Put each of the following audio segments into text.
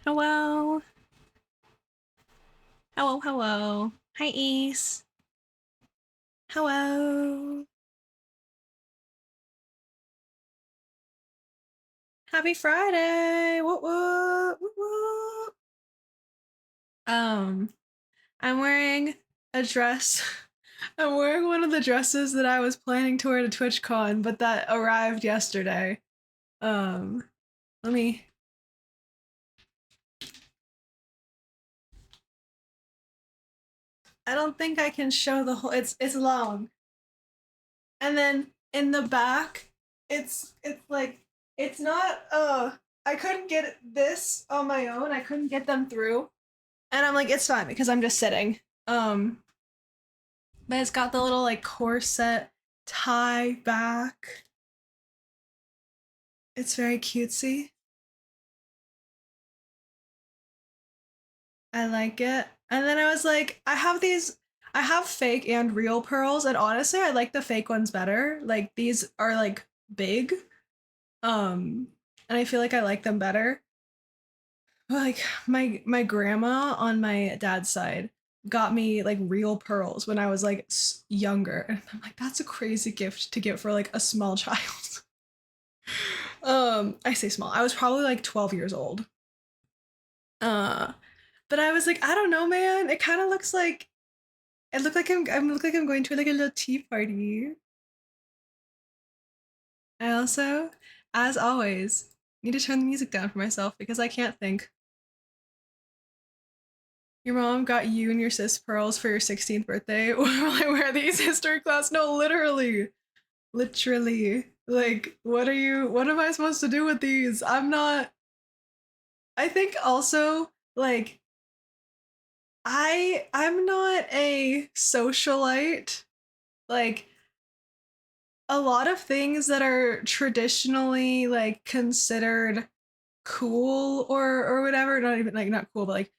Hello. Hello, hello. Hi, Ace. Hello. Happy Friday. What? Um, I'm wearing a dress. I'm wearing one of the dresses that I was planning to wear to TwitchCon, but that arrived yesterday. Um, let me I don't think I can show the whole it's long. And then in the back, it's like it's not I couldn't get this on my own. I couldn't get them through. And I'm like, it's fine because I'm just sitting. Um, but it's got the little like corset tie back. It's very cutesy. I like it. And then I was like, I have fake and real pearls, and honestly, I like the fake ones better. Like these are like big. Um, and I feel like I like them better. Like my grandma on my dad's side got me like real pearls when I was like younger, and I'm like, that's a crazy gift to get for like a small child. I say small. I was probably like 12 years old. Uh, but I was like, I don't know, man. It kind of looks like it looked like I'm look like I'm going to like a little tea party. I also, as always, need to turn the music down for myself because I can't think. Your mom got you and your sis pearls for your 16th birthday while I wear these history class. No, literally. Literally. Like, what am I supposed to do with these? I think also, like, I'm not a socialite. Like, a lot of things that are traditionally like considered cool or whatever, not even like not cool, but like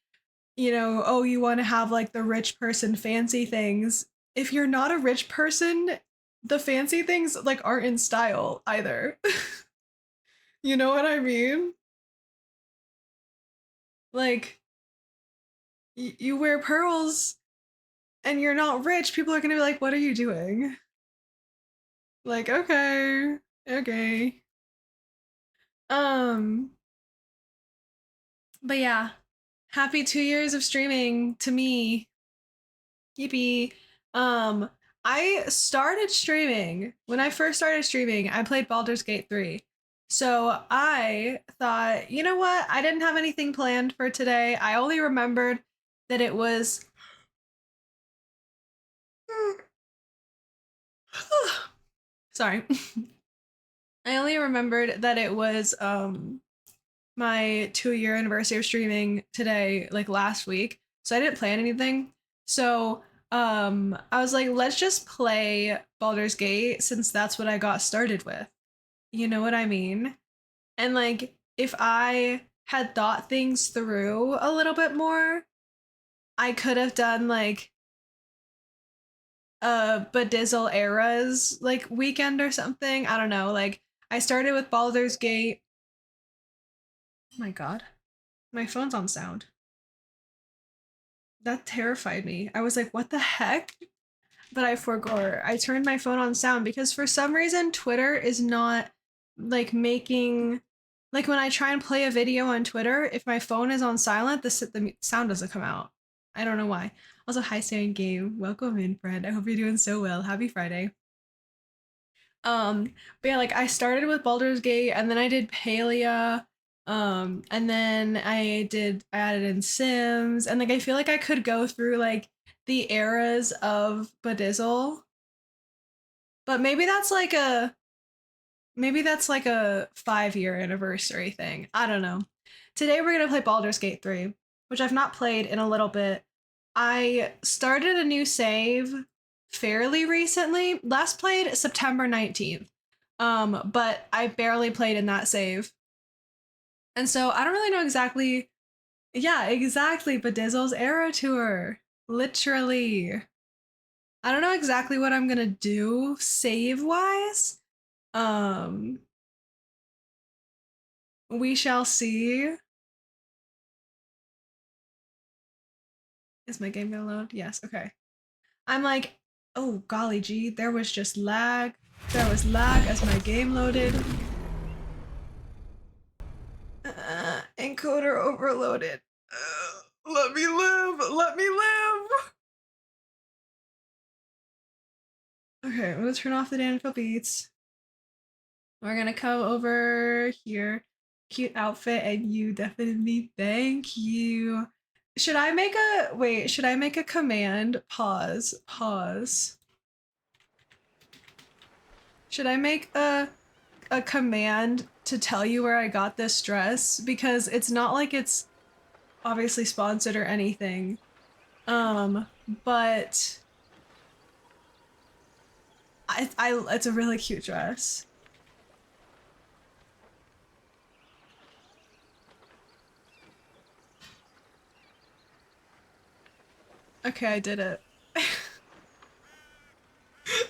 oh, you want to have like the rich person fancy things. If you're not a rich person, the fancy things like aren't in style either. You know what I mean? Like you wear pearls and you're not rich, people are going to be like, "What are you doing?" Like, "Okay. Okay." Um, but yeah. Happy 2 years of streaming to me. Yippee. Um, I started streaming. When I first started streaming, I played Baldur's Gate 3. So I thought, you know what? I didn't have anything planned for today. I only remembered that it was. Sorry. I only remembered that it was my 2 year anniversary of streaming today, like last week. So I didn't plan anything. So I was like, let's just play Baldur's Gate since that's what I got started with. You know what I mean? And like if I had thought things through a little bit more, I could have done like a Bedizzle eras like weekend or something. I don't know. Like I started with Baldur's Gate. Oh my god. My phone's on sound. That terrified me. I was like, what the heck? But I forgot. I turned my phone on sound because for some reason Twitter is not like making like when I try and play a video on Twitter, if my phone is on silent, the sound doesn't come out. I don't know why. Also, hi Sarah Game. Welcome in, friend. I hope you're doing so well. Happy Friday. But yeah, like I started with Baldur's Gate and then I did Palia. And then I added in Sims and like I feel like I could go through like the eras of Bedizzle. But maybe that's like a 5 year anniversary thing. I don't know. Today we're gonna play Baldur's Gate 3, which I've not played in a little bit. I started a new save fairly recently. Last played September 19th. But I barely played in that save. And so I don't really know exactly. Yeah, exactly. Bedizzle's Era Tour. Literally. I don't know exactly what I'm gonna do save wise. Um, we shall see. Is my game gonna load? Yes, okay. I'm like, oh golly gee, there was just lag. There was lag as my game loaded. Encoder overloaded. Let me live! Let me live! Okay, I'm gonna turn off the Danville beats. We're gonna come over here. Cute outfit, and you definitely thank you. Should I make a wait? Should I make a command? Pause. Pause. Should I make a command to tell you where I got this dress? Because it's not like it's obviously sponsored or anything. But it's a really cute dress. Okay, I did it.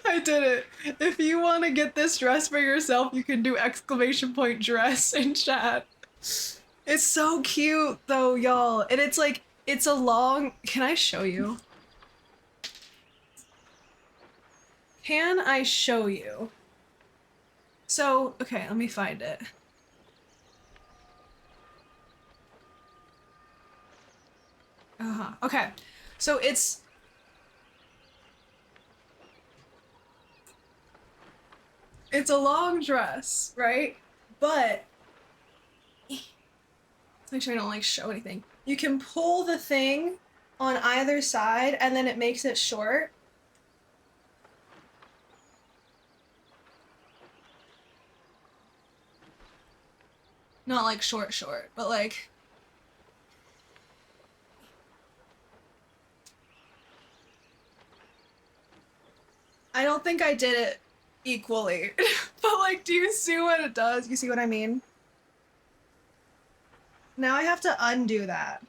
I did it. If you want to get this dress for yourself, you can do !dress in chat. It's so cute though, y'all. And it's like, it's a long, can I show you? Can I show you? So, okay, let me find it. Okay. So it's a long dress, right? But let's make sure I don't like show anything. You can pull the thing on either side and then it makes it short. Not like short, but like I don't think I did it equally. But like, do you see what it does? You see what I mean? Now I have to undo that.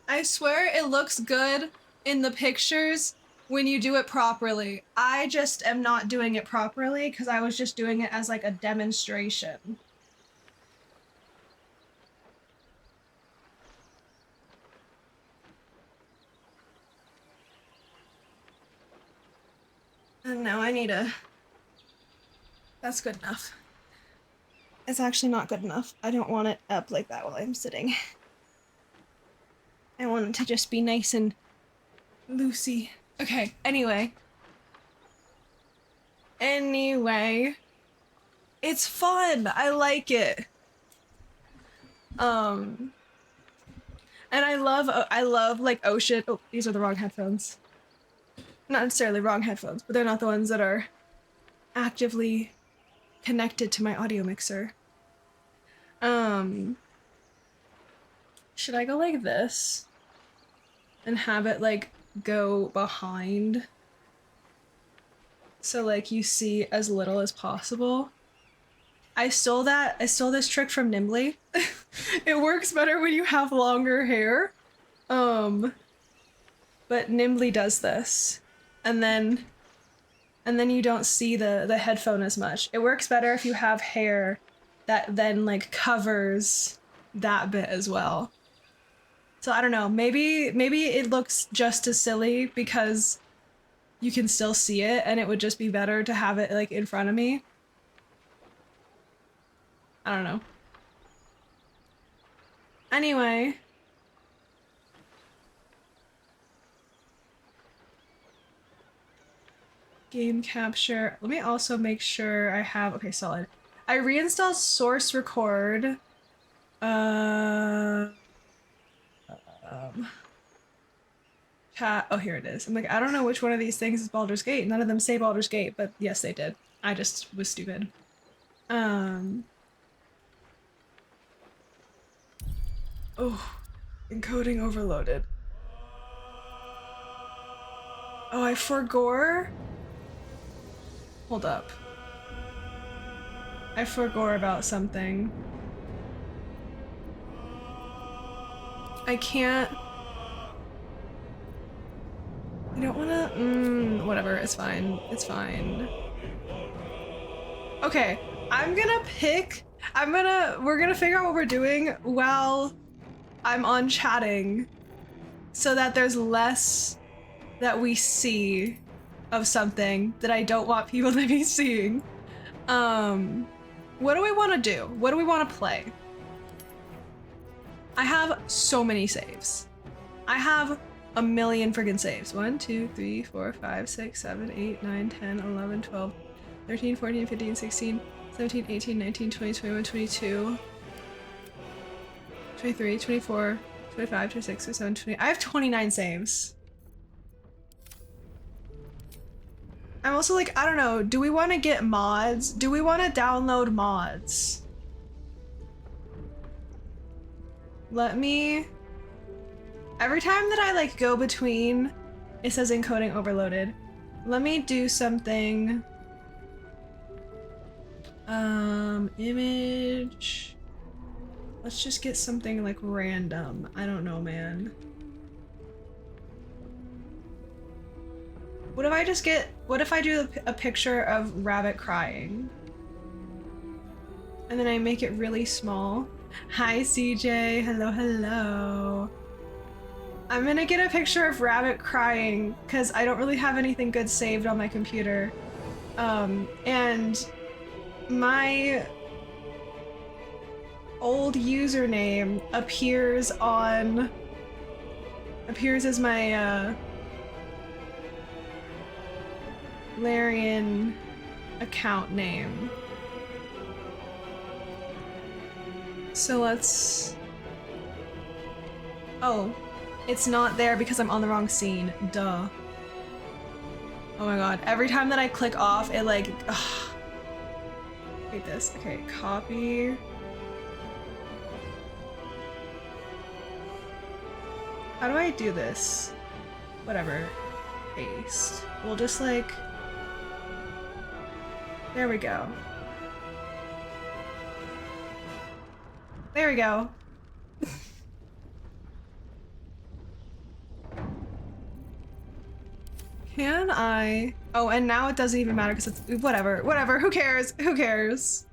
I swear it looks good in the pictures when you do it properly. I just am not doing it properly because I was just doing it as like a demonstration. And now I need a... That's good enough. It's actually not good enough. I don't want it up like that while I'm sitting. I want it to just be nice and loosey. Okay, anyway. It's fun! I like it. And I love like ocean. Oh, these are the wrong headphones. Not necessarily wrong headphones, but they're not the ones that are actively connected to my audio mixer. Should I go like this and have it like go behind so like you see as little as possible? I stole this trick from Nimbly. It works better when you have longer hair. But Nimbly does this. And then you don't see the headphone as much. It works better if you have hair that then like covers that bit as well. So I don't know, maybe it looks just as silly because you can still see it and it would just be better to have it like in front of me. I don't know. Anyway. Game capture. Let me also make sure I have, okay, solid. I reinstalled source record. Chat. Oh, here it is. I'm like, I don't know which one of these things is Baldur's Gate. None of them say Baldur's Gate, but yes, they did. I just was stupid. Oh, encoding overloaded. Oh, I forgore? Hold up. I forgore about something. I can't... I don't wanna... whatever, it's fine. It's fine. Okay, we're gonna figure out what we're doing while I'm on chatting so that there's less that we see of something that I don't want people to be seeing. What do we want to do? What do we want to play? I have so many saves. I have a million friggin' saves. 1, 2, 3, 4, 5, 6, 7, 8, 9, 10, 11, 12, 13, 14, 15, 16, 17, 18, 19, 20, 21, 22, 23, 24, 25, 26, 27, 28. I have 29 saves. I'm also like, I don't know, do we want to get mods? Do we want to download mods? Let me... Every time that I like go between, it says encoding overloaded. Let me do something. Image. Let's just get something like random. I don't know, man. What if I just get, what if I do a picture of rabbit crying? And then I make it really small. Hi, CJ. Hello, hello. I'm gonna get a picture of rabbit crying because I don't really have anything good saved on my computer. And my old username appears as my Larian account name. So let's... Oh, it's not there because I'm on the wrong scene. Duh. Oh my god, every time that I click off, it like... Ugh. Hate this. Okay, copy. How do I do this? Whatever. Paste. We'll just like... There we go. There we go. Can I... Oh, and now it doesn't even matter because it's... Whatever. Whatever. Who cares? Who cares?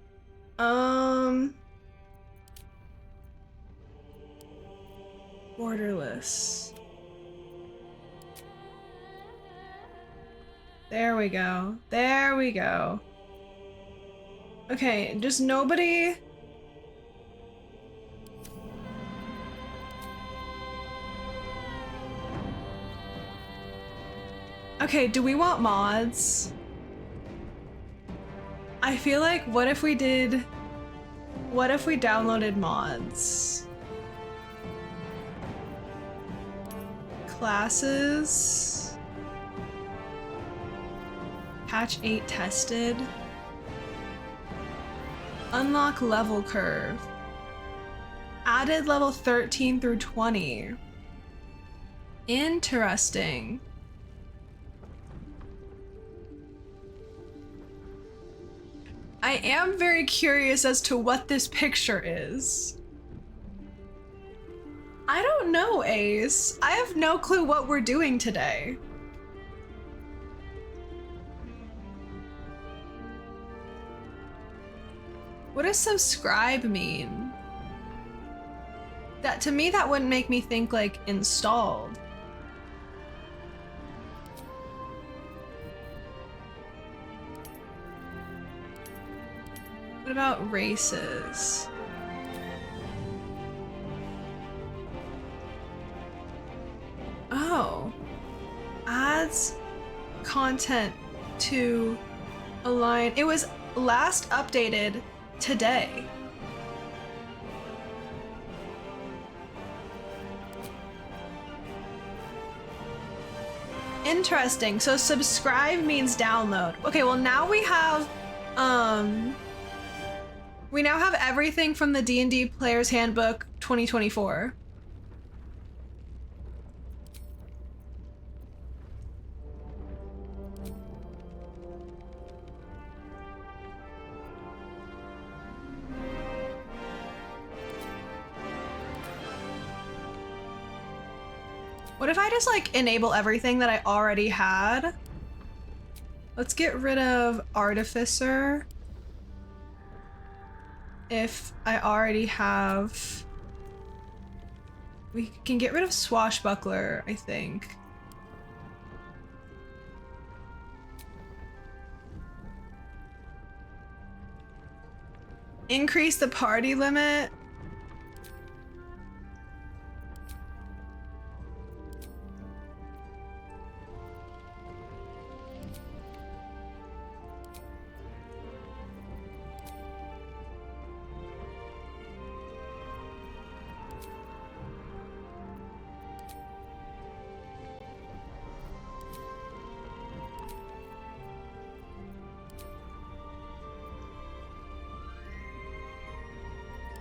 Borderless. There we go. There we go. Okay, just nobody... Okay, do we want mods? I feel like, what if we downloaded mods? Classes. Patch 8 tested. Unlock level curve. Added level 13 through 20. Interesting. I am very curious as to what this picture is. I don't know, Ace. I have no clue what we're doing today. What does subscribe mean? That, to me, that wouldn't make me think like installed. What about races? Oh. Adds content to align. It was last updated today. Interesting. So subscribe means download. Okay, well now we have everything from the D&D Player's Handbook 2024. What if I just like enable everything that I already had? Let's get rid of Artificer. if I already have... We can get rid of Swashbuckler, I think. Increase the party limit.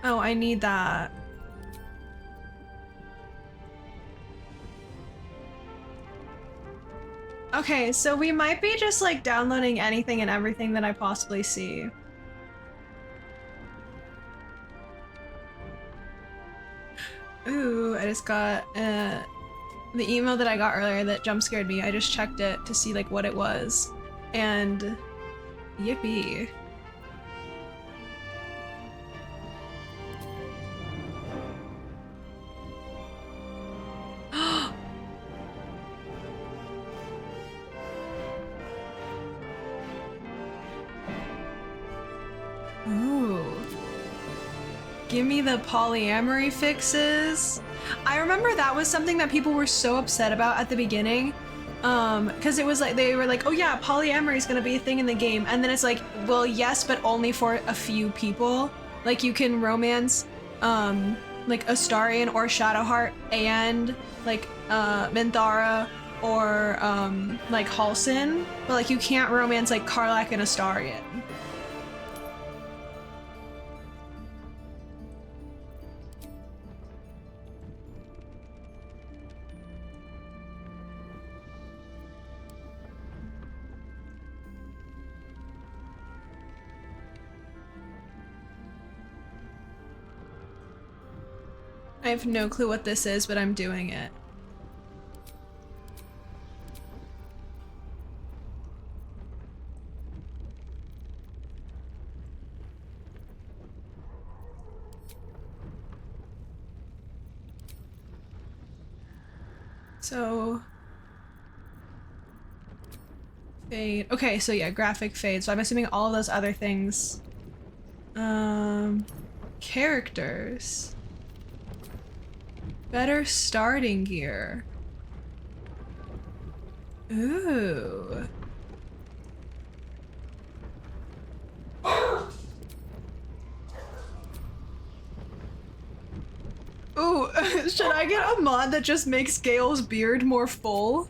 Oh, I need that. Okay, so we might be just like downloading anything and everything that I possibly see. Ooh, I just got the email that I got earlier that jump scared me. I just checked it to see like what it was. And yippee. Ooh. Give me the polyamory fixes. I remember that was something that people were so upset about at the beginning. Because it was like, they were like, oh yeah, polyamory is gonna be a thing in the game. And then it's like, well, yes, but only for a few people. Like you can romance, like Astarion or Shadowheart and like, Minthara or, like Halsin. But like you can't romance like Karlach and Astarion. I have no clue what this is, but I'm doing it. So... Fade. Okay, so yeah, graphic fade. So I'm assuming all of those other things. Characters. Better starting gear. Ooh. Ooh, should I get a mod that just makes Gale's beard more full?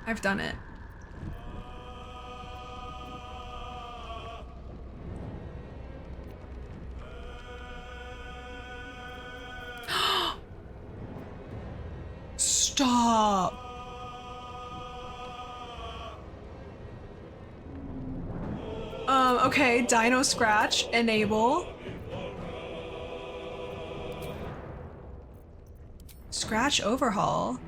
I've done it. Stop. Okay, Dino Scratch, enable. Scratch overhaul.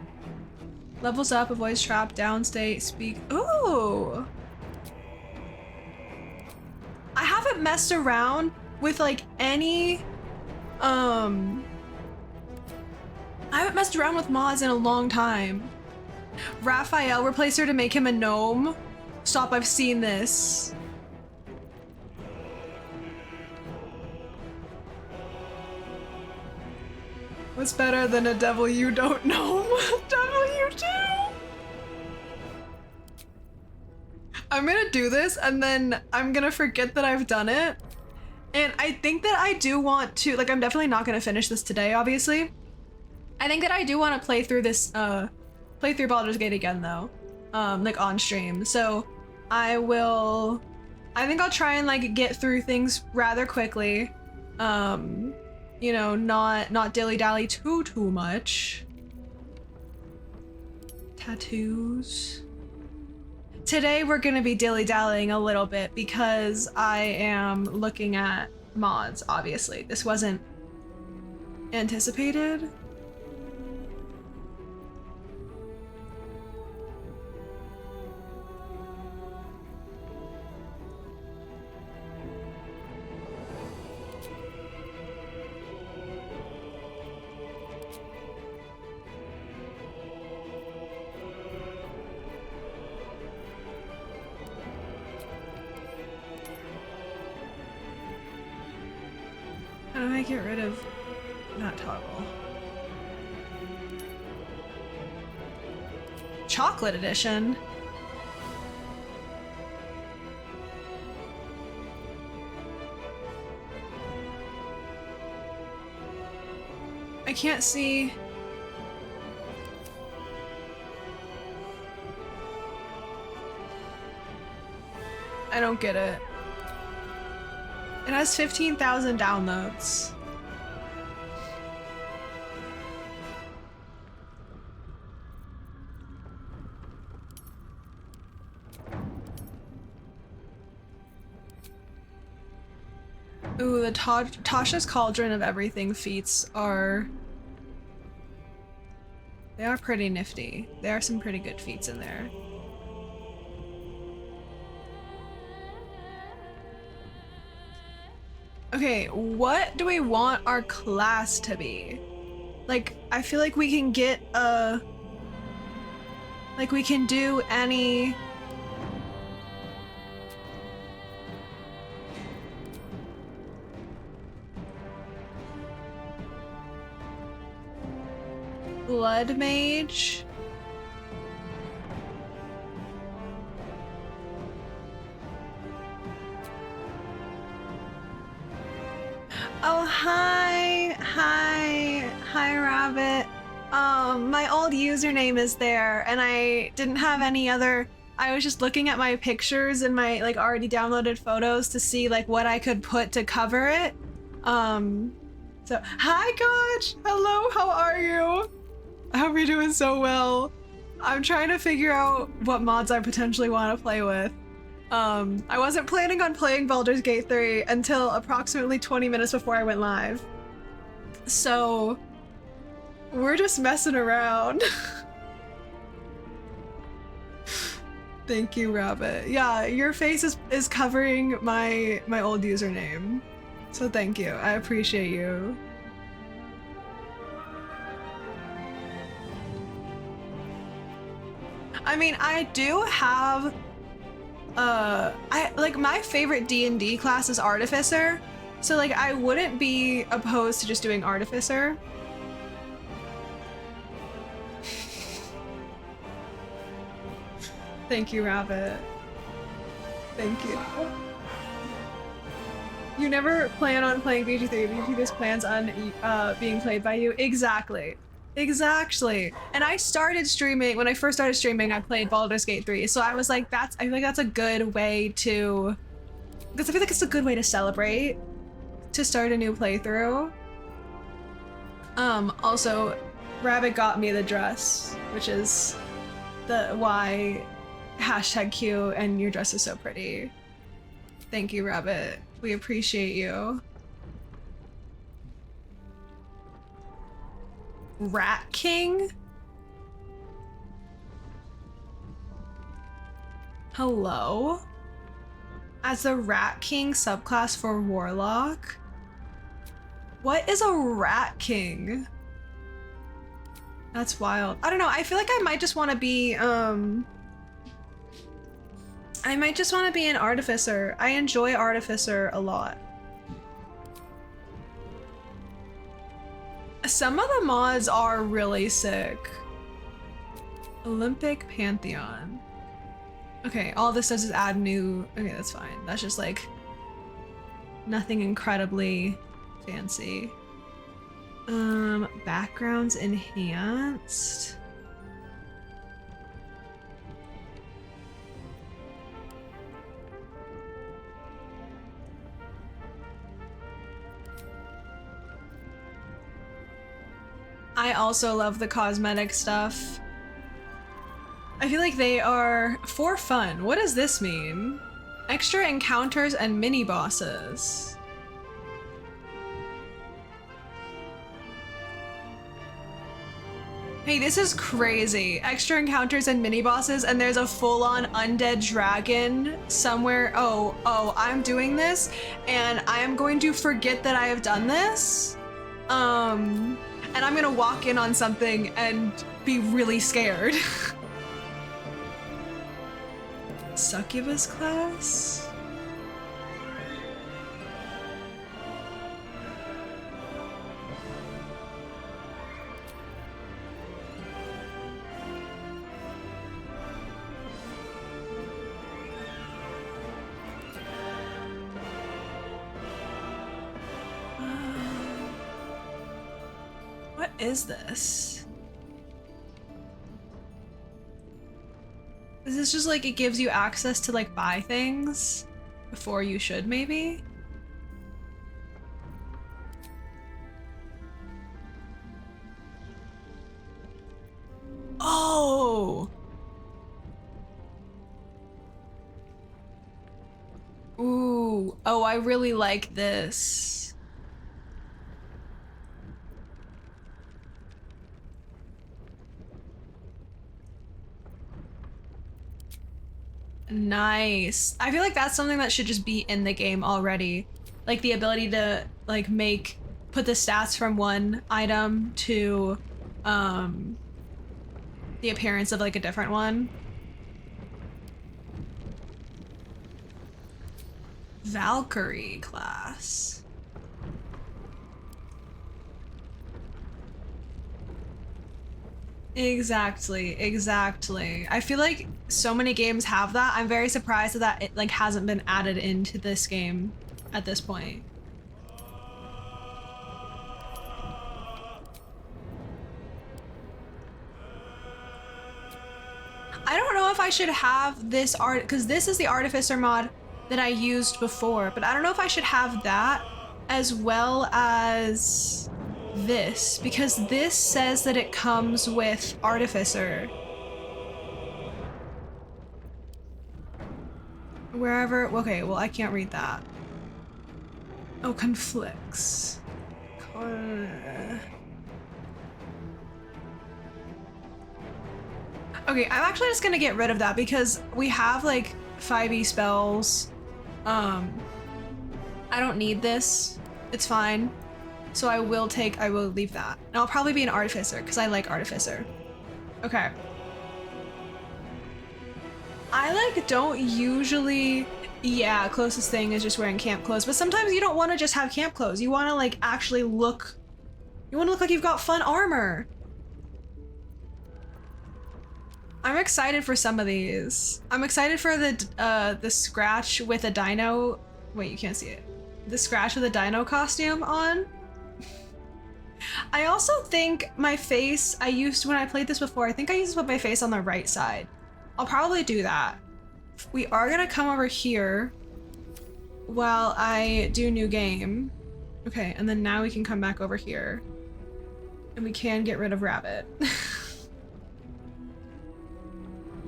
Levels up, avoids trap, downstate, speak. Ooh! I haven't messed around with like any, I haven't messed around with mods in a long time. Raphael replacer to make him a gnome. Stop, I've seen this. What's better than a devil you don't know? Devil you do? I'm gonna do this and then I'm gonna forget that I've done it. And I think that I do want to, like, I'm definitely not gonna finish this today, obviously. I think that I do want to play through this, play through Baldur's Gate again though, like on stream. So I think I'll try and like get through things rather quickly. You know, not dilly-dally too much. Tattoos. Today we're gonna be dilly-dallying a little bit because I am looking at mods, obviously. This wasn't anticipated. How do I get rid of that toggle? Chocolate edition? I can't see. I don't get it. It has 15,000 downloads. Ooh, the Tasha's Cauldron of Everything feats are... They are pretty nifty. There are some pretty good feats in there. Okay, what do we want our class to be? Like, I feel like we can get a... Like, we can do any... Blood Mage? Oh, hi, Rabbit. My old username is there, and I didn't have any other. I was just looking at my pictures and my like already downloaded photos to see like what I could put to cover it. So hi, Gotch. Hello, how are you? I hope you're doing so well. I'm trying to figure out what mods I potentially want to play with. I wasn't planning on playing Baldur's Gate 3 until approximately 20 minutes before I went live. So, we're just messing around. Thank you, Rabbit. Yeah, your face is covering my old username. So thank you, I appreciate you. I mean, I do have like my favorite D&D class is Artificer, so like I wouldn't be opposed to just doing Artificer. Thank you, Rabbit. Thank you. You never plan on playing BG3, BG3 just plans on being played by you. Exactly. Exactly. And I started streaming, when I first started streaming, I played Baldur's Gate 3. So I was like, I feel like that's a good way to, because I feel like it's a good way to celebrate, to start a new playthrough. Also, Rabbit got me the dress, which is why #Q and your dress is so pretty. Thank you, Rabbit. We appreciate you. Rat King? Hello? As the Rat King subclass for Warlock? What is a Rat King? That's wild. I don't know, I feel like I might just want to be, I might just want to be an Artificer. I enjoy Artificer a lot. Some of the mods are really sick. Olympic Pantheon. Okay, all this does is add new... Okay, that's fine. That's just like... nothing incredibly fancy. Backgrounds enhanced. I also love the cosmetic stuff. I feel like they are for fun. What does this mean? Extra encounters and mini bosses. Hey, this is crazy. Extra encounters and mini bosses, and there's a full-on undead dragon somewhere. Oh, I'm doing this, and I am going to forget that I have done this. And I'm gonna walk in on something and be really scared. Succubus class? is this? Is this just like it gives you access to like buy things before you should maybe? Oh! Ooh, oh, I really like this. Nice. I feel like that's something that should just be in the game already. Like the ability to like put the stats from one item to the appearance of like a different one. Valkyrie class. Exactly, exactly. I feel like so many games have that. I'm very surprised that it like hasn't been added into this game at this point. I don't know if I should have this art because this is the Artificer mod that I used before, but I don't know if I should have that as well as this because this says that it comes with Artificer. Wherever, okay, well, I can't read that. Oh, conflicts. Okay, I'm actually just gonna get rid of that because we have like 5e spells. I don't need this. It's fine. So I will leave that. And I'll probably be an Artificer because I like Artificer. Okay. I like don't usually, yeah, closest thing is just wearing camp clothes, but sometimes you don't want to just have camp clothes. You want to like actually look, you want to look like you've got fun armor. I'm excited for some of these. I'm excited for the scratch with a dino. Wait, you can't see it. The scratch with a dino costume on. I also think my face, when I played this before, I think I used to put my face on the right side. I'll probably do that. We are gonna come over here while I do new game. Okay, and then now we can come back over here. And we can get rid of Rabbit.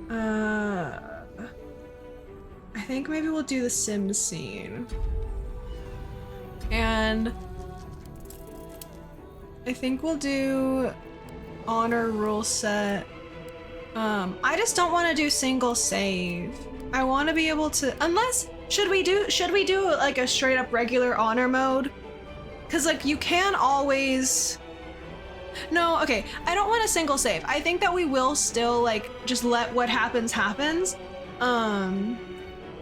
I think maybe we'll do the Sims scene. And I think we'll do honor rule set. I just don't want to do single save. I want to be able to, unless, should we do like a straight up regular honor mode? Cause like you can always, no, okay, I don't want a single save. I think that we will still like just let what happens happens.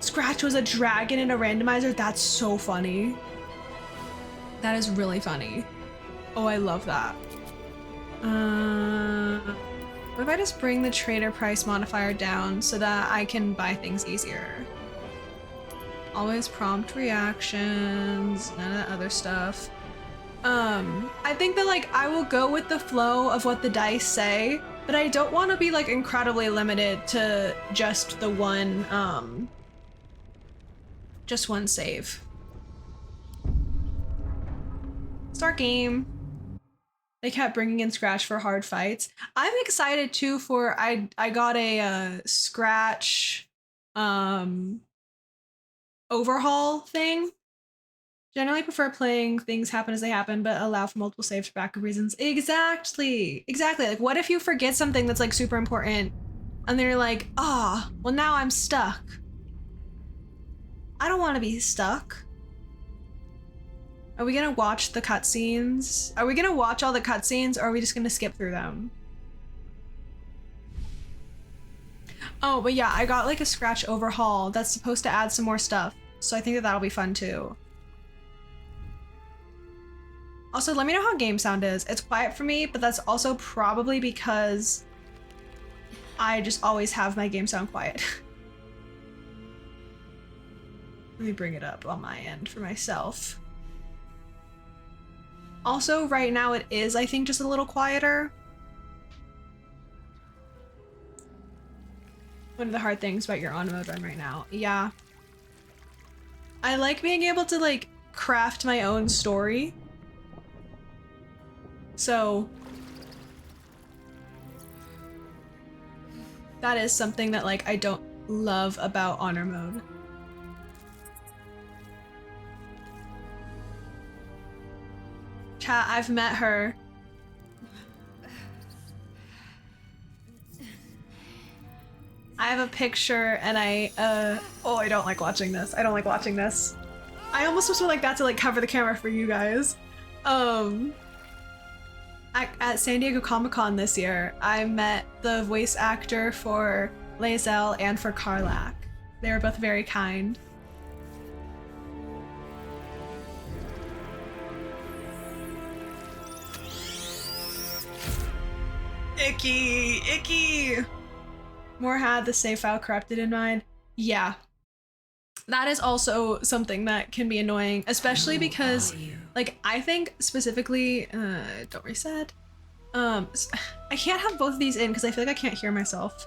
Scratch was a dragon in a randomizer. That's so funny. That is really funny. Oh, I love that. What if I just bring the trader price modifier down so that I can buy things easier? Always prompt reactions, none of that other stuff. I think that like I will go with the flow of what the dice say, but I don't want to be like incredibly limited to just the one, just one save. Start game. They kept bringing in Scratch for hard fights. I'm excited too for, I got a Scratch overhaul thing. Generally prefer playing things happen as they happen, but allow for multiple saves for backup reasons. Exactly. Like what if you forget something that's like super important and then you're like, ah, well now I'm stuck. I don't want to be stuck. Are we gonna watch the cutscenes? Are we gonna watch all the cutscenes or are we just gonna skip through them? Oh, but yeah, I got like a Scratch overhaul that's supposed to add some more stuff. So I think that that'll be fun too. Also, let me know how game sound is. It's quiet for me, but that's also probably because I just always have my game sound quiet. Let me bring it up on my end for myself. Also, right now it is, I think, just a little quieter. One of the hard things about your on-mode run right now. Yeah. I like being able to, like, craft my own story. So that is something that, like, I don't love about honor mode. Chat, I've met her. I have a picture and oh, I don't like watching this. I don't like watching this. I almost was like that to like cover the camera for you guys. At San Diego Comic-Con this year, I met the voice actor for Lae'zel and for Karlach. They were both very kind. Icky, icky. Moore had the save file corrupted in mind. Yeah. That is also something that can be annoying, especially because, like, I think specifically, don't reset. I can't have both of these in because I feel like I can't hear myself.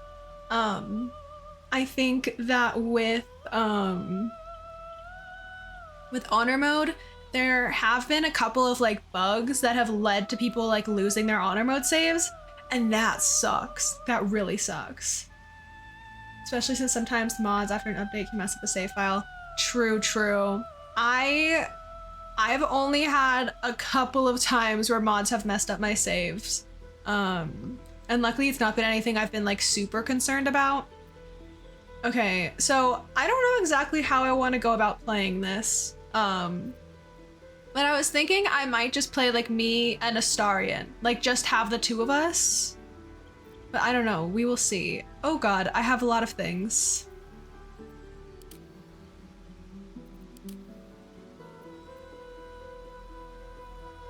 I think that with honor mode, there have been a couple of like bugs that have led to people like losing their honor mode saves, and that sucks. That really sucks. Especially since sometimes mods after an update can mess up a save file. True, true. I've only had a couple of times where mods have messed up my saves. And luckily it's not been anything I've been like super concerned about. Okay, so I don't know exactly how I want to go about playing this. But I was thinking I might just play like me and Astarion, like just have the two of us. But I don't know, we will see. Oh god, I have a lot of things.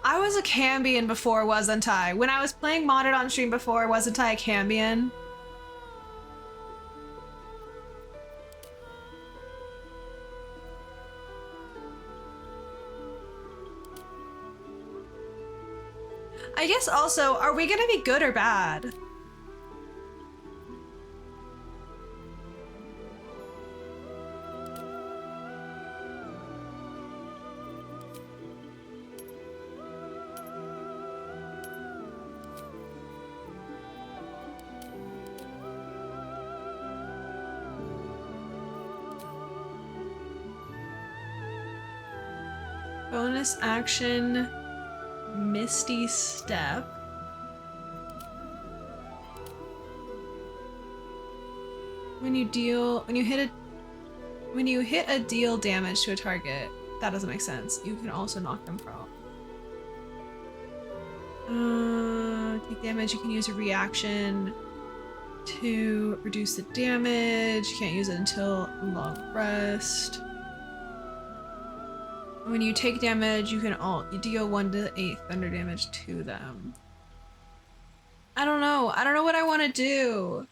I was a Cambion before, wasn't I? When I was playing modded on stream before, wasn't I a Cambion? I guess also, are we gonna be good or bad? Bonus action, Misty Step. When you hit a deal damage to a target, that doesn't make sense. You can also knock them prone. Take damage, you can use a reaction to reduce the damage. You can't use it until long rest. When you take damage, you deal 1d8 thunder damage to them. I don't know what I want to do.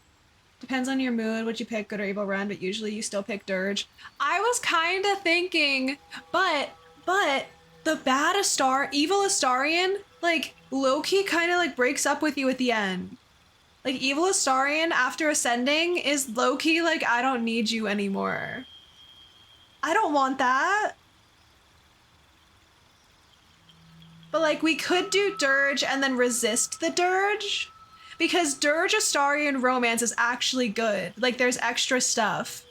Depends on your mood, what you pick, good or evil run, but usually you still pick Dirge. I was kind of thinking, but the evil Astarion, like low-key kind of like breaks up with you at the end. Like evil Astarion after ascending is low-key like, I don't need you anymore. I don't want that. But like we could do Dirge and then resist the Dirge, because Dirge Astarion romance is actually good. Like there's extra stuff.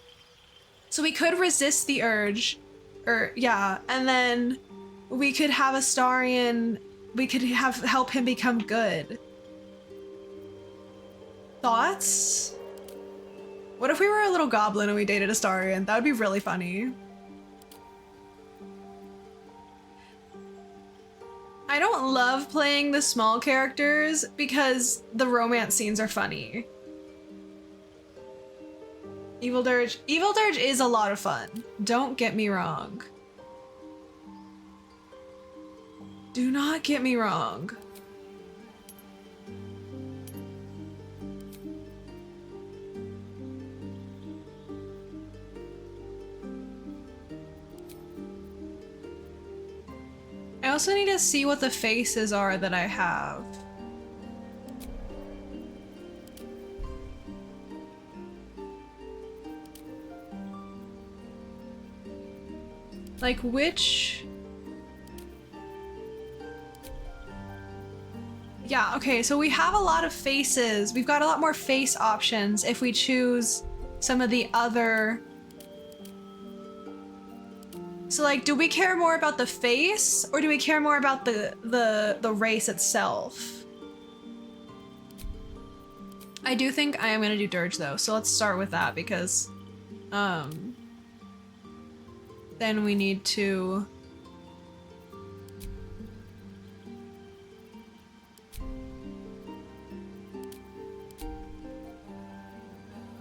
So we could resist the urge, and then we could have Astarion, we could help him become good. Thoughts? What if we were a little goblin and we dated Astarion? That would be really funny. I don't love playing the small characters because the romance scenes are funny. Evil Dirge is a lot of fun. Don't get me wrong. Do not get me wrong. I also need to see what the faces are that I have. Like which... Yeah, okay, so we have a lot of faces. We've got a lot more face options if we choose some of the other... So like, do we care more about the face or do we care more about the race itself? I do think I am gonna do Dirge though, so let's start with that because then we need to...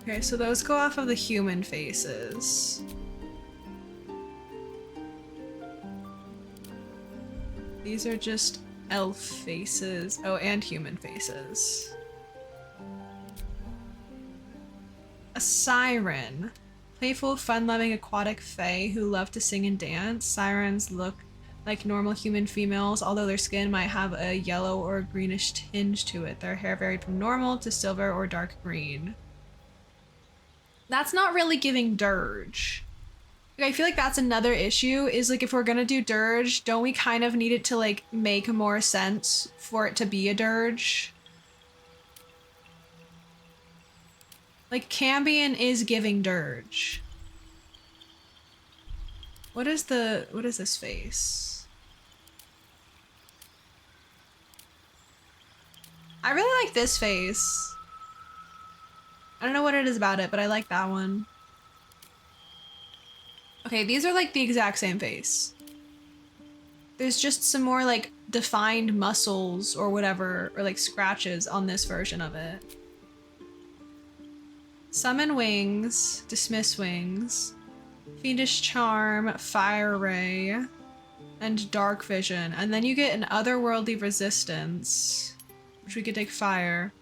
Okay, so those go off of the human faces. These are just elf faces. Oh, and human faces. A siren. Playful, fun-loving aquatic fae who love to sing and dance. Sirens look like normal human females, although their skin might have a yellow or greenish tinge to it. Their hair varied from normal to silver or dark green. That's not really giving dirge. Like, I feel like that's another issue, is like if we're gonna do dirge, don't we kind of need it to like make more sense for it to be a dirge? Like Cambion is giving dirge. What is this face? I really like this face. I don't know what it is about it, but I like that one. Okay, these are like the exact same face. There's just some more like defined muscles or whatever, or like scratches on this version of it. Summon wings, dismiss wings, fiendish charm, fire ray, and dark vision. And then you get an otherworldly resistance, which we could take fire.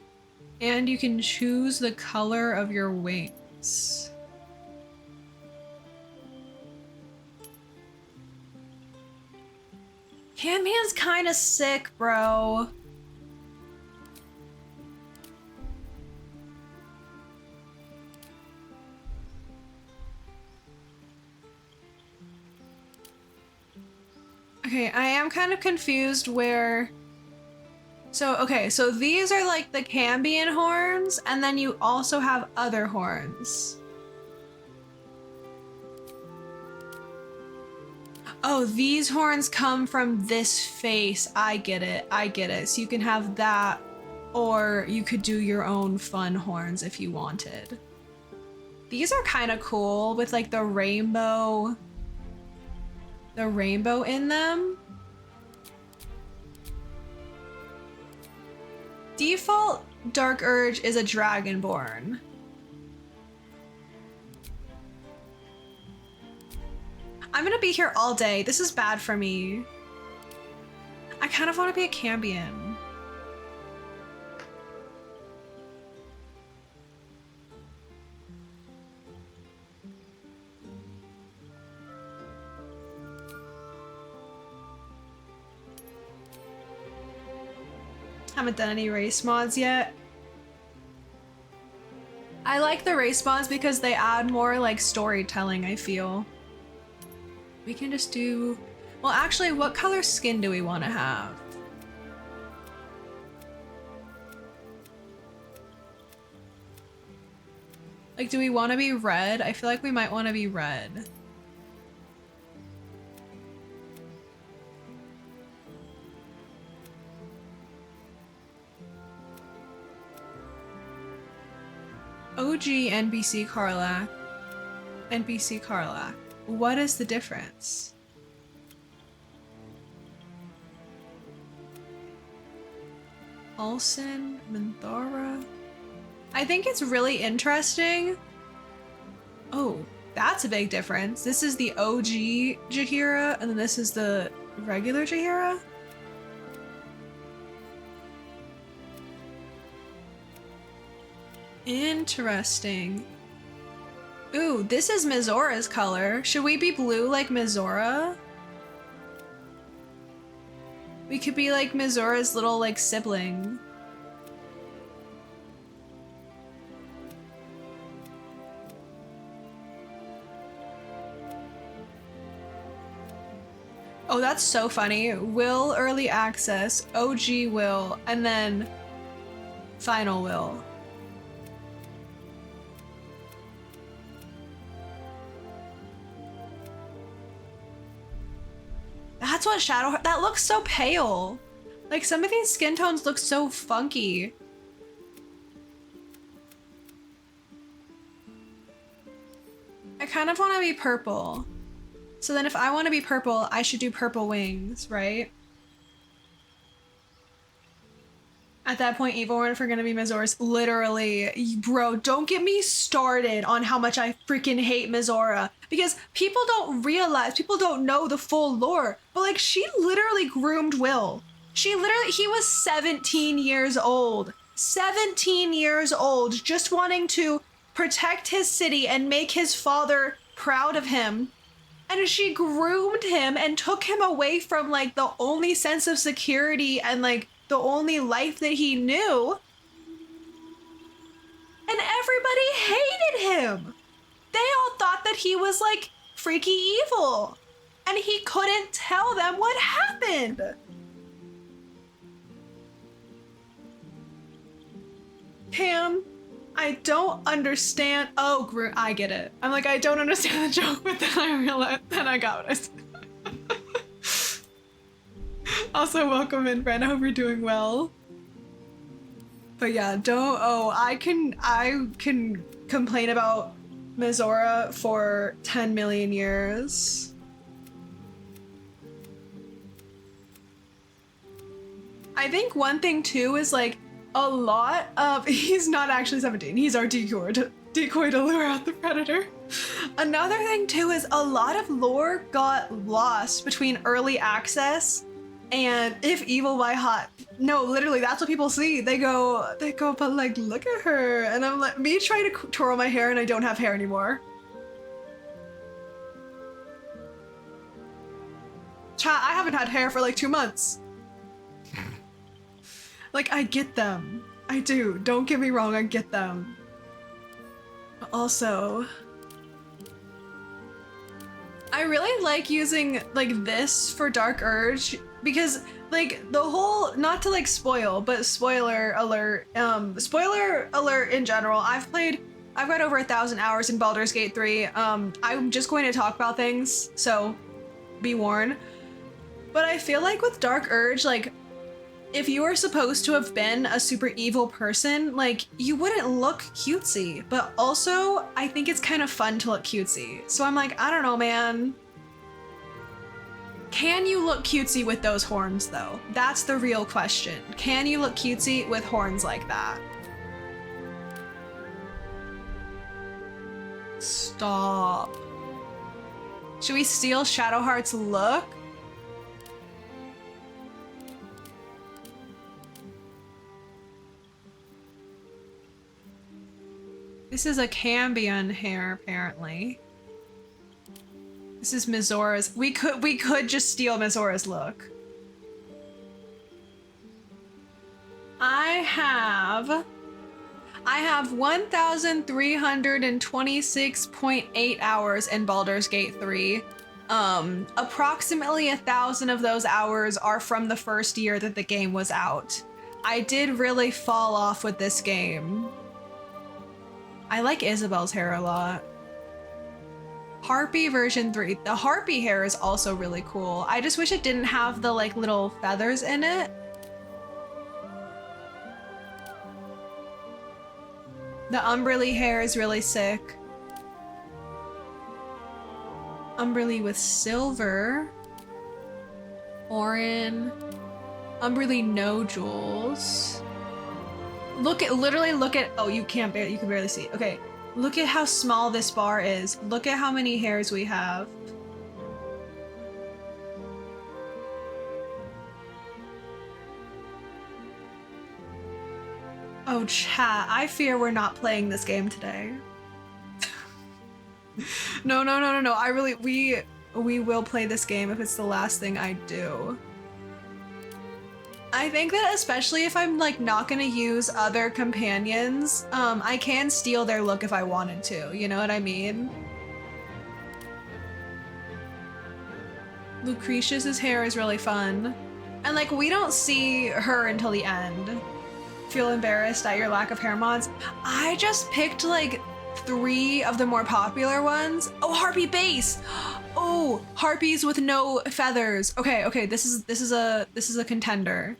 And you can choose the color of your wings. Cambion's kind of sick, bro. Okay, I am kind of confused where... So, okay, so these are like the Cambion horns, and then you also have other horns. Oh, these horns come from this face. I get it, I get it. So you can have that, or you could do your own fun horns if you wanted. These are kind of cool with like the rainbow in them. Default Dark Urge is a Dragonborn. I'm gonna be here all day. This is bad for me. I kind of want to be a Cambion. Haven't done any race mods yet. I like the race mods because they add more like storytelling, I feel. We can just do... Well, actually, what color skin do we want to have? Like, do we want to be red? I feel like we might want to be red. OG NBC Karlach. NBC Karlach. What is the difference? Olsen, Minthara. I think it's really interesting. Oh, that's a big difference. This is the OG Jaheira, and then this is the regular Jaheira. Interesting. Ooh, this is Mizora's color. Should we be blue like Mizora? We could be like Mizura's little like sibling. Oh, that's so funny. Will early access, OG will, and then final will. That's what Shadowheart, that looks so pale. Like some of these skin tones look so funky. I kind of want to be purple. So then if I want to be purple, I should do purple wings, right? At that point, Evil if we're gonna be Mizora's, literally, bro, don't get me started on how much I freaking hate Mizora. Because people don't realize, people don't know the full lore, but like she literally groomed Will. He was 17 years old. 17 years old, just wanting to protect his city and make his father proud of him. And she groomed him and took him away from like the only sense of security and like the only life that he knew. And everybody hated him. They all thought that he was like freaky evil. And he couldn't tell them what happened. Cam, I don't understand. Oh, I get it. I'm like, I don't understand the joke, but then I realized, then I got what I said. Also, welcome in, friend. I hope you're doing well. But yeah, I can complain about Mizora for 10 million years. I think one thing too is like, a lot of, he's not actually 17, he's our decoy to lure out the predator. Another thing too is a lot of lore got lost between early access and If Evil by Hot. No, literally, that's what people see. They go, but like, look at her. And I'm like, me trying to twirl my hair and I don't have hair anymore. Chat, I haven't had hair for like 2 months. Like, I get them. I do. Don't get me wrong, I get them. Also, I really like using, like, this for Dark Urge because, like, the whole, not to, like, spoil, but spoiler alert in general, I've got over 1,000 hours in Baldur's Gate 3. I'm just going to talk about things, so be warned. But I feel like with Dark Urge, like, if you were supposed to have been a super evil person, like, you wouldn't look cutesy, but also I think it's kind of fun to look cutesy. So I'm like, I don't know, man. Can you look cutesy with those horns though? That's the real question. Can you look cutesy with horns like that? Stop. Should we steal Shadowheart's look? This is a Cambion hair, apparently. This is Mizora's. We could just steal Mizora's look. I have 1,326.8 hours in Baldur's Gate 3. Approximately 1,000 of those hours are from the first year that the game was out. I did really fall off with this game. I like Isabel's hair a lot. Harpy version 3. The Harpy hair is also really cool. I just wish it didn't have the like little feathers in it. The Umberly hair is really sick. Umberly with silver. Orin. Umberly no jewels. Literally look at, oh, you can barely see it. Okay, look at how small this bar is. Look at how many hairs we have. Oh, chat, I fear we're not playing this game today. No. I really, we will play this game if it's the last thing I do. I think that especially if I'm like not gonna use other companions, I can steal their look if I wanted to, you know what I mean? Lucretius's hair is really fun. And like we don't see her until the end. Feel embarrassed at your lack of hair mods? I just picked like 3 of the more popular ones. Oh, harpy base. Oh, harpies with no feathers. Okay, this is a contender.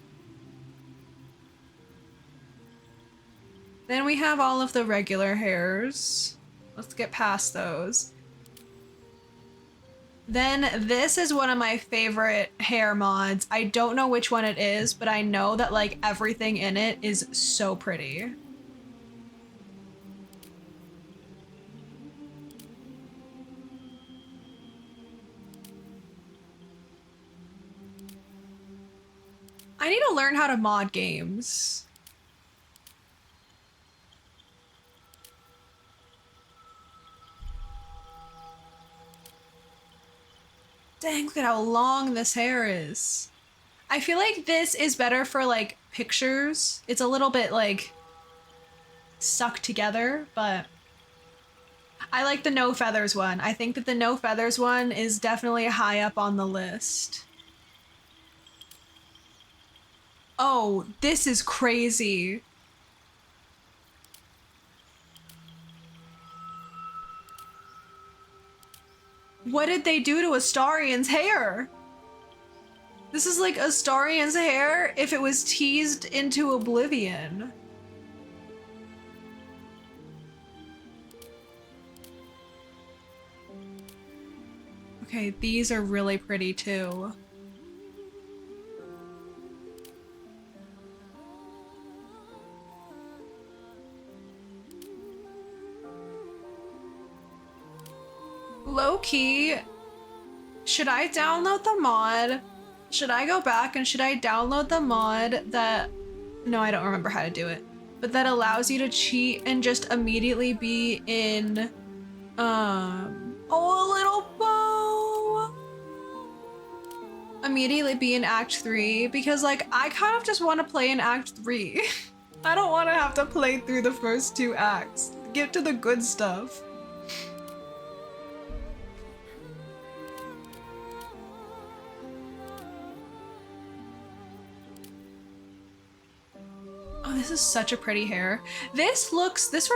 Then we have all of the regular hairs. Let's get past those. Then this is one of my favorite hair mods. I don't know which one it is, but I know that like everything in it is so pretty. I need to learn how to mod games. Dang, look at how long this hair is. I feel like this is better for like pictures. It's a little bit like stuck together, but I like the no feathers one. I think that the no feathers one is definitely high up on the list. Oh, this is crazy. What did they do to Astarion's hair? This is like Astarion's hair if it was teased into oblivion. Okay, these are really pretty too. Low key, should I download the mod? Should I go back and should I download the mod that, no, I don't remember how to do it, but that allows you to cheat and just immediately be in, oh, a little bow. Immediately be in Act 3 because like, I kind of just want to play in Act 3. I don't want to have to play through the first 2 acts. Get to the good stuff. Oh, this is such a pretty hair. This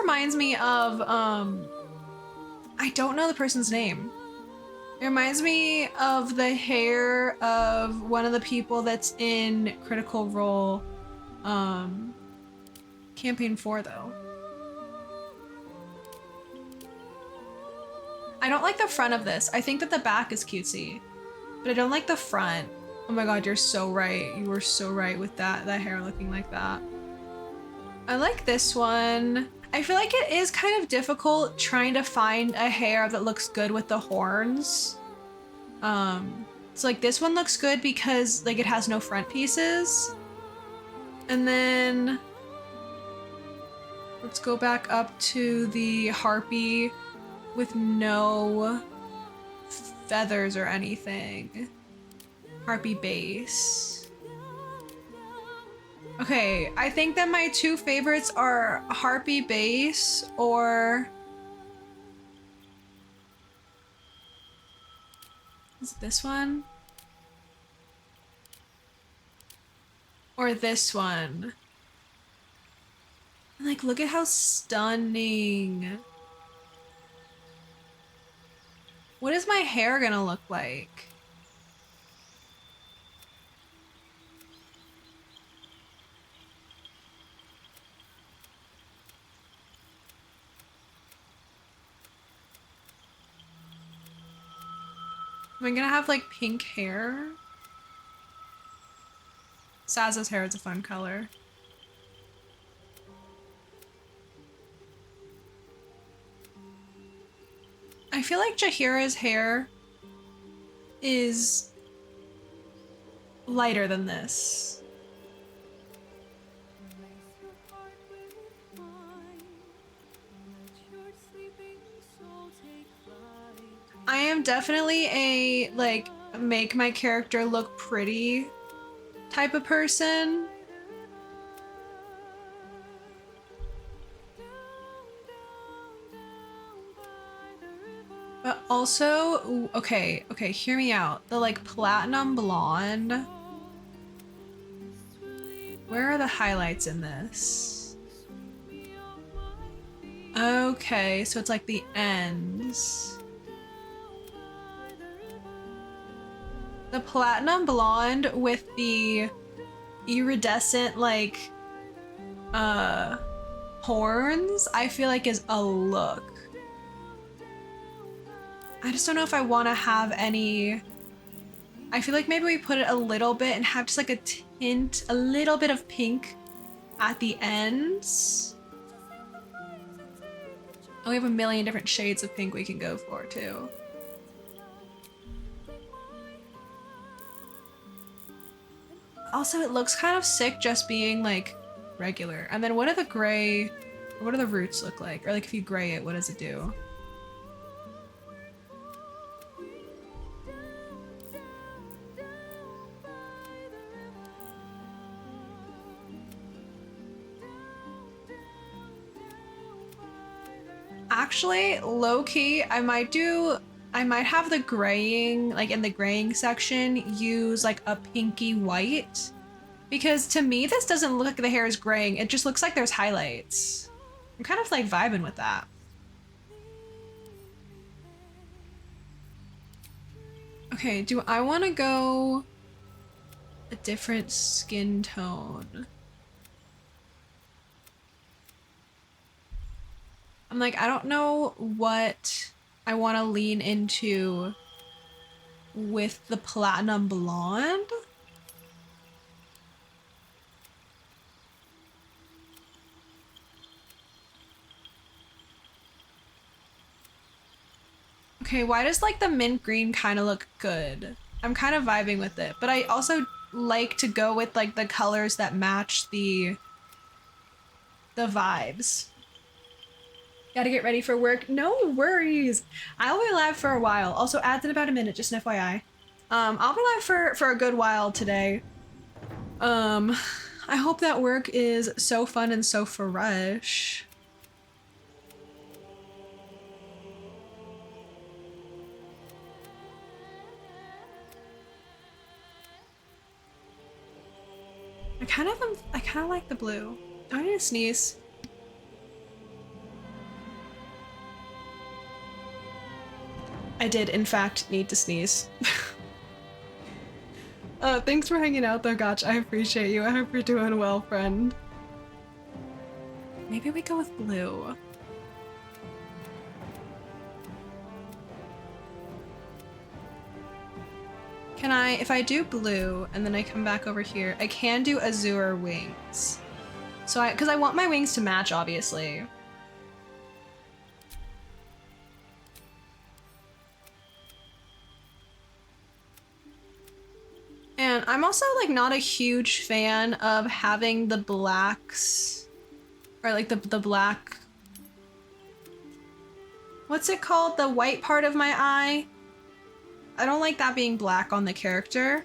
reminds me of, I don't know the person's name. It reminds me of the hair of one of the people that's in Critical Role, Campaign 4 though. I don't like the front of this. I think that the back is cutesy, but I don't like the front. Oh my god, you're so right. You were so right with that hair looking like that. I like this one. I feel like it is kind of difficult trying to find a hair that looks good with the horns. So like this one looks good because like it has no front pieces. And then let's go back up to the harpy with no feathers or anything. Harpy base. Okay, I think that my 2 favorites are harpy base or... Is it this one? Or this one? Like, look at how stunning. What is my hair gonna look like? Am I gonna have like pink hair? Saz's hair is a fun color. I feel like Jaheira's hair is lighter than this. I am definitely a, like, make my character look pretty type of person. But also, ooh, okay, hear me out. The like platinum blonde. Where are the highlights in this? Okay, so it's like the ends. The platinum blonde with the iridescent like horns, I feel like is a look. I just don't know if I want to have any. I feel like maybe we put it a little bit and have just like a tint, a little bit of pink at the ends. And we have a million different shades of pink we can go for too. Also, it looks kind of sick just being like regular. And then what are the gray, what do the roots look like? Or like if you gray it, what does it do? Actually, low-key, I might have the graying, like in the graying section, use like a pinky white. Because to me, this doesn't look like the hair is graying. It just looks like there's highlights. I'm kind of like vibing with that. Okay, do I want to go a different skin tone? I'm like, I don't know what I want to lean into with the platinum blonde. Okay, why does like the mint green kind of look good? I'm kind of vibing with it, but I also like to go with like the colors that match the vibes. Gotta get ready for work. No worries. I'll be live for a while. Also, ads in about a minute, just an FYI. I'll be live for a good while today. I hope that work is so fun and so fresh. I kind of like the blue. Do I need to sneeze? I did, in fact, need to sneeze. Thanks for hanging out though, Gotch. I appreciate you. I hope you're doing well, friend. Maybe we go with blue. Can I, if I do blue and then I come back over here, I can do azure wings. So because I want my wings to match, obviously. And I'm also like not a huge fan of having the blacks, or like the black, what's it called? The white part of my eye. I don't like that being black on the character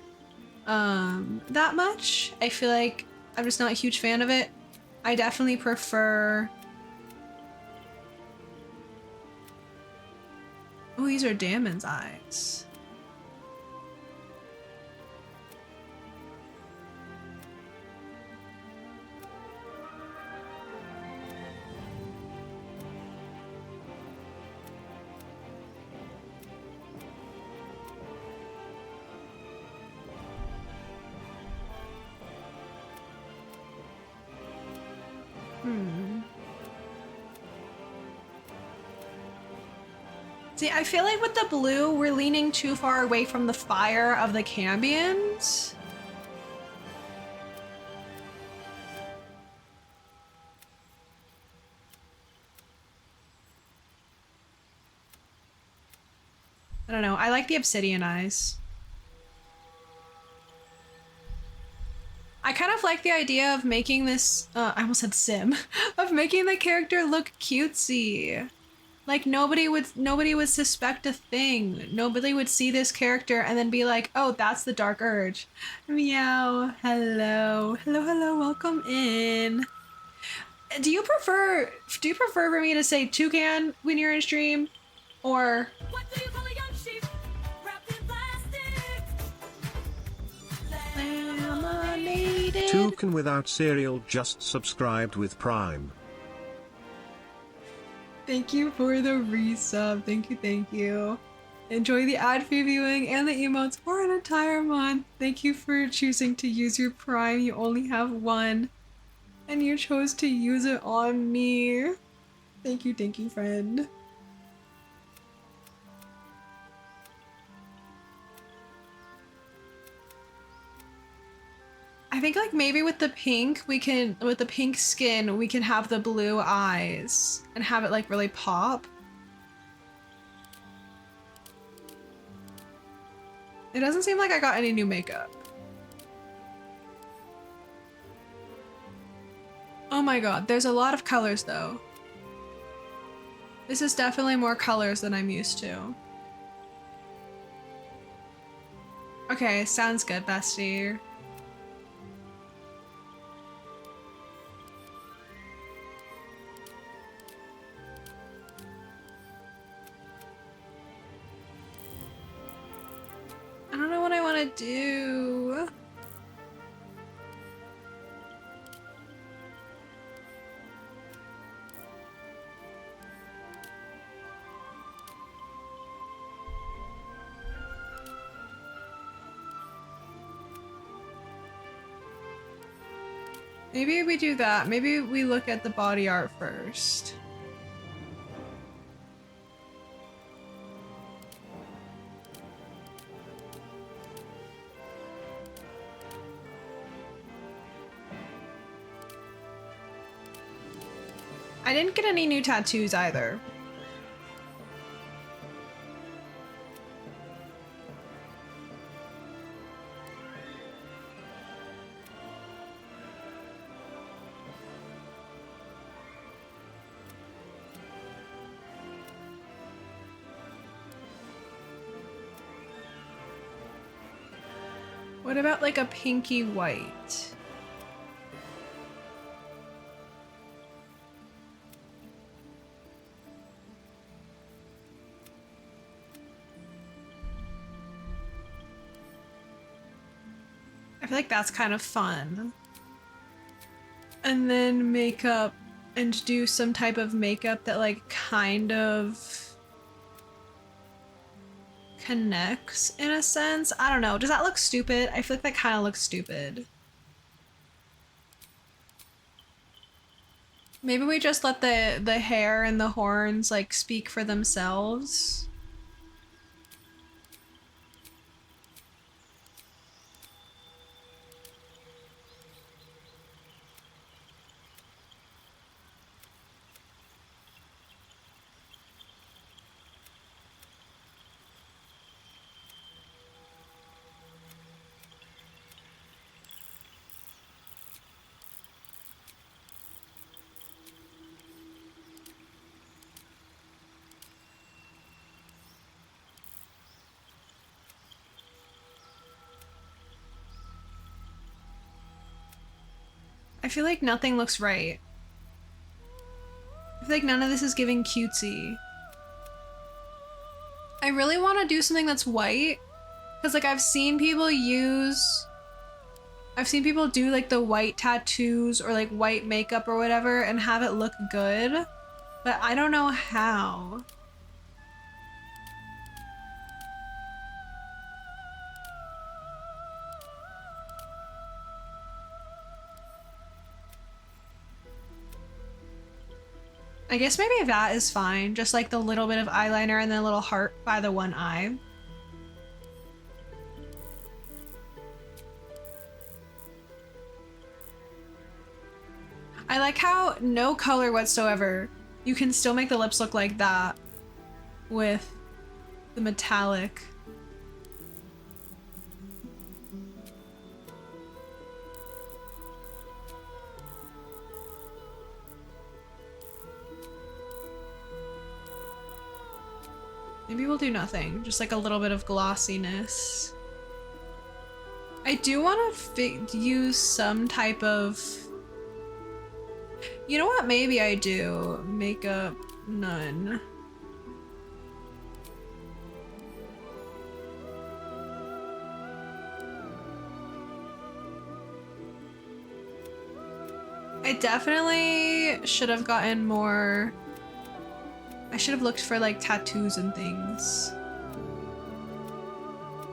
that much. I feel like I'm just not a huge fan of it. I definitely prefer... Oh, these are Damon's eyes. See, I feel like with the blue, we're leaning too far away from the fire of the Cambions. I don't know. I like the obsidian eyes. I kind of like the idea of making this, I almost said sim, of making the character look cutesy. Like nobody would suspect a thing. Nobody would see this character and then be like, "Oh, that's the Dark Urge." Meow. Hello. Hello, hello. Welcome in. Do you prefer for me to say toucan when you're in stream or what do you call a young sheep wrapped in plastic? Laminated. Toucan without cereal just subscribed with Prime. Thank you for the resub. Thank you, thank you. Enjoy the ad-free viewing and the emotes for an entire month. Thank you for choosing to use your Prime. You only have one. And you chose to use it on me. Thank you, friend. I think like maybe with the pink, with the pink skin, we can have the blue eyes and have it like really pop. It doesn't seem like I got any new makeup. Oh my god, there's a lot of colors though. This is definitely more colors than I'm used to. Okay, sounds good, bestie. I don't know what I want to do. Maybe we do that. Maybe we look at the body art first. I didn't get any new tattoos either. What about like a pinky white? I feel like that's kind of fun. And then makeup and do some type of makeup that like kind of connects in a sense. I don't know. Does that look stupid? I feel like that kind of looks stupid. Maybe we just let the hair and the horns like speak for themselves. I feel like nothing looks right. I feel like none of this is giving cutesy. I really want to do something that's white, because like I've seen people do like the white tattoos or like white makeup or whatever and have it look good, but I don't know how. I guess maybe that is fine, just like the little bit of eyeliner and then a little heart by the one eye. I like how no color whatsoever, you can still make the lips look like that with the metallic. Maybe we'll do nothing. Just like a little bit of glossiness. I do want to use some type of... You know what? Maybe I do. Makeup, none. I definitely should have gotten more... I should have looked for like tattoos and things.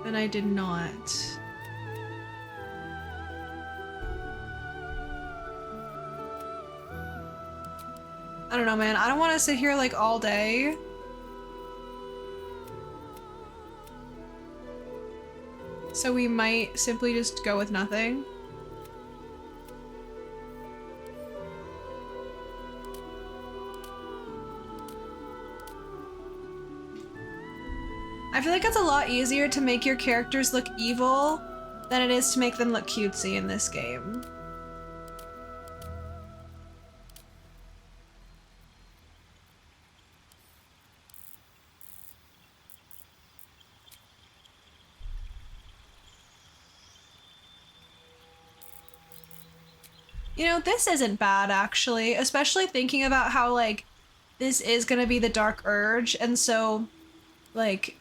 And I did not. I don't know, man. I don't want to sit here like all day. So we might simply just go with nothing. I feel like it's a lot easier to make your characters look evil than it is to make them look cutesy in this game. You know, this isn't bad actually, especially thinking about how like this is gonna be the Dark Urge, and so like,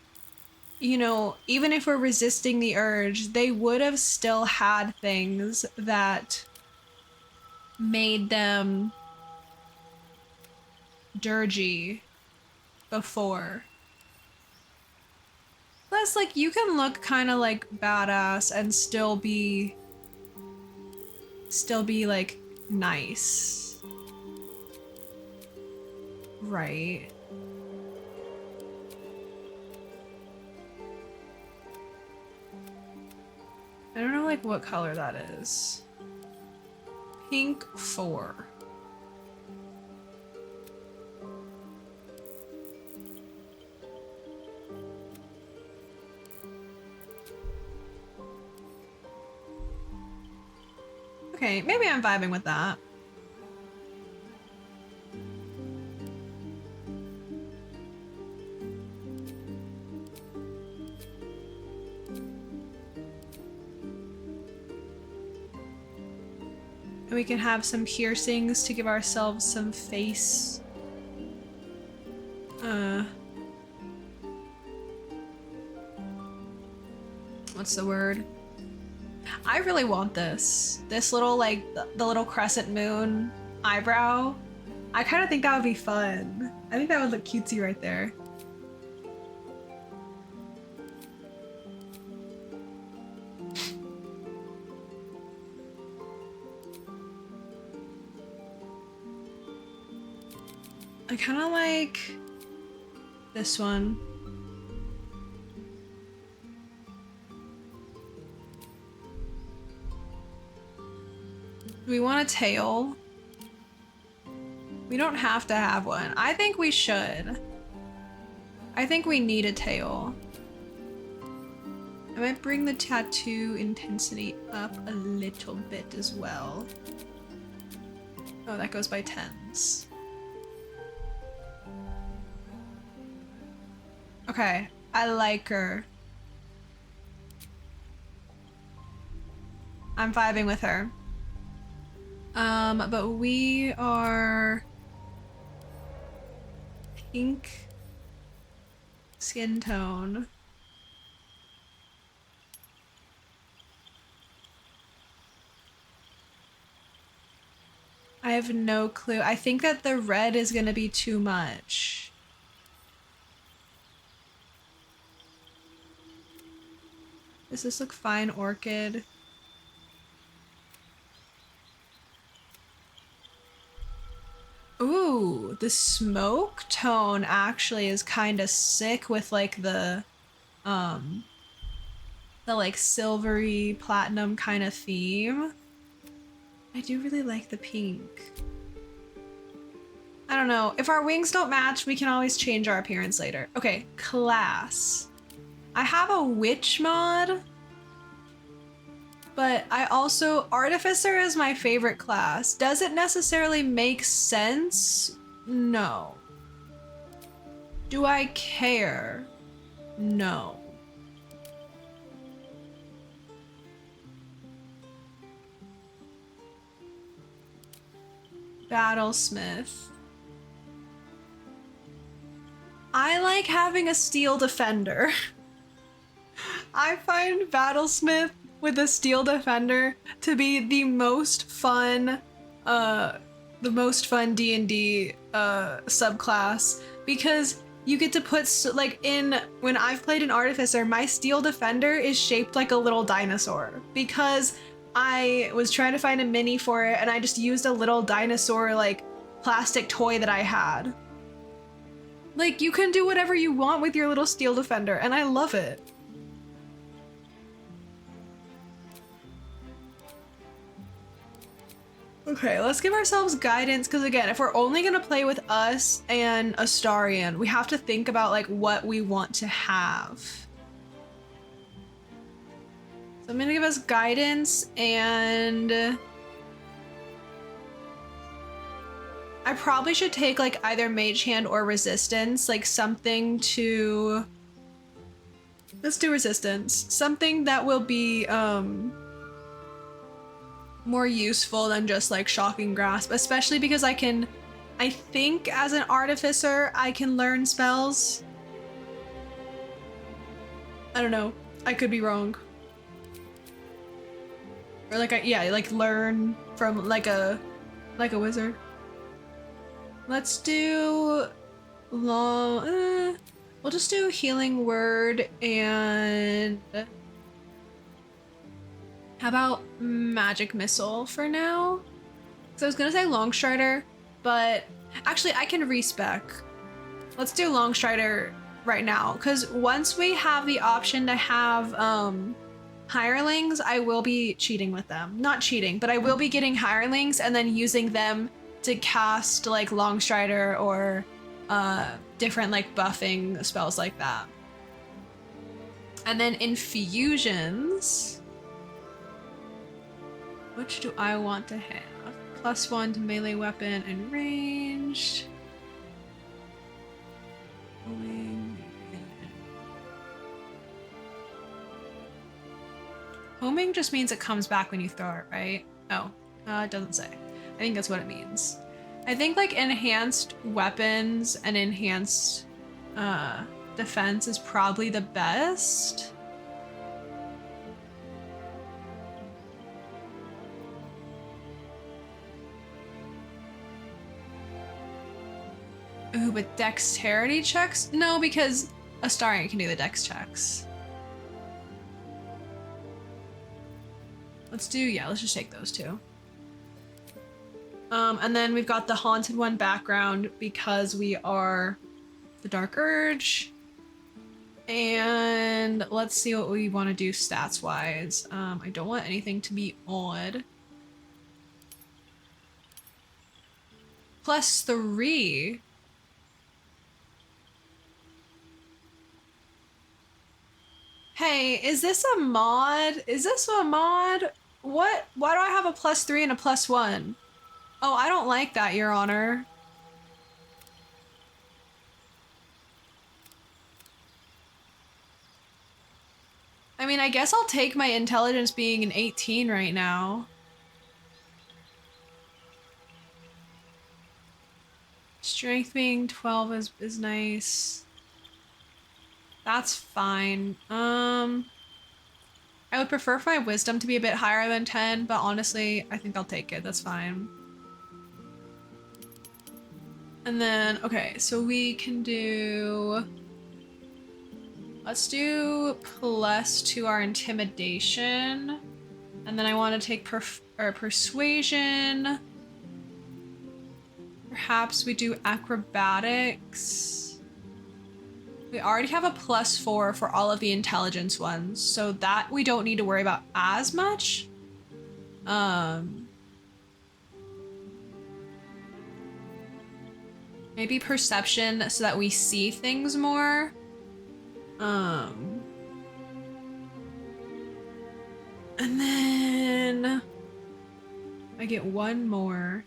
you know, even if we're resisting the urge, they would have still had things that made them dirgy before. Plus, like, you can look kind of like badass and still be like nice. Right. I don't know like what color that is. Pink 4. Okay, maybe I'm vibing with that. And we can have some piercings to give ourselves some face. What's the word? I really want this. This little, like, the little crescent moon eyebrow. I kind of think that would be fun. I think that would look cutesy right there. I kind of like this one. Do we want a tail? We don't have to have one. I think we should. I think we need a tail. I might bring the tattoo intensity up a little bit as well. Oh, that goes by tens. Okay, I like her. I'm vibing with her. But we are pink skin tone. I have no clue. I think that the red is gonna be too much. Does this look fine, orchid? Ooh, the smoke tone actually is kind of sick with like the like silvery platinum kind of theme. I do really like the pink. I don't know. If our wings don't match, we can always change our appearance later. Okay, class. I have a witch mod, but I also, Artificer is my favorite class. Does it necessarily make sense? No. Do I care? No. Battlesmith. I like having a steel defender. I find Battlesmith with a steel defender to be the most fun D&D subclass, because you get to put when I've played an artificer, my steel defender is shaped like a little dinosaur because I was trying to find a mini for it and I just used a little dinosaur like plastic toy that I had. Like, you can do whatever you want with your little steel defender and I love it. Okay, let's give ourselves guidance, because again, if we're only gonna play with us and Astarion, we have to think about like what we want to have. So I'm gonna give us guidance, and I probably should take like either Mage Hand or Resistance, like something to... Let's do Resistance. Something that will be more useful than just like Shocking Grasp, especially because I think as an Artificer, I can learn spells. I don't know. I could be wrong. Or like, like learn from like a wizard. Let's do we'll just do Healing Word, and how about Magic Missile for now? So I was gonna say Longstrider, but actually I can respec. Let's do Longstrider right now, because once we have the option to have hirelings, I will be cheating with them. Not cheating, but I will be getting hirelings and then using them to cast like Longstrider or different like buffing spells like that. And then infusions, which do I want to have? +1 to melee weapon and ranged. Homing just means it comes back when you throw it, right? Oh, it doesn't say. I think that's what it means. I think like enhanced weapons and enhanced defense is probably the best. Ooh, but dexterity checks? No, because Astarion can do the dex checks. Let's just take those two. And then we've got the Haunted One background because we are the Dark Urge. And let's see what we want to do stats-wise. I don't want anything to be odd. +3. Hey, is this a mod? Is this a mod? What? Why do I have a +3 and a +1? Oh, I don't like that, Your Honor. I mean, I guess I'll take my intelligence being an 18 right now. Strength being 12 is nice. That's fine. I would prefer for my wisdom to be a bit higher than 10, but honestly, I think I'll take it. That's fine. And then, okay, so we can do... Let's do +2 our intimidation. And then I want to take persuasion. Perhaps we do acrobatics. We already have a +4 for all of the intelligence ones, so that we don't need to worry about as much. Maybe perception so that we see things more. And then I get one more.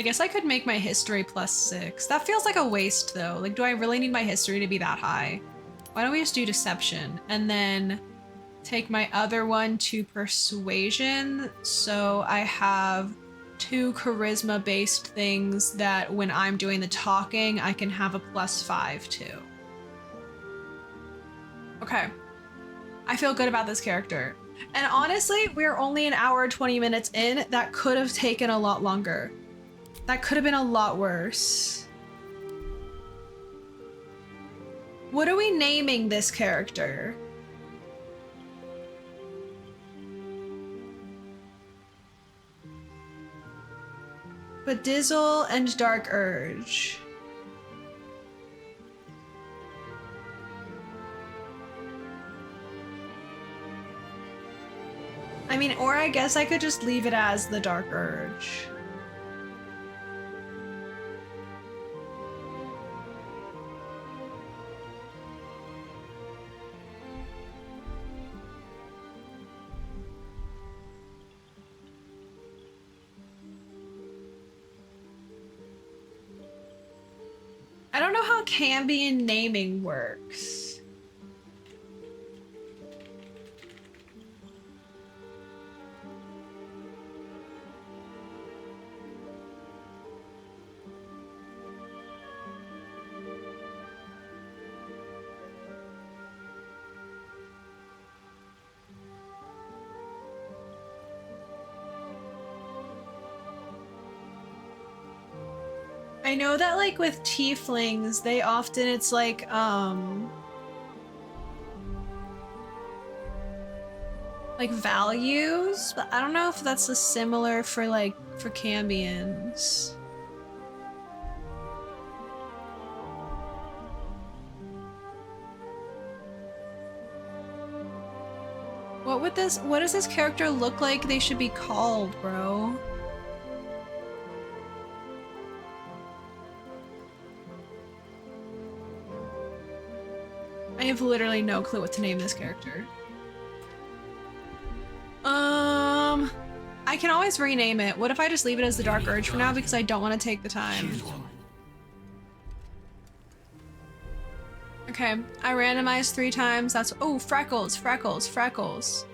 I guess I could make my history +6. That feels like a waste though. Like, do I really need my history to be that high? Why don't we just do deception and then take my other one to persuasion, so I have 2 charisma based things that when I'm doing the talking, I can have a +5 to. Okay. I feel good about this character. And honestly, we're only an hour and 20 minutes in. That could have taken a lot longer. That could have been a lot worse. What are we naming this character? Bedizzle and Dark Urge. I mean, or I guess I could just leave it as the Dark Urge. I don't know how Cambion naming works. I know that like with tieflings, they often, it's like values, but I don't know if that's similar for like for Cambions. What does this character look like they should be called, bro? I have literally no clue what to name this character. I can always rename it. What if I just leave it as the Dark Urge for now because I don't want to take the time? Okay, I randomized 3 times. That's, oh, freckles, freckles, freckles.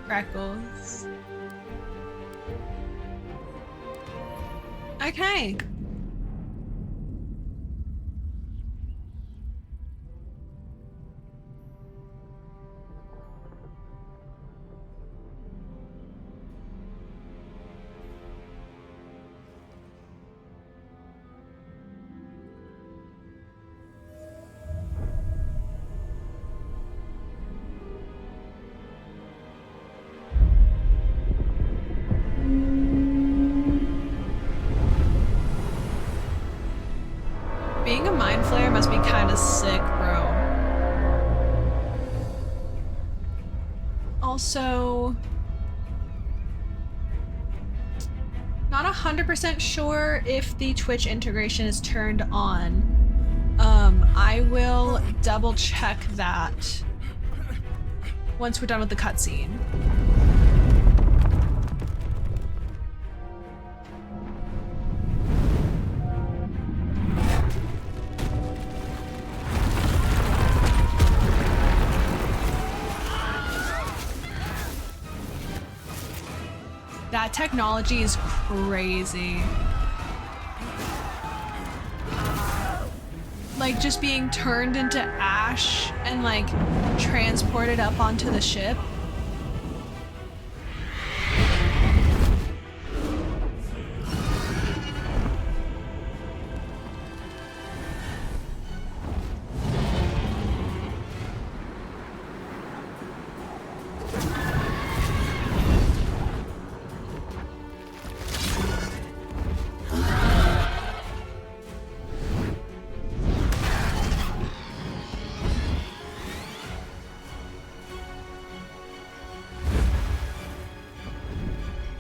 Freckles. Okay. Being a Mind Flayer must be kind of sick, bro. Also, not 100% sure if the Twitch integration is turned on. I will double check that once we're done with the cutscene. That technology is crazy. Like just being turned into ash and like transported up onto the ship.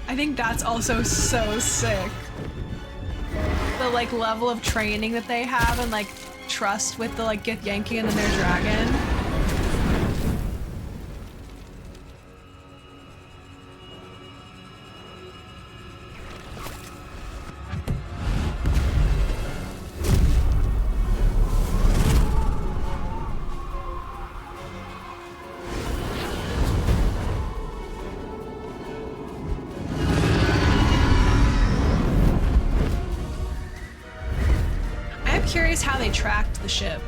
I think that's also so sick. The like level of training that they have and like trust with the like Githyanki and then their dragon. Curious how they tracked the ship.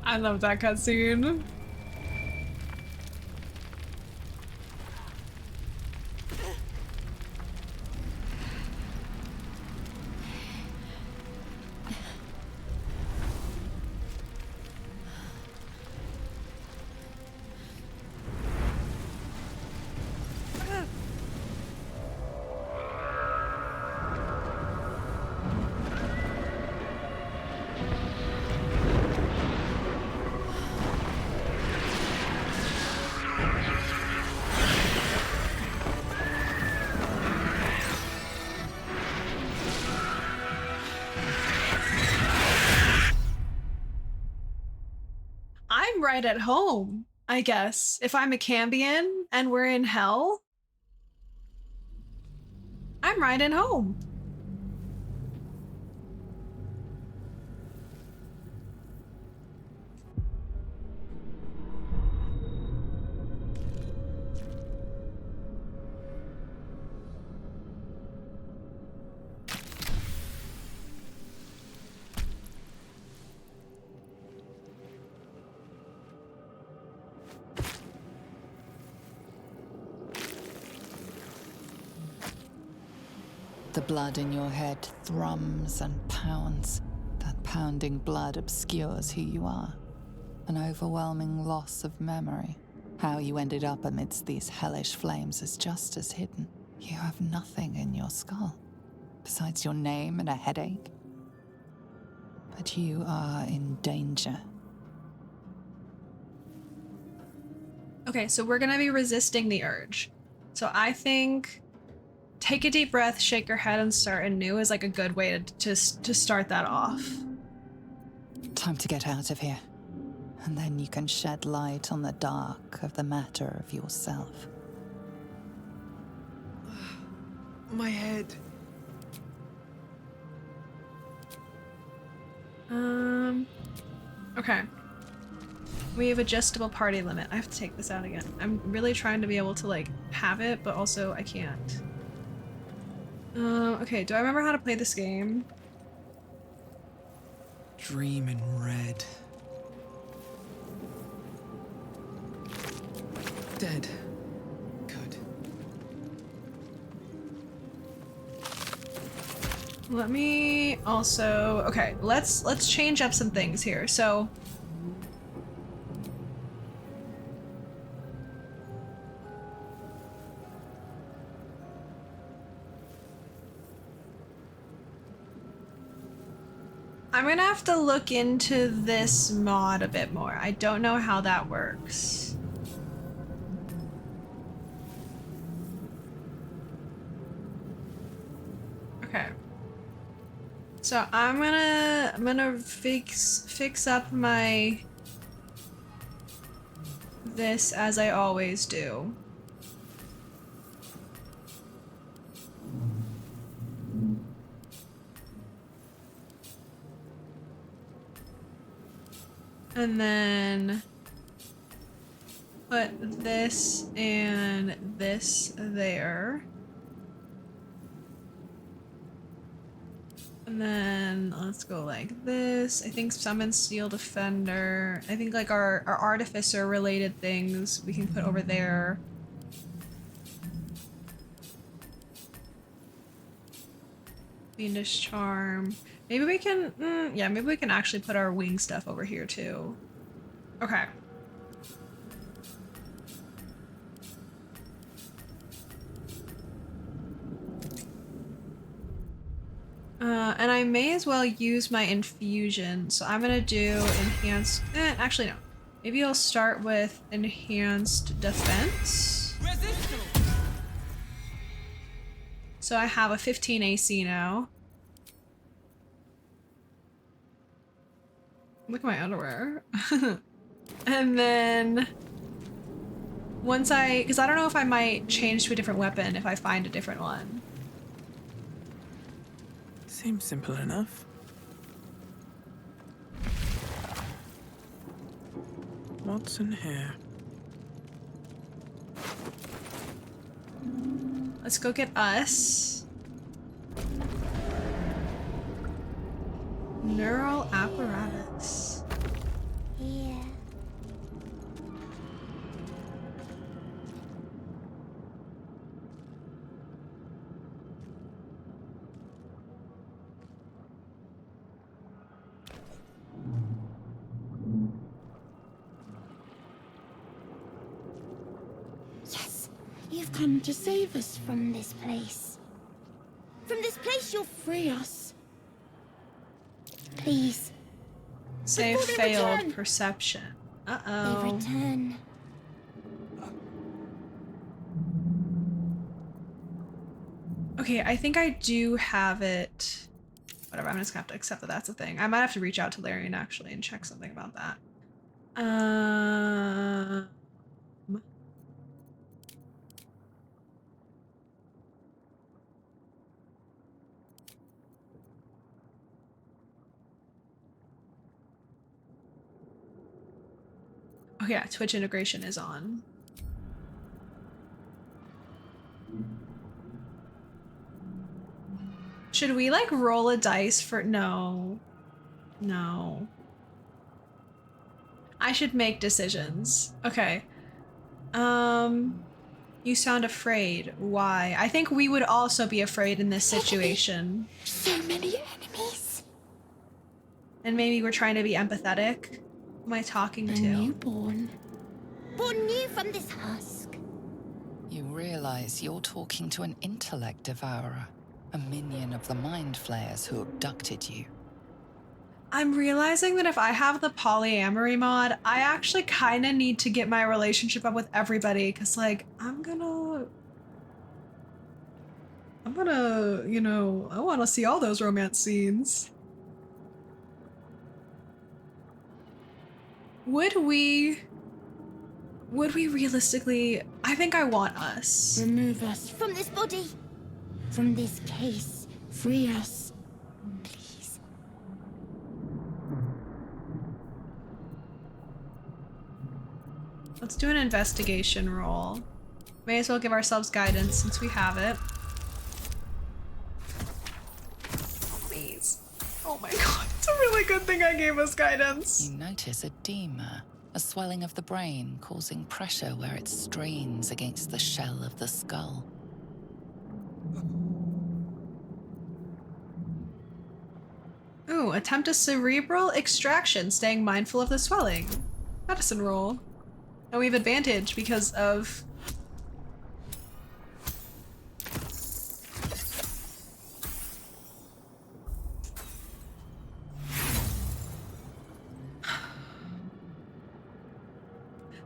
I love that cutscene. I'm right at home, I guess. If I'm a Cambion and we're in hell, I'm right at home. The blood in your head thrums and pounds. That pounding blood obscures who you are. An overwhelming loss of memory. How you ended up amidst these hellish flames is just as hidden. You have nothing in your skull, besides your name and a headache. But you are in danger. Okay, so we're gonna be resisting the urge. So I think take a deep breath, shake your head, and start anew is like a good way to start that off. Time to get out of here. And then you can shed light on the dark of the matter of yourself. My head. Okay. We have adjustable party limit. I have to take this out again. I'm really trying to be able to like have it, but also I can't. Okay, do I remember how to play this game? Dream in red. Dead. Good. Let me also, okay, let's change up some things here. So I'm gonna have to look into this mod a bit more. I don't know how that works. Okay. So I'm gonna fix up my this as I always do. And then put this and this there. And then let's go like this. I think summon Steel Defender. I think like our Artificer related things we can put over there. Fiendish Charm. Maybe we can, yeah, maybe we can actually put our wing stuff over here too. Okay. And I may as well use my infusion. So I'm gonna do enhanced, actually no. Maybe I'll start with enhanced defense. So I have a 15 AC now. Look at my underwear. And then once because I don't know if I might change to a different weapon if I find a different one. Seems simple enough. What's in here? Let's go get us. Neural apparatus. Yeah. Yes, you've come to save us from this place. From this place, you'll free us. Please. Save Before they failed return. perception. They Uh-oh. return. Okay, I think I do have it. Whatever, I'm just gonna have to accept that that's a thing. I might have to reach out to Larian actually and check something about that. Oh yeah, Twitch integration is on. Should we like roll a dice for no. No. I should make decisions. Okay. You sound afraid. Why? I think we would also be afraid in this situation. So many enemies. And maybe we're trying to be empathetic. Who am I talking A to? newborn. Born new from this husk. You realize you're talking to an intellect devourer, a minion of the mind flayers who abducted you. I'm realizing that if I have the polyamory mod, I actually kind of need to get my relationship up with everybody because, like, I'm gonna, you know, I want to see all those romance scenes. Would we realistically, I think I want us. Remove us from this body. From this case. Free us. Please. Let's do an investigation roll. May as well give ourselves guidance since we have it. Please. Oh my god, it's a really good thing I gave us guidance. You notice edema, a swelling of the brain causing pressure where it strains against the shell of the skull. Ooh, attempt a cerebral extraction, staying mindful of the swelling. Medicine roll. And we have advantage because of...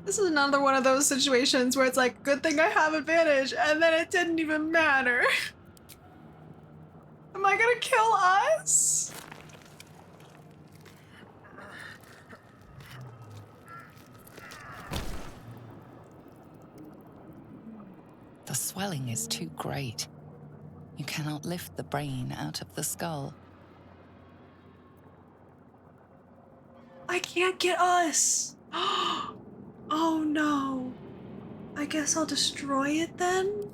This is another one of those situations where it's like, good thing I have advantage, and then it didn't even matter. Am I gonna kill us? The swelling is too great. You cannot lift the brain out of the skull. I can't get us. Oh no. I guess I'll destroy it then?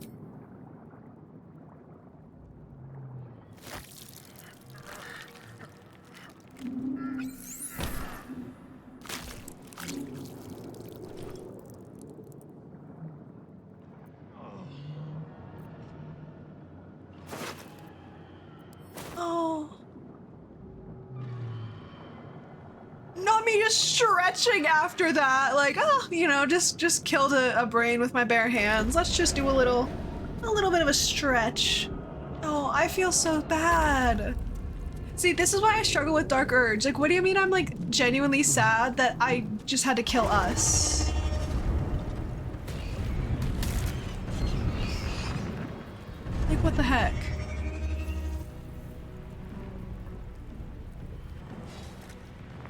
saw me just stretching after that, like, oh, you know, just killed a brain with my bare hands. Let's just do a little bit of a stretch. Oh, I feel so bad. See, this is why I struggle with Dark Urge. Like, what do you mean I'm like genuinely sad that I just had to kill us? Like, what the heck?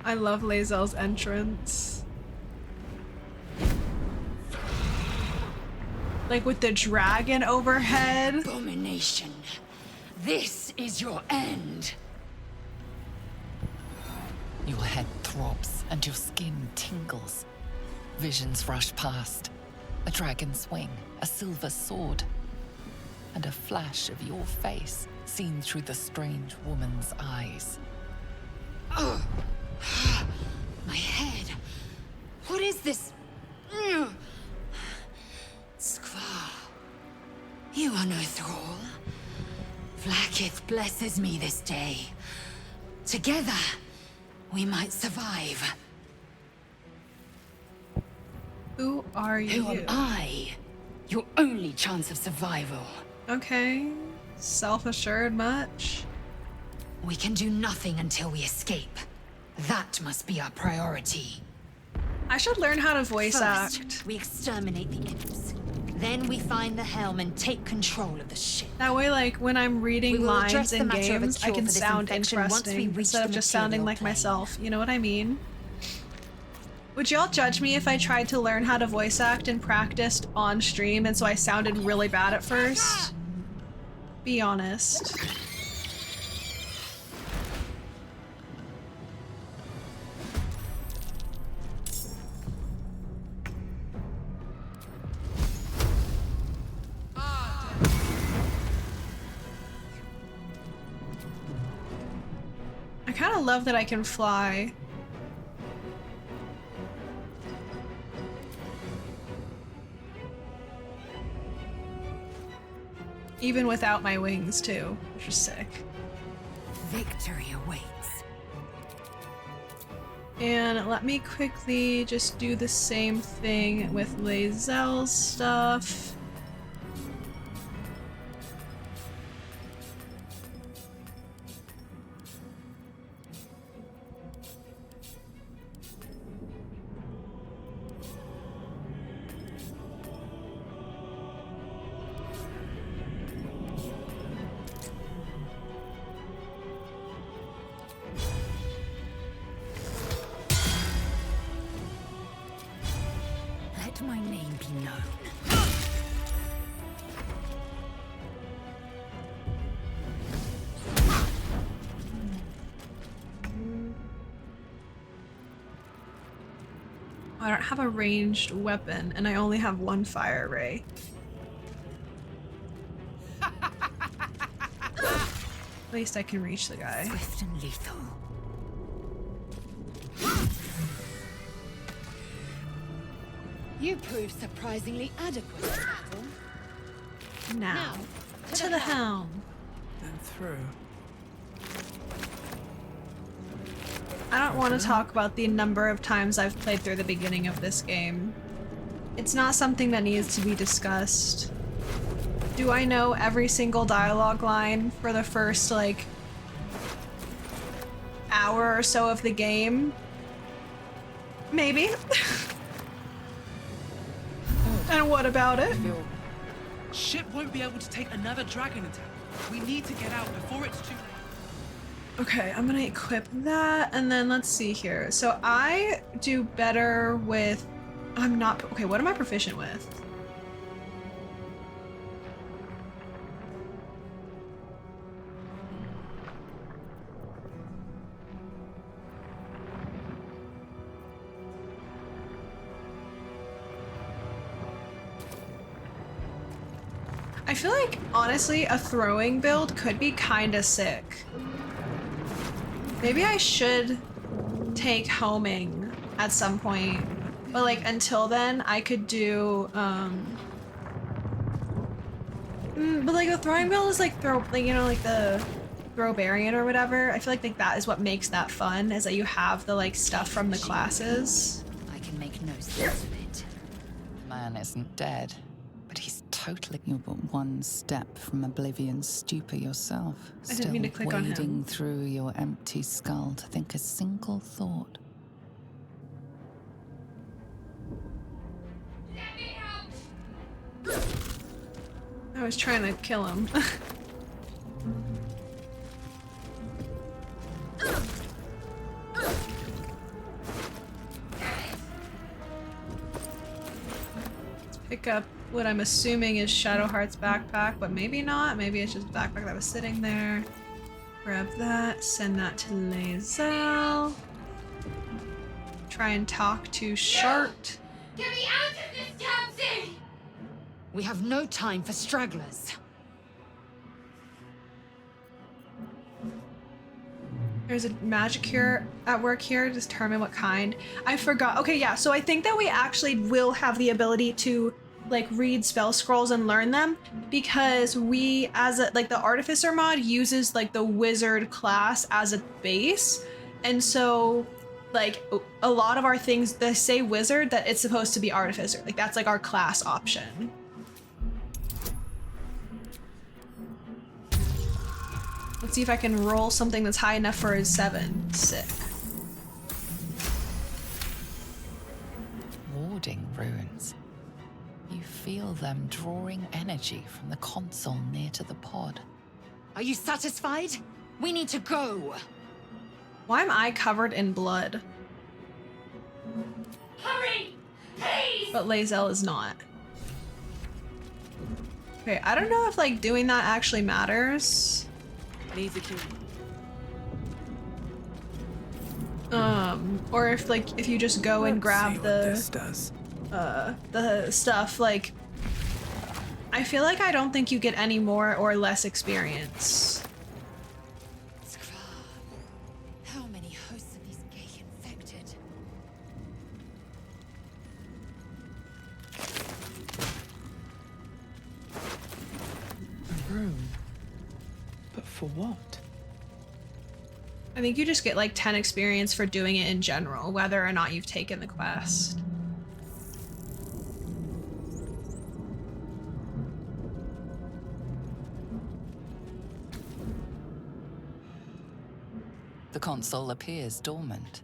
I love Lae'zel's entrance. Like with the dragon overhead. Abomination. This is your end. Your head throbs and your skin tingles. Visions rush past. A dragon's wing, a silver sword, and a flash of your face seen through the strange woman's eyes. Ugh. My head. What is this? Skvar. You are no thrall. Vlaakith blesses me this day. Together, we might survive. Who are you? Who am I? Your only chance of survival. Okay. Self-assured much? We can do nothing until we escape. That must be our priority. I should learn how to voice First, act. we exterminate the imps. Then we find the helm and take control of the ship. That way, like, when I'm We reading will address lines the in matter of a games, I cure can for this sound infection once we interesting reach instead of the just sounding material like plane. myself. You know what I mean? Would y'all judge me if I tried to learn how to voice act and practiced on stream and so I sounded really bad at first? Be honest. I kind of love that I can fly. Even without my wings, too, which is sick. Victory awaits. And let me quickly just do the same thing with Lae'zel's stuff. Let my name be known. I don't have a ranged weapon, and I only have one fire ray. At least I can reach the guy. Swift and lethal. You proved surprisingly adequate in battle. Now, to the helm. Then through. I don't want to talk about the number of times I've played through the beginning of this game. It's not something that needs to be discussed. Do I know every single dialogue line for the first, like, hour or so of the game? Maybe. And what about it? Ship won't be able to take another dragon attack. We need to get out before it's too late. Okay, I'm gonna equip that, and then let's see here. So I do better with... I'm not... Okay, what am I proficient with? I feel like, honestly, a throwing build could be kinda sick. Maybe I should take homing at some point. But like, until then, I could do, but like, the throwing build is like, you know, like the throw variant or whatever. I feel like that is what makes that fun, is that you have the like stuff from the classes. I can make no sense of it. Man isn't dead, but he's totally. You're but one step from oblivion's stupor yourself. I didn't mean to still click on him. wading through your empty skull to think a single thought. I was trying to kill him. Let's pick up what I'm assuming is Shadowheart's backpack, but maybe not. Maybe it's just a backpack that was sitting there. Grab that, send that to Lae'zel. Try and talk to Shart. Get me out of this damn thing! We have no time for stragglers. There's a magic cure at work here. Determine what kind. I forgot. Okay, yeah. So I think that we actually will have the ability to like read spell scrolls and learn them, because we, as a, like the artificer mod uses like the wizard class as a base, and so like a lot of our things that say wizard, that it's supposed to be artificer. Like that's like our class option. Let's see if I can roll something that's high enough for a 7. Sick. Warding runes. You feel them drawing energy from the console near to the pod. Are you satisfied? We need to go. Why am I covered in blood? Hurry, please! But Lae'zel is not. Okay, I don't know if like doing that actually matters. Needs a key. Or if like if you just go and Let's grab see what the this does. the stuff, like I feel like I don't think you get any more or less experience. How many hosts of these gay infected? A room. But for what? I think you just get like 10 experience for doing it in general, whether or not you've taken the quest. The console appears dormant.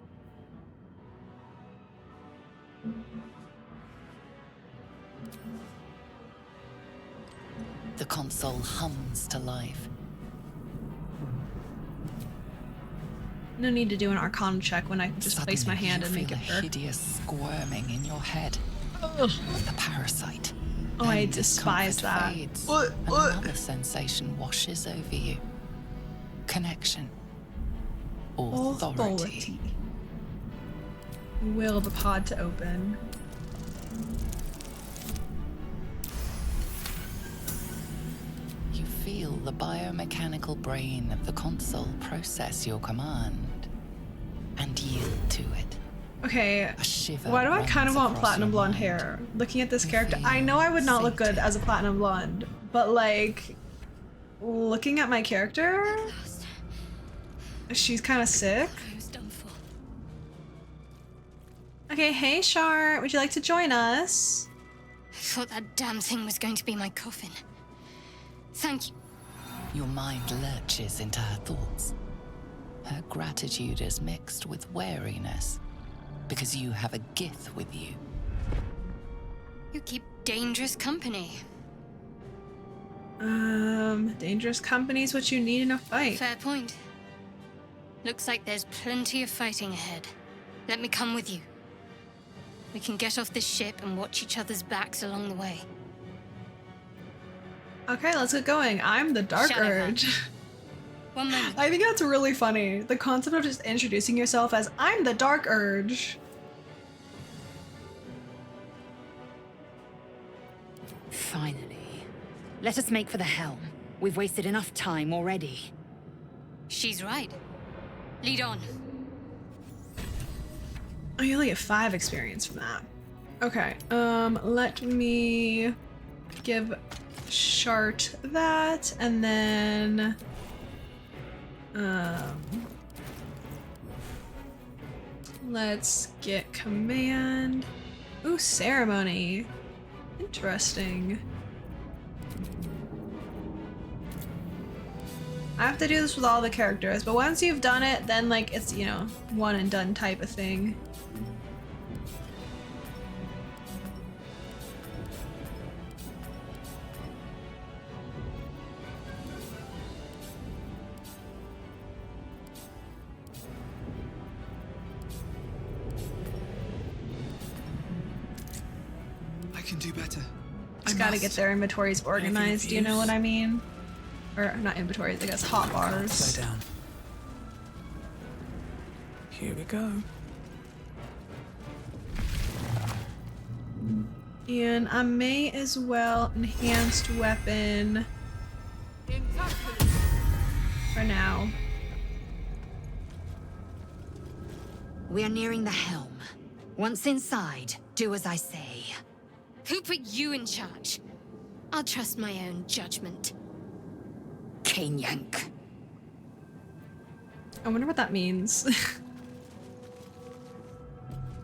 The console hums to life. No need to do an Arcana check when I can just place my Suddenly, hand you and make feel it a work. hideous squirming in your head. The parasite. Oh, I Then despise discomfort that. fades, and another sensation washes over you. Connection. Authority. Will the pod to open. You feel the biomechanical brain of the console process your command and yield to it. Okay, A shiver why do I kind of runs want across platinum your blonde mind. hair? Looking at this You character, I feel know I would not look good sated. as a platinum blonde, but like, looking at my character, she's kind of sick. Okay, hey Shar, would you like to join us? I thought that damn thing was going to be my coffin. Thank you. Your mind lurches into her thoughts. Her gratitude is mixed with wariness, because you have a Gith with you. You keep dangerous company. Dangerous company's what you need in a fight. Fair point. Looks like there's plenty of fighting ahead. Let me come with you. We can get off this ship and watch each other's backs along the way. Okay, let's get going. I'm the Dark Shadowheart. Urge. One moment. I think that's really funny. The concept of just introducing yourself as I'm the Dark Urge. Finally. Let us make for the helm. We've wasted enough time already. She's right. Lead on. Oh, you only get 5 experience from that. Okay, let me give Shart that, and then Let's get command. Ooh, ceremony. Interesting. I have to do this with all the characters, but once you've done it, then like it's, you know, one and done type of thing. I can do better. Just gotta get their inventories organized, you know what I mean? Or not inventories, I guess hotbars. Slow down. Here we go. And I may as well enhanced weapon for now. We are nearing the helm. Once inside, do as I say. Who put you in charge? I'll trust my own judgment. Cane yank. I wonder what that means.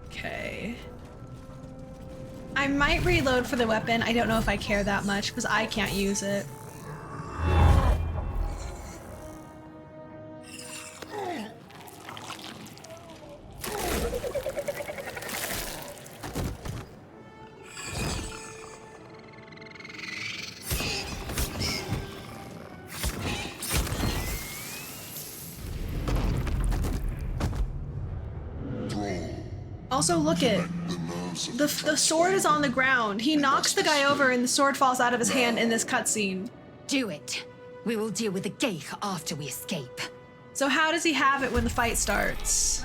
Okay. I might reload for the weapon. I don't know if I care that much because I can't use it. Also, look it. The sword is on the ground. He knocks the guy over and the sword falls out of his hand in this cutscene. Do it. We will deal with the Geich after we escape. So how does he have it when the fight starts?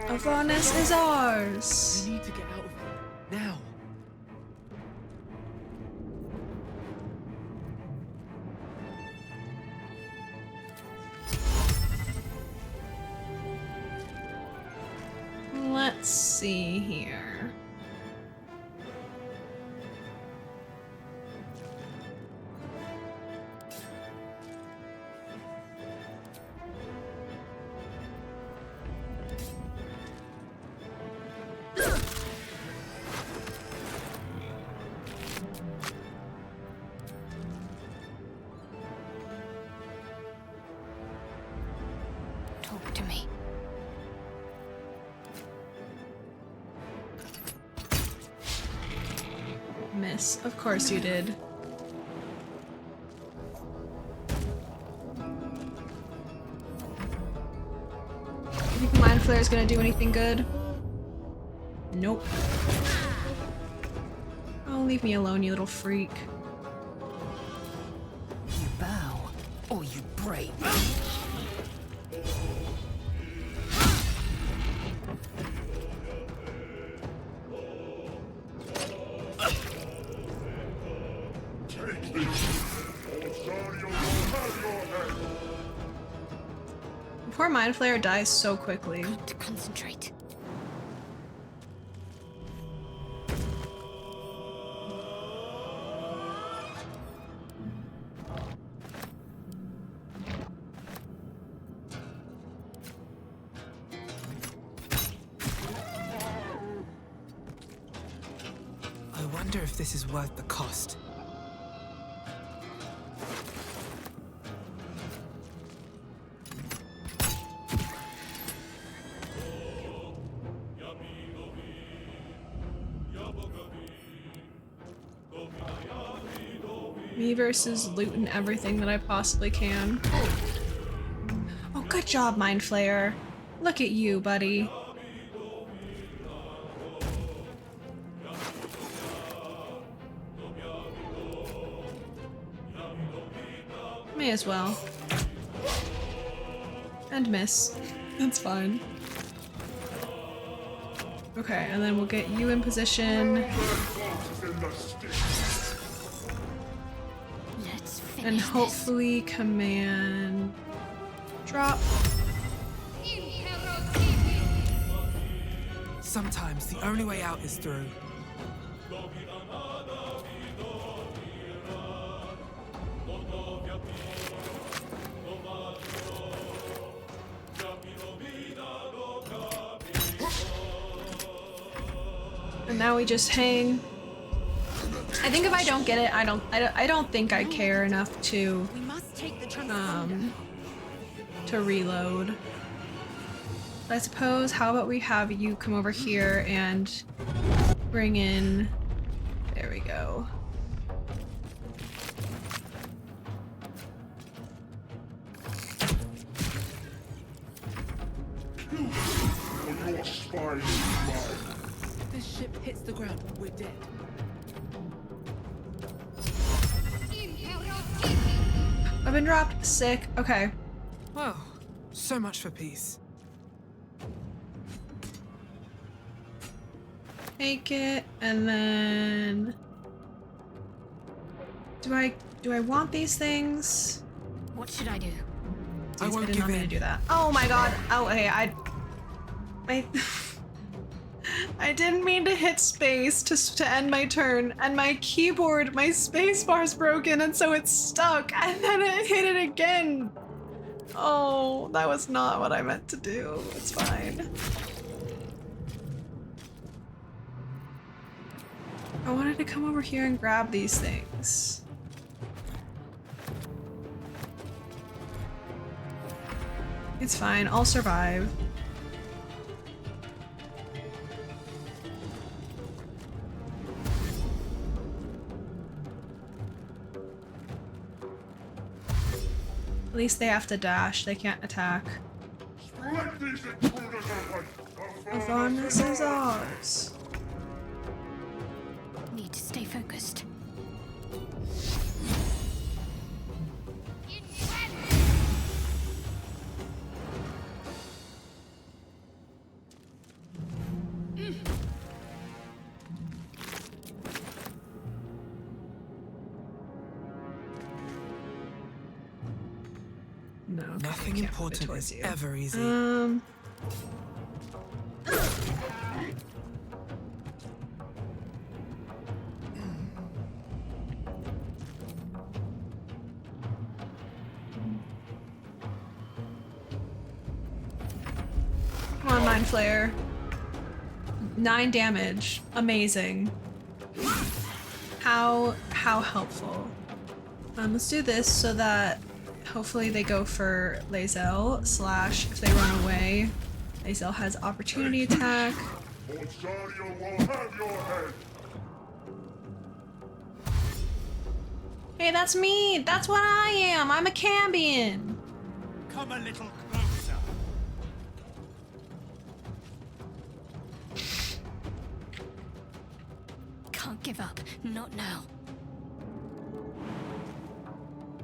Avernus is ours. We need to get out of here. Now. Let's see here. Talk to me. Miss. Of course you did. You think Mind Flare is gonna do anything good? Nope. Oh, leave me alone, you little freak. You bow, or you break. Poor Mind Flayer dies so quickly. To concentrate. I wonder if this is worth the cost. Me versus looting everything that I possibly can. Oh, good job, Mind Flayer. Look at you, buddy. May as well. And miss. That's fine. Okay, and then we'll get you in position. Let's finish And this. hopefully command drop. Sometimes the only way out is through. now we just hang. I think if I don't get it, I don't think I care enough to We must take the transponder. to reload. But I suppose, how about we have you come over here and bring in, there we go. If this ship hits the ground, we're dead. I've been dropped. Sick. Okay. Well, so much for peace. Take it, and then do I want these things? What should I do? I I won't did give not mean to in. do that. Oh my god. Oh hey, I didn't mean to hit space to end my turn, and my keyboard, my space bar's broken, and so it's stuck, and then it hit it again. Oh, that was not what I meant to do. It's fine. I wanted to come over here and grab these things. It's fine, I'll survive. At least they have to dash, they can't attack. The fondness is ours. Need to stay focused. No, okay, I Nothing can't move it important towards is you. ever easy. Come on, Mind Flayer. 9 damage. Amazing. How helpful. Let's do this so that hopefully they go for Lae'zel, slash if they run away, Lae'zel has opportunity attack. Hey, that's me! That's what I am! I'm a Cambion! Come a little closer. Can't give up. Not now.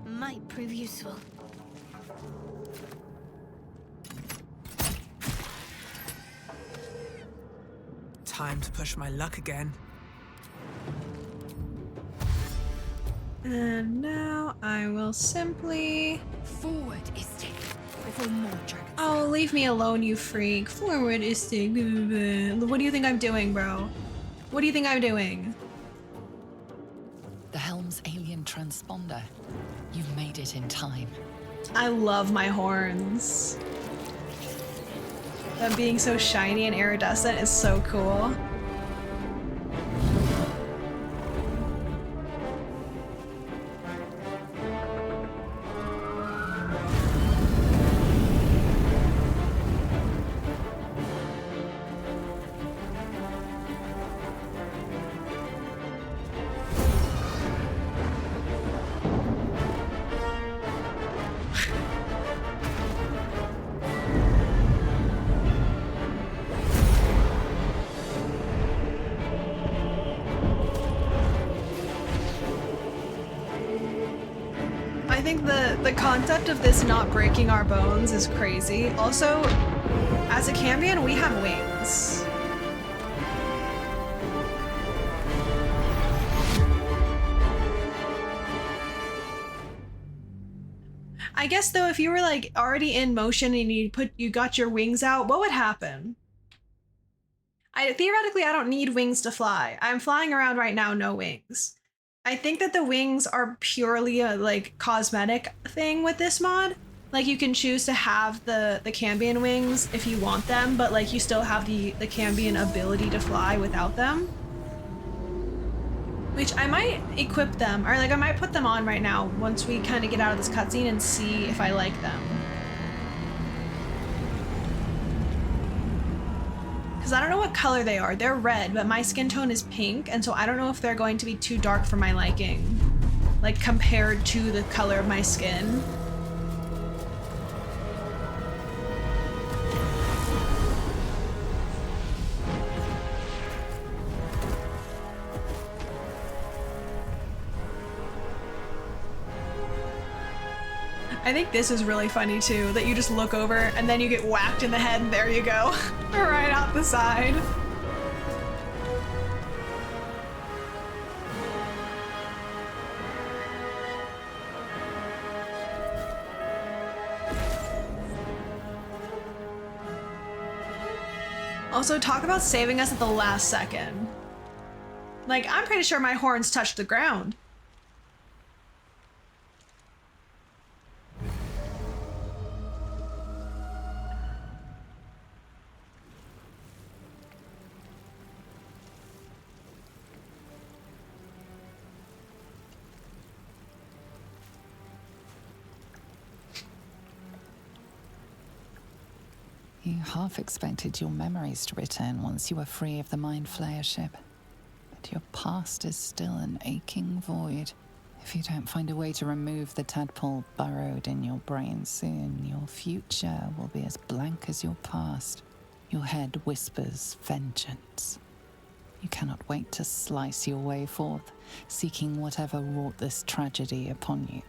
Might prove useful. Time to push my luck again. And now I will simply... Forward, Istik, before more dragons. Oh, leave me alone, you freak. Forward is the... What do you think I'm doing, bro? What do you think I'm doing? The helm's alien transponder. You've made it in time. I love my horns. Them being so shiny and iridescent is so cool. I think the concept of this not breaking our bones is crazy. Also, as a Cambion, we have wings. I guess though, if you were like already in motion and you got your wings out, what would happen? Theoretically, I don't need wings to fly. I'm flying around right now, no wings. I think that the wings are purely a like cosmetic thing with this mod. Like you can choose to have the Cambion wings if you want them, but like you still have the Cambion ability to fly without them. Which I might equip them, or like I might put them on right now once we kind of get out of this cutscene and see if I like them. Because I don't know what color they are. They're red, but my skin tone is pink, and so I don't know if they're going to be too dark for my liking. Like compared to the color of my skin. I think this is really funny too, that you just look over and then you get whacked in the head and there you go. Right out the side. Also, talk about saving us at the last second. Like, I'm pretty sure my horns touched the ground. You half expected your memories to return once you were free of the Mind Flayer ship. But your past is still an aching void. If you don't find a way to remove the tadpole burrowed in your brain soon, your future will be as blank as your past. Your head whispers vengeance. You cannot wait to slice your way forth, seeking whatever wrought this tragedy upon you.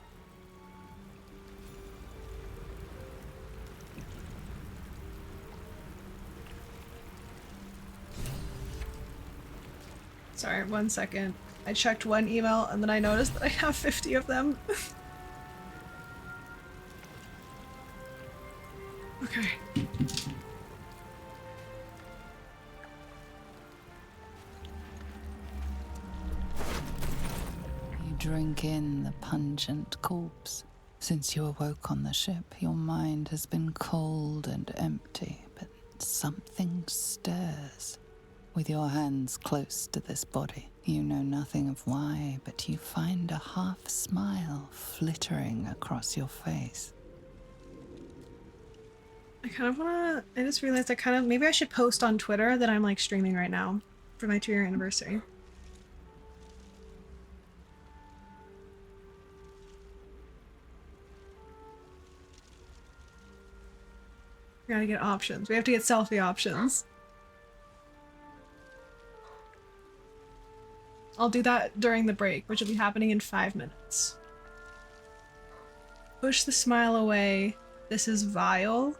Sorry, 1 second. I checked one email and then I noticed that I have 50 of them. Okay. You drink in the pungent corpse. Since you awoke on the ship, your mind has been cold and empty, but something stirs. With your hands close to this body, you know nothing of why, but you find a half smile flittering across your face. I kind of wanna, I just realized maybe I should post on Twitter that I'm like streaming right now for my 2-year anniversary. We gotta get options. We have to get selfie options. I'll do that during the break, which will be happening in 5 minutes. Push the smile away. This is vile.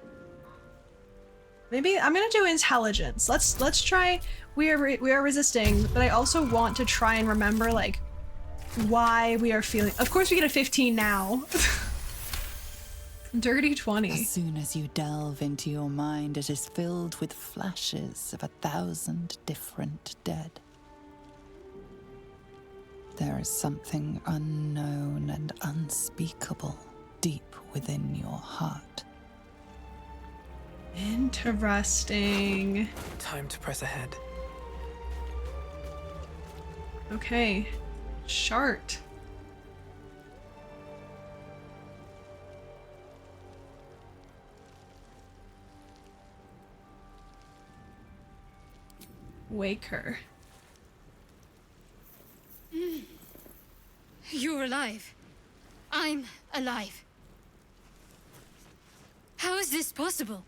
Maybe I'm gonna do intelligence. Let's try. We are resisting, but I also want to try and remember like why we are feeling. Of course, we get a 15 now. Dirty 20. As soon as you delve into your mind, it is filled with flashes of 1,000 different dead. There is something unknown and unspeakable deep within your heart. Interesting. Time to press ahead. Okay. Chart. Wake her. You're alive. I'm alive. How is this possible?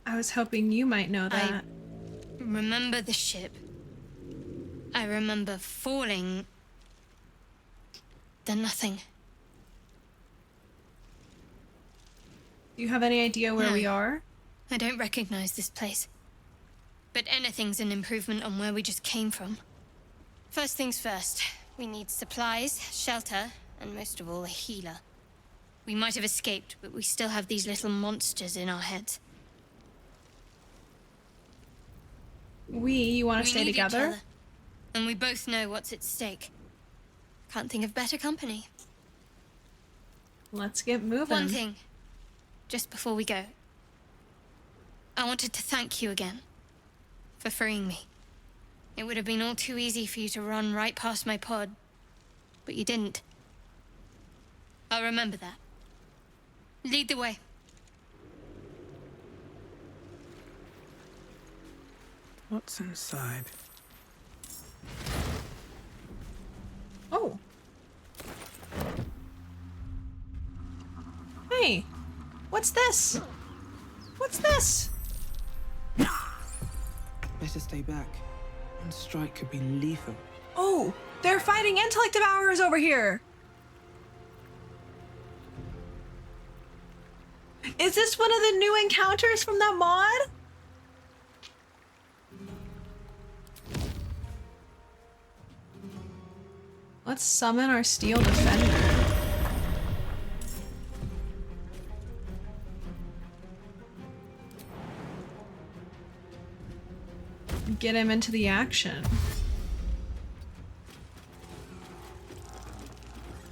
I was hoping you might know that. I remember the ship. I remember falling. Then nothing. Do you have any idea where No. we are? I don't recognize this place. But anything's an improvement on where we just came from. First things first, we need supplies, shelter, and most of all, a healer. We might have escaped, but we still have these little monsters in our heads. You want to We stay need each together? other, and we both know what's at stake. Can't think of better company. Let's get moving. One thing, just before we go. I wanted to thank you again for freeing me. It would have been all too easy for you to run right past my pod. But you didn't. I'll remember that. Lead the way. What's inside? Oh. Hey. What's this? What's this? Better stay back. One strike could be lethal. Oh, they're fighting intellect devourers over here. Is this one of the new encounters from that mod? Let's summon our steel defender. Get him into the action.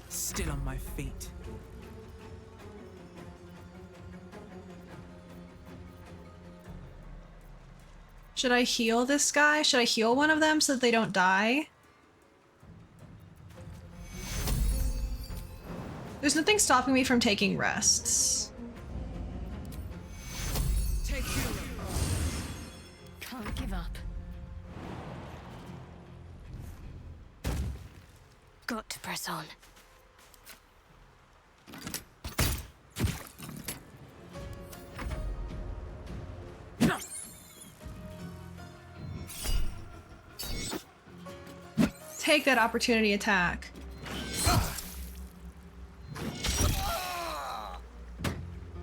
Still on my feet. Should I heal this guy? Should I heal one of them so that they don't die? There's nothing stopping me from taking rests. Take you. Can't give up. Got to press on. Take that opportunity attack.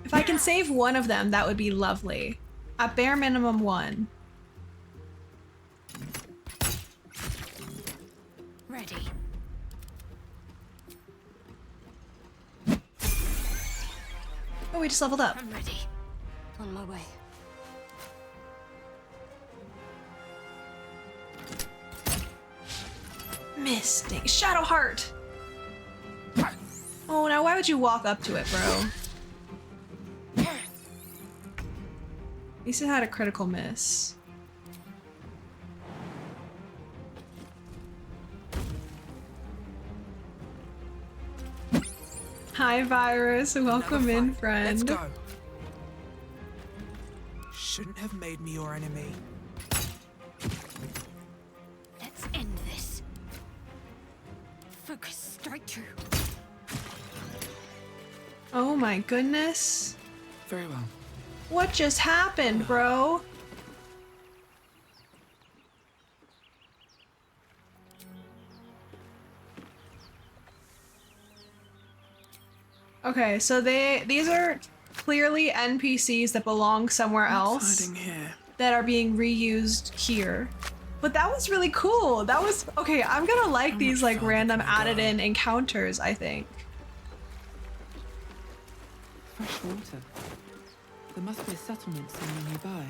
If I can save one of them, that would be lovely. At bare minimum, one. Ready. Oh, we just leveled up. I'm ready. On my way. Mistake. Shadowheart! Oh, now why would you walk up to it, bro? At least it had a critical miss. Hi, Virus. Welcome in, friend. Let's go. Shouldn't have made me your enemy. Let's end this. Focus, strike true. Oh my goodness. Very well. What just happened, bro? Okay, so these are clearly NPCs that belong somewhere else Hiding here. that are being reused here. But that was really cool. That was okay. I'm gonna like How these much like farther random can I go? added in encounters, I think. Fresh water. There must be a settlement somewhere nearby.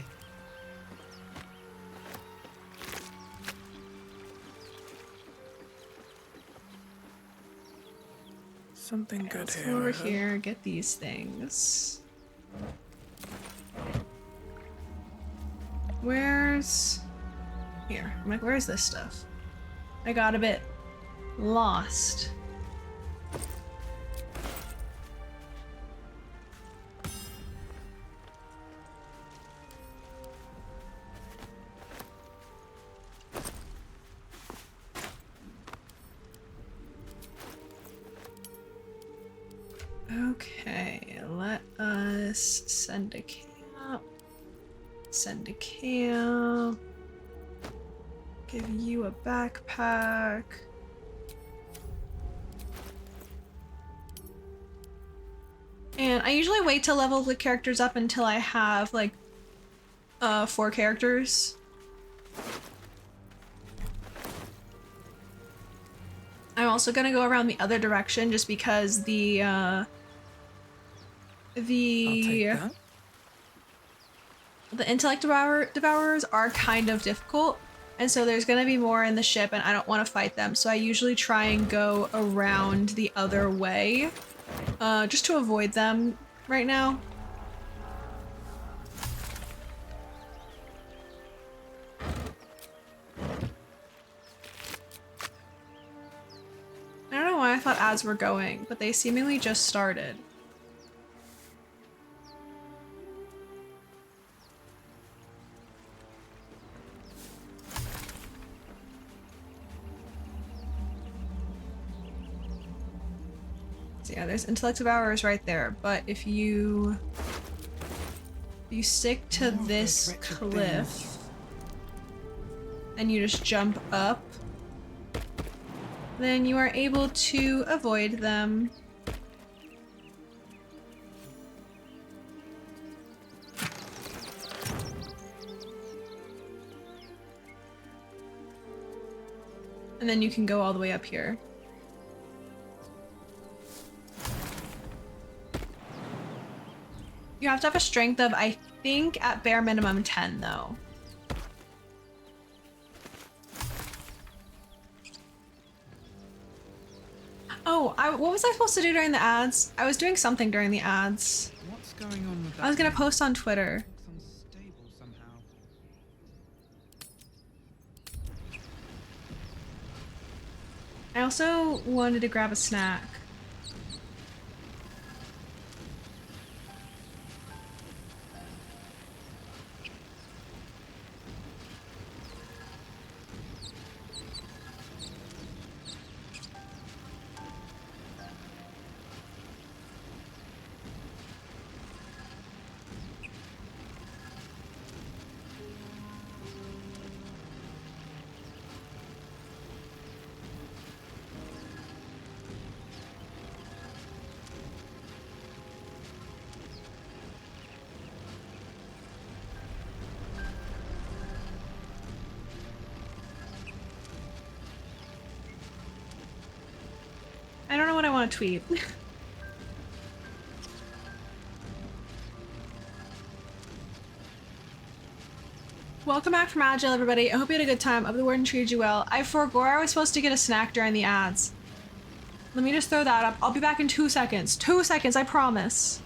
Something good Let's here. go over I hope. here, get these things. Where's... Here. I'm like, where's this stuff? I got a bit lost. Okay, let us send a camp. Send a camp. Give you a backpack. And I usually wait to level the characters up until I have like 4 characters. I'm also gonna go around the other direction just because I'll take that. the intellect devourers are kind of difficult, and so there's gonna be more in the ship and I don't want to fight them, so I usually try and go around the other way just to avoid them right now. ads were going, but they seemingly just started. So yeah, there's intellect devourers right there, but if you stick to More of this those wretched cliff things. and you just jump up, then you are able to avoid them. And then you can go all the way up here. You have to have a strength of, I think, at bare minimum 10, though. Oh, what was I supposed to do during the ads? I was doing something during the ads. What's going on with that? I was gonna thing? post on Twitter. Looks unstable somehow. I also wanted to grab a snack. I don't know what I want to tweet. Welcome back from Agile, everybody. I hope you had a good time. I hope the warden treated you well. I forgot I was supposed to get a snack during the ads. Let me just throw that up. I'll be back in 2 seconds. 2 seconds, I promise.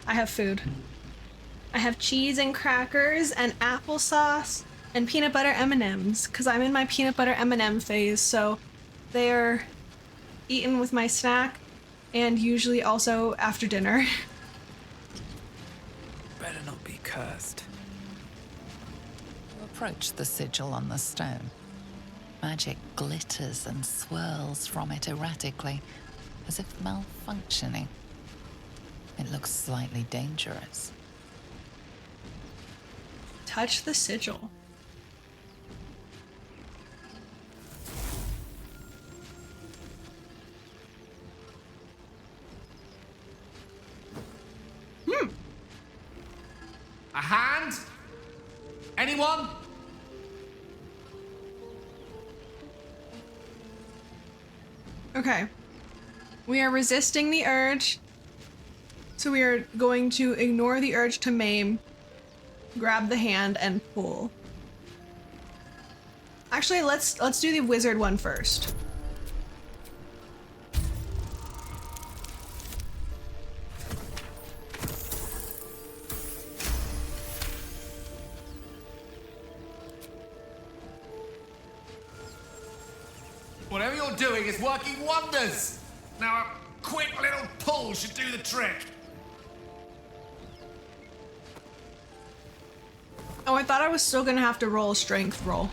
I have food. I have cheese and crackers and applesauce and peanut butter M&Ms because I'm in my peanut butter M&M phase, so they're eaten with my snack and usually also after dinner. Better not be cursed. You approach the sigil on the stone. Magic glitters and swirls from it erratically, as if malfunctioning. It looks slightly dangerous. Touch the sigil. A hand? Anyone? Okay. We are resisting the urge. So we are going to ignore the urge to maim, grab the hand, and pull. Actually, let's do the wizard one first. Whatever you're doing is working wonders. Now a quick little pull should do the trick. Oh, I thought I was still gonna have to roll a strength roll.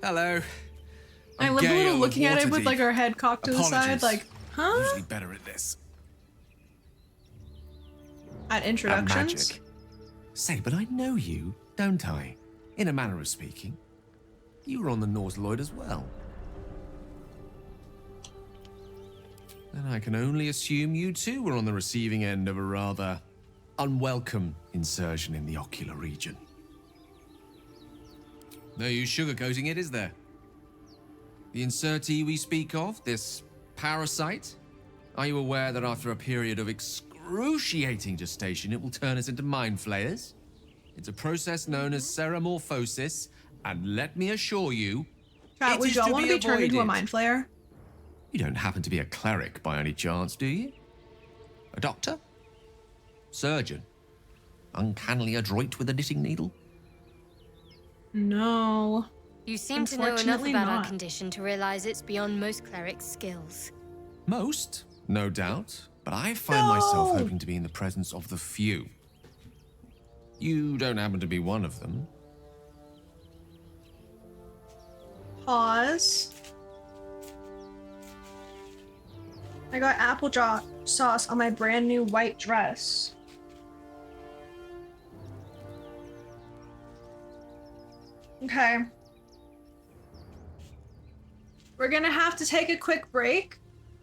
Hello. I love the little looking at it with like our head cocked to the side, like, huh? Usually better at this. At At introductions? magic. Say, but I know you, don't I? In a manner of speaking. You were on the Nautiloid as well. And I can only assume you too were on the receiving end of a rather unwelcome insertion in the ocular region. No use sugarcoating it, is there? The insertee we speak of, this parasite, are you aware that after a period of excruciating gestation, it will turn us into mind flayers? It's a process known as ceramorphosis, and let me assure you, Chat, would y'all want to be turned into a mind flayer? You don't happen to be a cleric by any chance, do you? A doctor? Surgeon? Uncannily adroit with a knitting needle? No. You seem to know enough Unfortunately about our not. condition to realize it's beyond most clerics' skills. Most, no doubt, but I find myself No! hoping to be in the presence of the few. You don't happen to be one of them. Pause. I got apple sauce on my brand new white dress. Okay. We're gonna have to take a quick break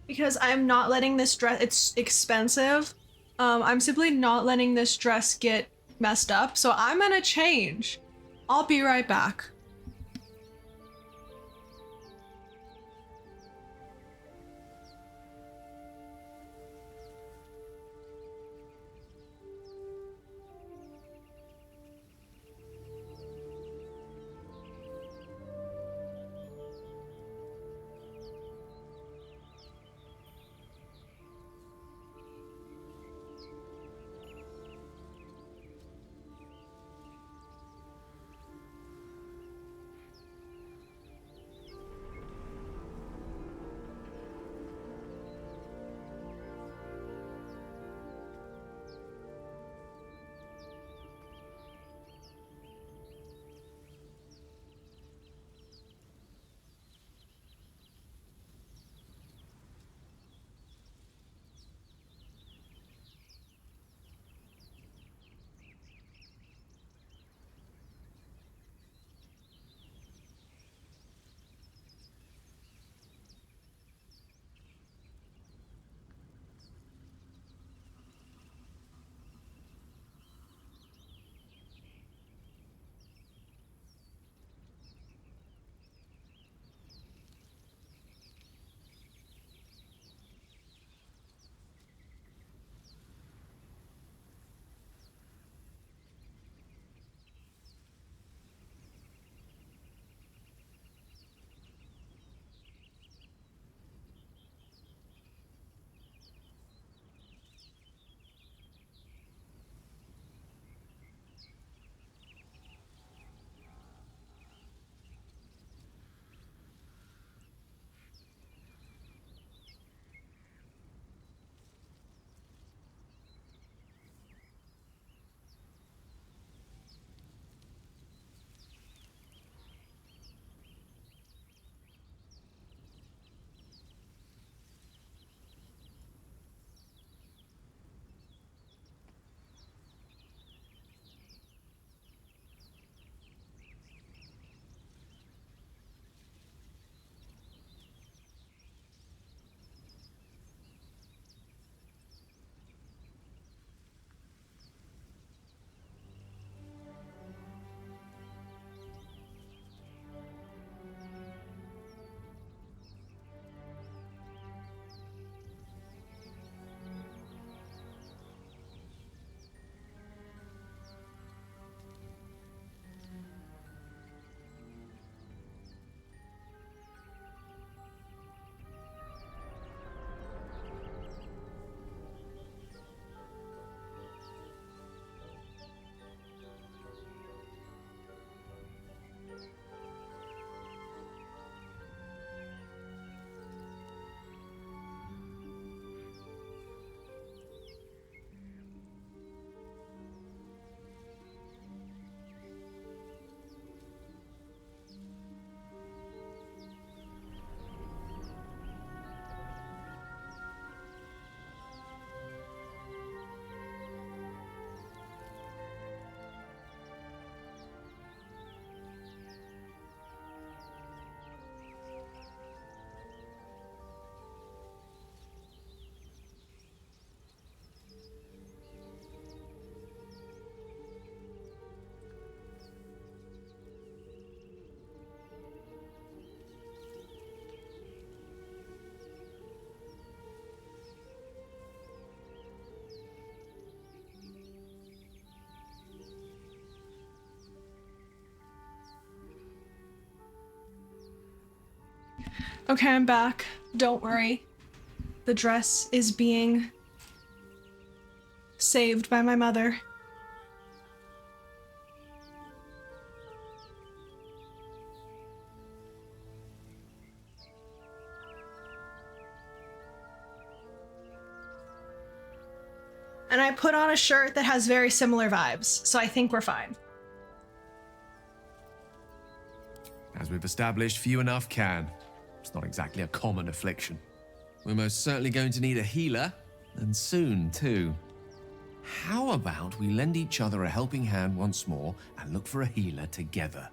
because I'm not letting this dress, it's expensive. I'm simply not letting this dress get messed up, so I'm gonna change. I'll be right back. Okay, I'm back. Don't worry. The dress is being saved by my mother. And I put on a shirt that has very similar vibes, so I think we're fine. As we've established, few enough can. It's not exactly a common affliction. We're most certainly going to need a healer, and soon, too. How about we lend each other a helping hand once more and look for a healer together?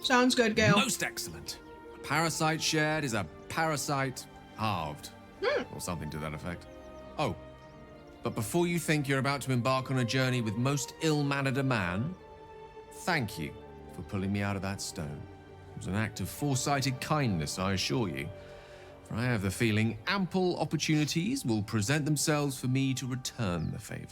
Sounds good, Gale. Most excellent. A parasite shared is a parasite halved. Or something to that effect. Oh, but before you think you're about to embark on a journey with most ill-mannered a man, thank you for pulling me out of that stone. It was an act of foresighted kindness, I assure you. For I have the feeling ample opportunities will present themselves for me to return the favor.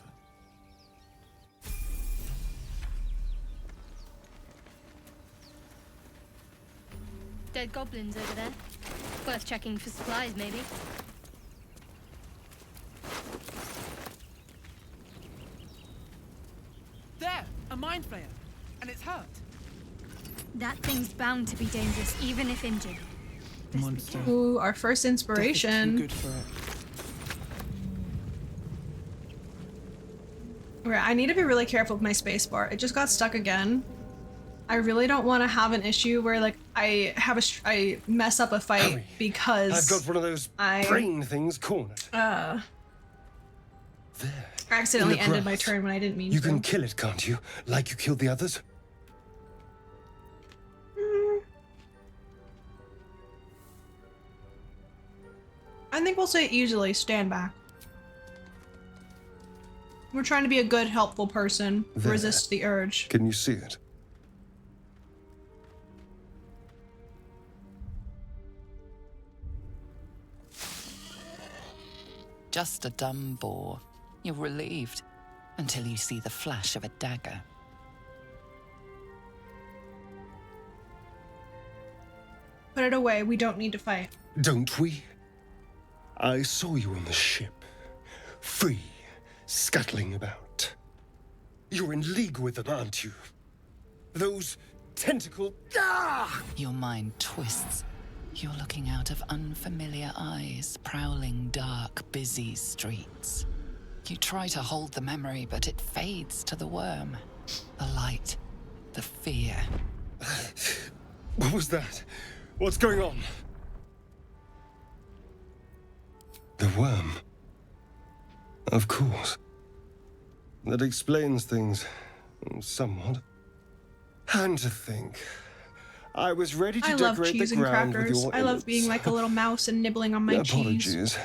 Dead goblins over there. Worth checking for supplies, maybe. There! A mind flayer! And it's hurt! That thing's bound to be dangerous, even if injured. Monster. Ooh, our first Death is inspiration. too good for it. Right, I need to be really careful with my spacebar. It just got stuck again. I really don't want to have an issue where like I mess up a fight Hurry. because I've got one of those brain things cornered. There. I accidentally in the ended my grass. turn when I didn't mean You to. can kill it, can't you? Like you killed the others? I think we'll say easily stand back. We're trying to be a good, helpful person. There. Resist the urge. Can you see it? Just a dumb boar. You're relieved until you see the flash of a dagger. Put it away. We don't need to fight. Don't we? I saw you on the ship. Free, scuttling about. You're in league with them, aren't you? Those tentacle... Ah! Your mind twists. You're looking out of unfamiliar eyes, prowling dark, busy streets. You try to hold the memory, but it fades to the worm. The light, the fear. What was that? What's going on? The worm. Of course. That explains things somewhat. And to think, I was ready to I love decorate cheese the and ground with crackers. your I love innards. being like a little mouse and nibbling on my cheese. Apologies.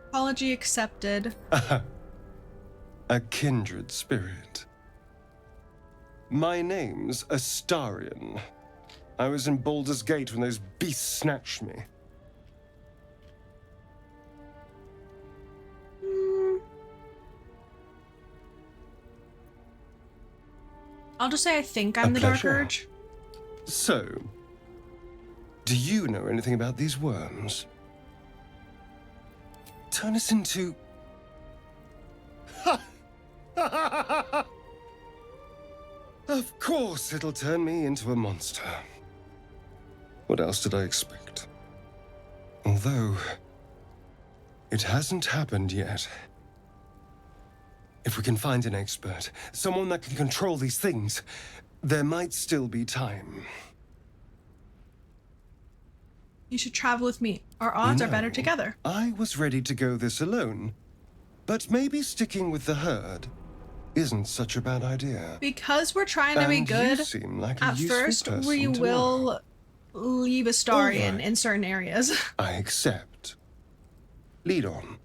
Apology accepted. A kindred spirit. My name's Astarion. I was in Baldur's Gate when those beasts snatched me. I'll just say I think I'm the Dark pleasure. Urge. So, do you know anything about these worms? Turn us into... Of course it'll turn me into a monster. What else did I expect? Although, it hasn't happened yet. If we can find an expert, someone that can control these things, there might still be time. You should travel with me. Our odds are better No, together. I was ready to go this alone, but maybe sticking with the herd isn't such a bad idea. Because we're trying to be And good, you seem like a at useful first we person to will know. leave Astarion Alright. in certain areas. I accept. Lead on.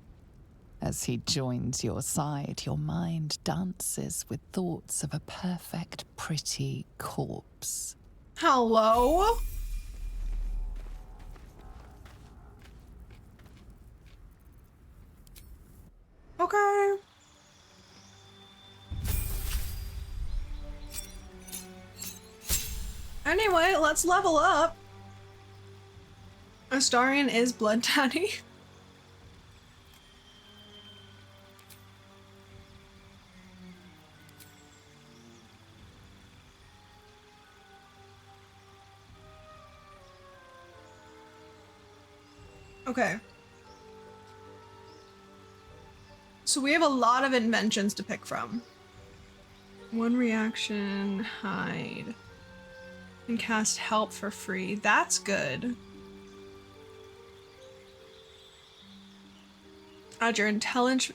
As he joins your side, your mind dances with thoughts of a perfect, pretty corpse. Hello? Okay. Anyway, let's level up. Astarion is Blood Daddy. Okay. So we have a lot of inventions to pick from. One reaction, hide. And cast help for free. That's good. Add your intelligence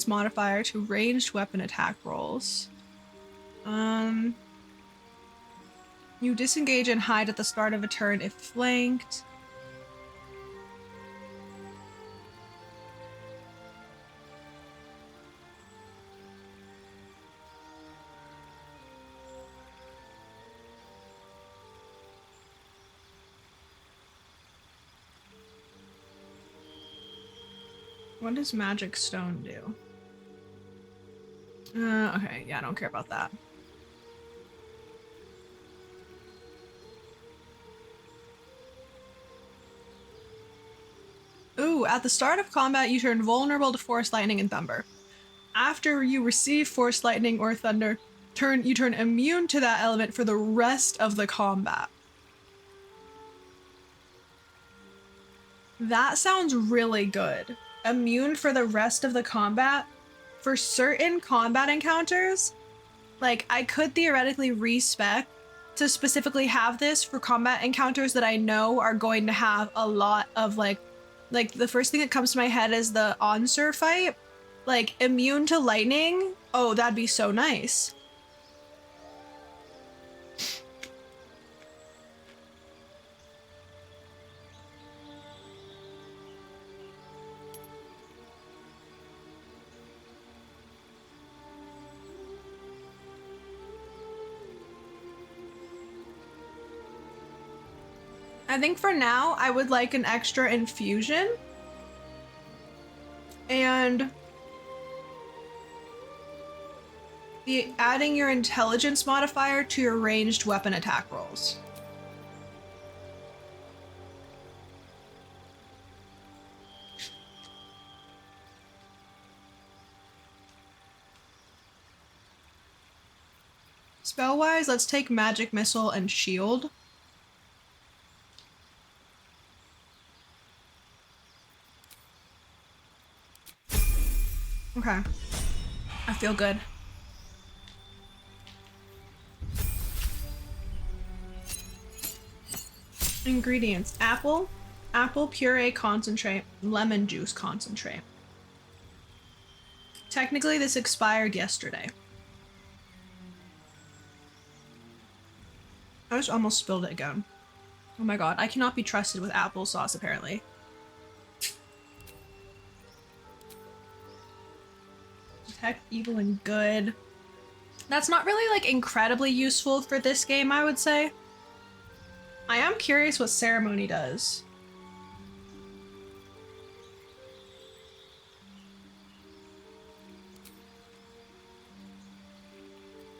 modifier to ranged weapon attack rolls. You disengage and hide at the start of a turn if flanked. What does Magic Stone do? Okay, yeah, I don't care about that. Ooh, at the start of combat, you turn vulnerable to Force Lightning and Thunder. After you receive Force Lightning or Thunder, you turn immune to that element for the rest of the combat. That sounds really good. Immune for the rest of the combat. For certain combat encounters, like, I could theoretically respec to specifically have this for combat encounters that I know are going to have a lot of, like the first thing that comes to my head is the Onsur fight. Like, immune to lightning? Oh, that'd be so nice. I think for now, I would like an extra infusion. And adding your intelligence modifier to your ranged weapon attack rolls. Spell-wise, let's take Magic Missile and Shield. Okay. I feel good. Ingredients: apple puree concentrate, lemon juice concentrate. Technically, this expired yesterday. I just almost spilled it again. Oh my god, I cannot be trusted with applesauce, apparently. Detect evil and good. That's not really, like, incredibly useful for this game, I would say. I am curious what ceremony does.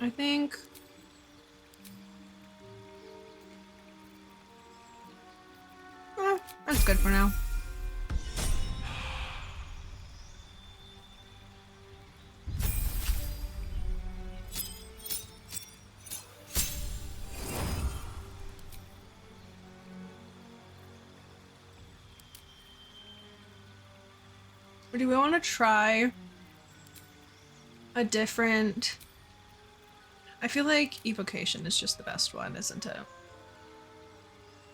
I think... that's good for now. Or do we want to try a different... I feel like Evocation is just the best one, isn't it?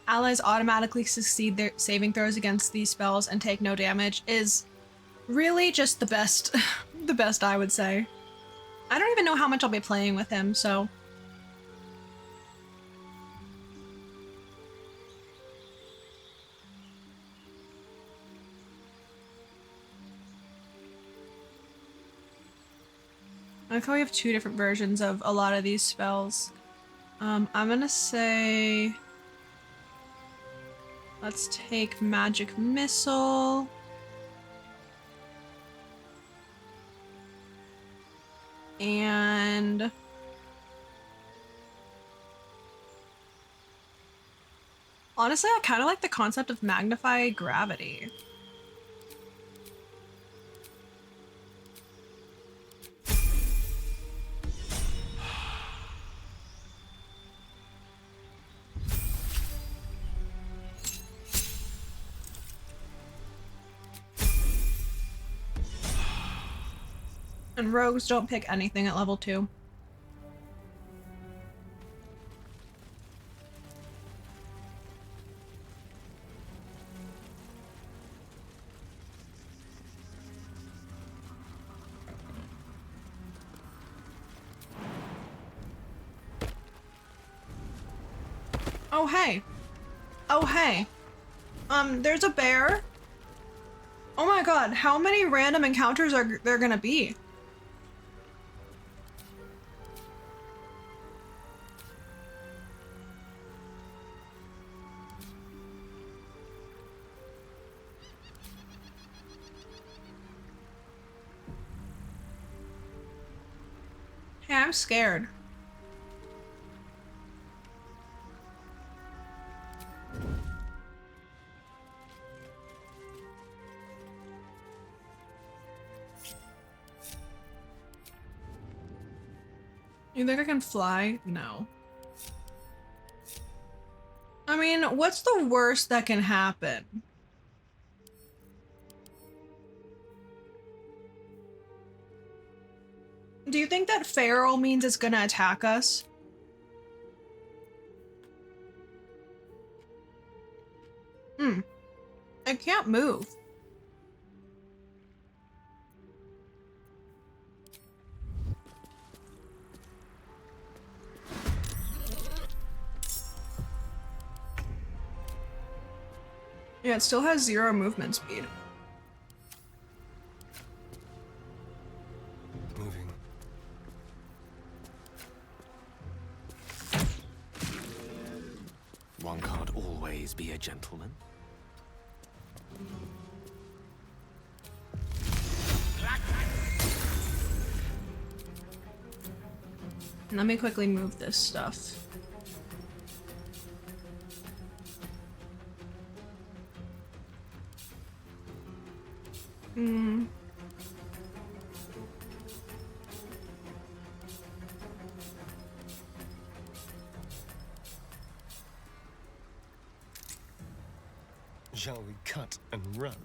Allies automatically succeed their saving throws against these spells and take no damage is really just the best, the best I would say. I don't even know how much I'll be playing with him, so... I like how we have two different versions of a lot of these spells. I'm gonna say... let's take Magic Missile. And honestly, I kind of like the concept of magnify gravity. And rogues don't pick anything at level 2. Oh, hey. Oh, hey. There's a bear. Oh my god, how many random encounters are there gonna be? Hey, I'm scared. You think I can fly? No. I mean, what's the worst that can happen? Do you think that feral means it's gonna attack us? I can't move. Yeah, it still has 0 movement speed. Moving. One can't always be a gentleman. Let me quickly move this stuff. Shall we cut and run?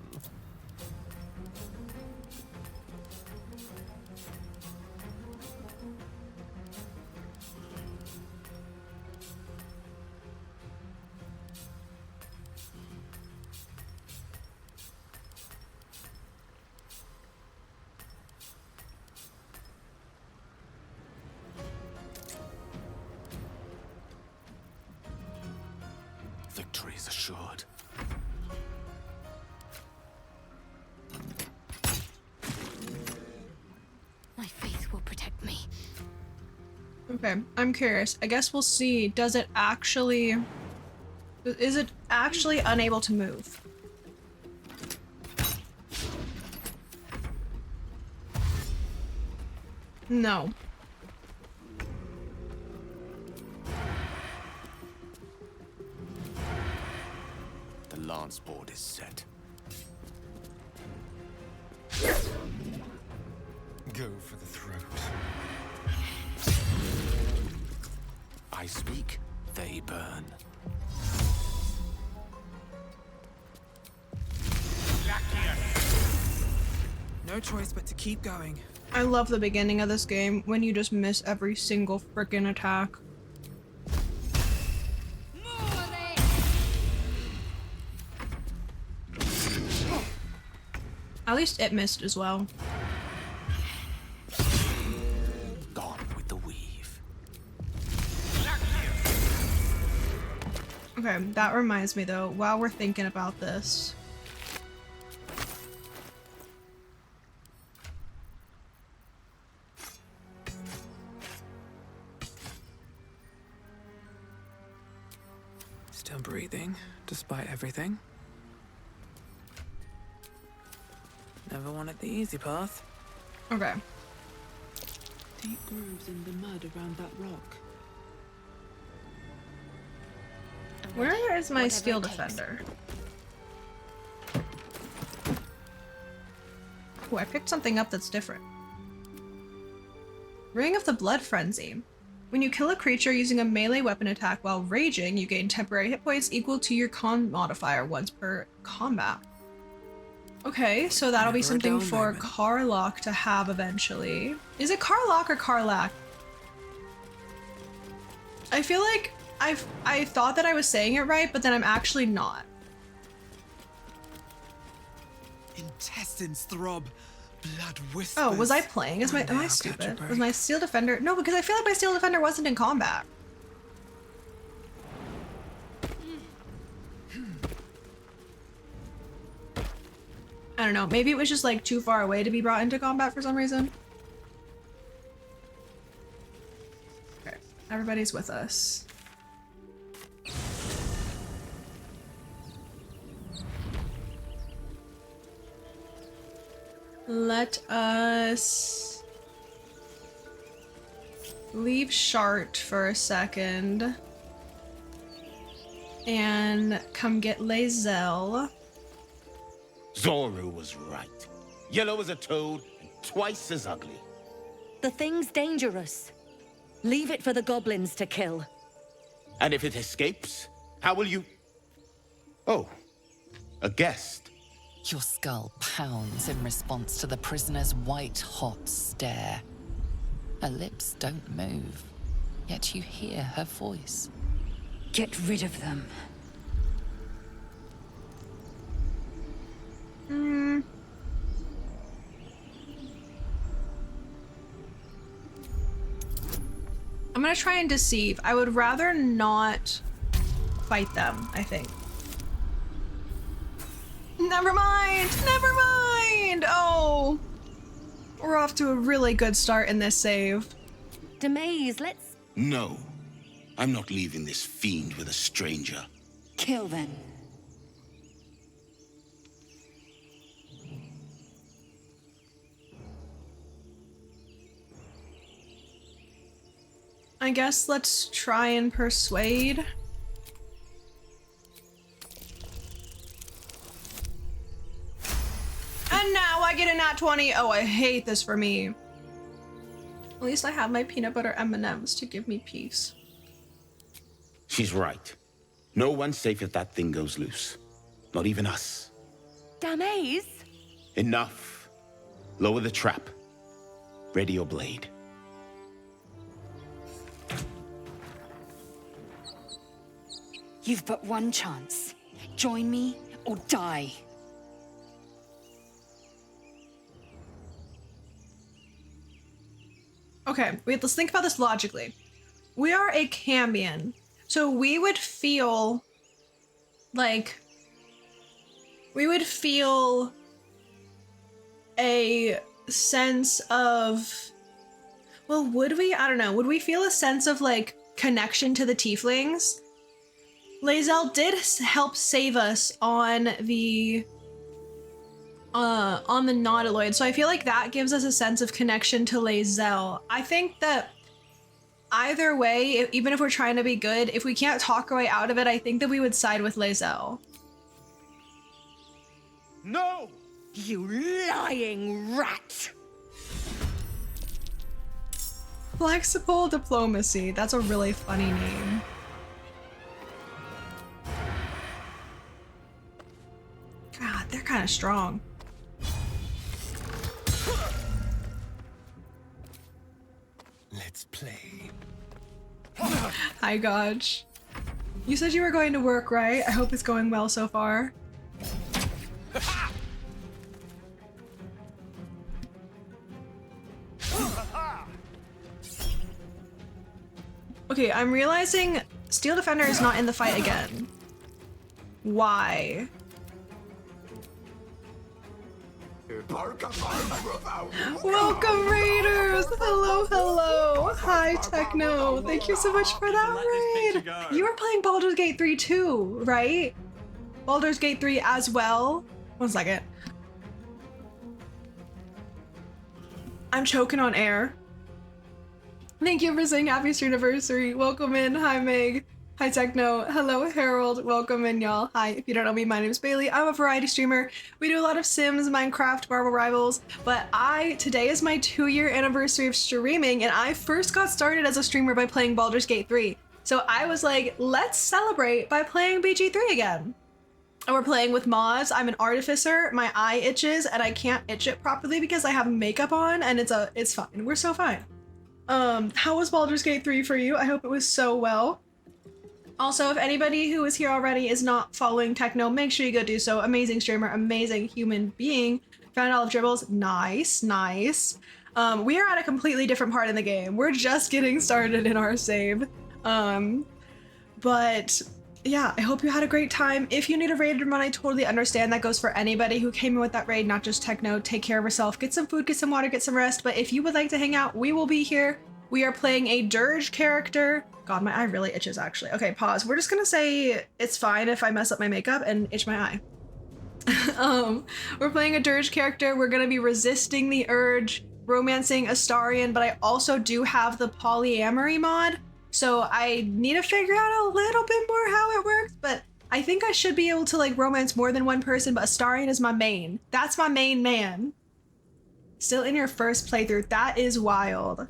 Victory is assured. My faith will protect me. Okay, I'm curious. I guess we'll see. Does it actually... Is it actually unable to move? No. The lance board is set. Go for the throat. I speak, they burn. No choice but to keep going. I love the beginning of this game when you just miss every single freaking attack. At least it missed as well. Gone with the weave. Okay, that reminds me though, while we're thinking about this. Still breathing, despite everything. Never wanted the easy path. Okay. Deep grooves in the mud around that rock. Where is my Whatever steel it takes. defender? Oh, I picked something up that's different. Ring of the Blood Frenzy. When you kill a creature using a melee weapon attack while raging, you gain temporary hit points equal to your con modifier once per combat. Okay, so that'll be Never a something dull for moment. Carlock to have eventually. Is it Carlock or Carlack? I feel like I thought that I was saying it right, but then I'm actually not. Intestines throb. Blood whispers. Oh, was I playing as my? One day Am I I'll catch a stupid? break. Was my steel defender? No, because I feel like my steel defender wasn't in combat. I don't know. Maybe it was just like too far away to be brought into combat for some reason. Okay, everybody's with us. Let us leave Shart for a second and come get Lae'zel. Zoru was right. Yellow as a toad and twice as ugly. The thing's dangerous. Leave it for the goblins to kill. And if it escapes, how will you... Oh, a guest. Your skull pounds in response to the prisoner's white-hot stare. Her lips don't move, yet you hear her voice. Get rid of them. I'm gonna try and deceive. I would rather not fight them, I think. Never mind! Never mind! Oh! We're off to a really good start in this save. Demaze, let's No, I'm not leaving this fiend with a stranger. kill them. I guess let's try and persuade. And now I get a nat 20. Oh, I hate this for me. At least I have my peanut butter M&Ms to give me peace. She's right. No one's safe if that thing goes loose. Not even us. Damaze? Enough. Lower the trap. Ready your blade. You've but one chance. Join me or die. Okay, wait, let's think about this logically. We are a Cambion, so we would feel like a sense of, well, would we? I don't know. Would we feel a sense of like connection to the tieflings? Lae'zel did help save us on the Nautiloid, so I feel like that gives us a sense of connection to Lae'zel. I think that either way, even if we're trying to be good, if we can't talk our way out of it, I think that we would side with Lae'zel. No! You lying rat! Flexible Diplomacy. That's a really funny name. God, they're kind of strong. Let's play. Hi, Godge. You said you were going to work, right? I hope it's going well so far. Okay, I'm realizing Steel Defender is not in the fight again. Why? Welcome, Raiders! Hello, hello! Hi, Techno! Thank you so much for that raid! You were playing Baldur's Gate 3 too, right? Baldur's Gate 3 as well? 1 second. I'm choking on air. Thank you for saying happy Streamiversary. Welcome in. Hi, Meg. Hi, Techno. Hello, Harold. Welcome in, y'all. Hi, if you don't know me, my name is Bailey. I'm a variety streamer. We do a lot of Sims, Minecraft, Marvel Rivals, but today is my 2-year anniversary of streaming, and I first got started as a streamer by playing Baldur's Gate 3. So I was like, let's celebrate by playing BG3 again. And we're playing with mods. I'm an artificer. My eye itches, and I can't itch it properly because I have makeup on, and it's fine. We're so fine. How was Baldur's Gate 3 for you? I hope it was so well. Also, if anybody who is here already is not following Techno, make sure you go do so. Amazing streamer, amazing human being. Found all of Dribbles. Nice, nice. We are at a completely different part in the game. We're just getting started in our save. But yeah, I hope you had a great time. If you need a raid run, I totally understand. That goes for anybody who came in with that raid, not just Techno. Take care of yourself. Get some food, get some water, get some rest. But if you would like to hang out, we will be here. We are playing a dirge character. God, my eye really itches, actually. Okay, pause. We're just gonna say it's fine if I mess up my makeup and itch my eye. We're playing a dirge character. We're gonna be resisting the urge, romancing Astarion, but I also do have the polyamory mod, so I need to figure out a little bit more how it works, but I think I should be able to like romance more than one person, but Astarion is my main. That's my main man. Still in your first playthrough. That is wild.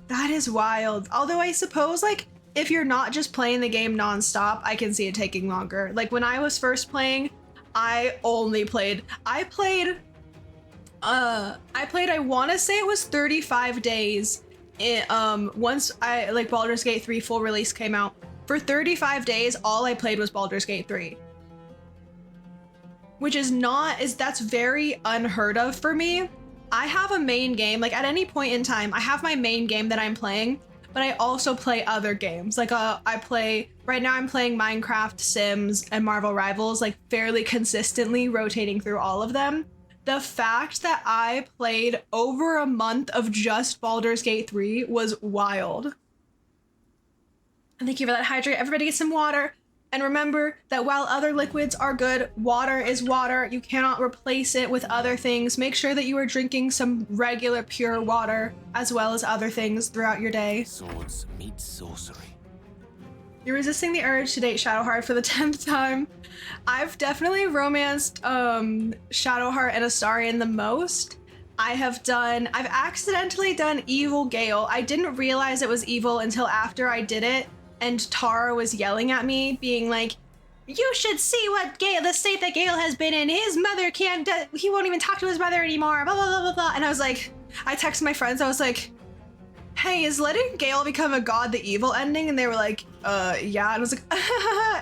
That is wild. Although I suppose, like, if you're not just playing the game non-stop, I can see it taking longer. Like, when I was first playing, I played, I want to say it was 35 days. Once Baldur's Gate 3 full release came out. For 35 days, all I played was Baldur's Gate 3. Which that's very unheard of for me. I have a main game, like at any point in time, I have my main game that I'm playing, but I also play other games. Like right now I'm playing Minecraft, Sims, and Marvel Rivals, like fairly consistently rotating through all of them. The fact that I played over a month of just Baldur's Gate 3 was wild. And thank you for that hydrate. Everybody get some water. And remember that while other liquids are good, water is water. You cannot replace it with other things. Make sure that you are drinking some regular pure water as well as other things throughout your day. Swords meet sorcery. You're resisting the urge to date Shadowheart for the 10th time. I've definitely romanced Shadowheart and Astarion the most. I've accidentally done Evil Gale. I didn't realize it was evil until after I did it. And Tara was yelling at me, being like, you should see the state that Gale has been in. His mother he won't even talk to his mother anymore, blah, blah, blah, blah, blah. And I was like, I texted my friends, I was like, hey, is letting Gale become a god the evil ending? And they were like, yeah. And I was like,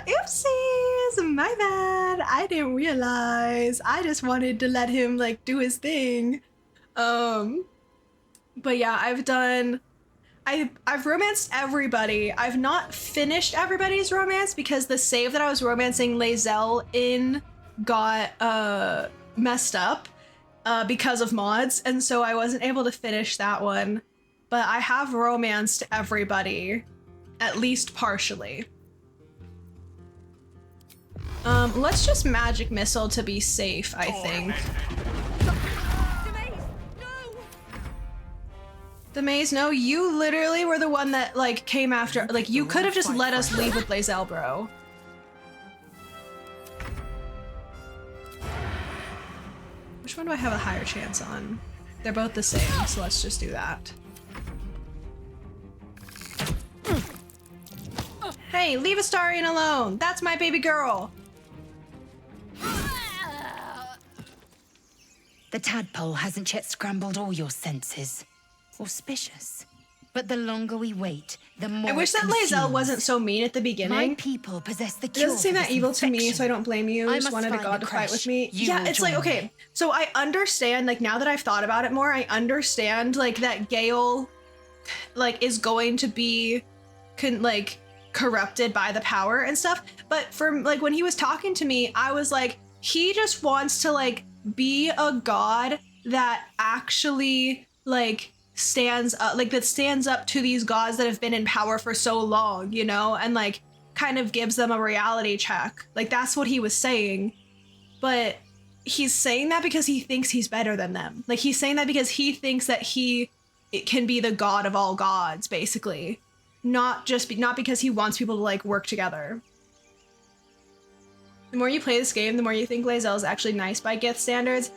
oopsies, my bad. I didn't realize. I just wanted to let him, like, do his thing. But yeah, I've romanced everybody. I've not finished everybody's romance because the save that I was romancing Lae'zel in got messed up because of mods, and so I wasn't able to finish that one. But I have romanced everybody, at least partially. Let's just magic missile to be safe, I think. The maze, no, you literally were the one that, like, came after. Like, you could have just let us leave with Lae'zel, bro. Which one do I have a higher chance on? They're both the same, so let's just do that. Hey, leave Astarion alone! That's my baby girl! The tadpole hasn't yet scrambled all your senses. Auspicious. But the longer we wait, the more I wish that Lae'zel wasn't so mean at the beginning. My people possess the cure. It doesn't seem that evil to me, so I don't blame you. I just wanted a god to fight with me. Yeah, it's like, okay, so I understand, like, now that I've thought about it more, I understand, like, that Gale, like, is going to be, corrupted by the power and stuff. But for, like, when he was talking to me, I was like, he just wants to, like, be a god that actually, like, stands up to these gods that have been in power for so long, you know, and like kind of gives them a reality check. Like, that's what he was saying. But he's saying that because he thinks he's better than them. Like, he's saying that because he thinks that he it can be the god of all gods, basically. Not because he wants people to like work together. The more you play this game, the more you think Lae'zel is actually nice by Gith standards.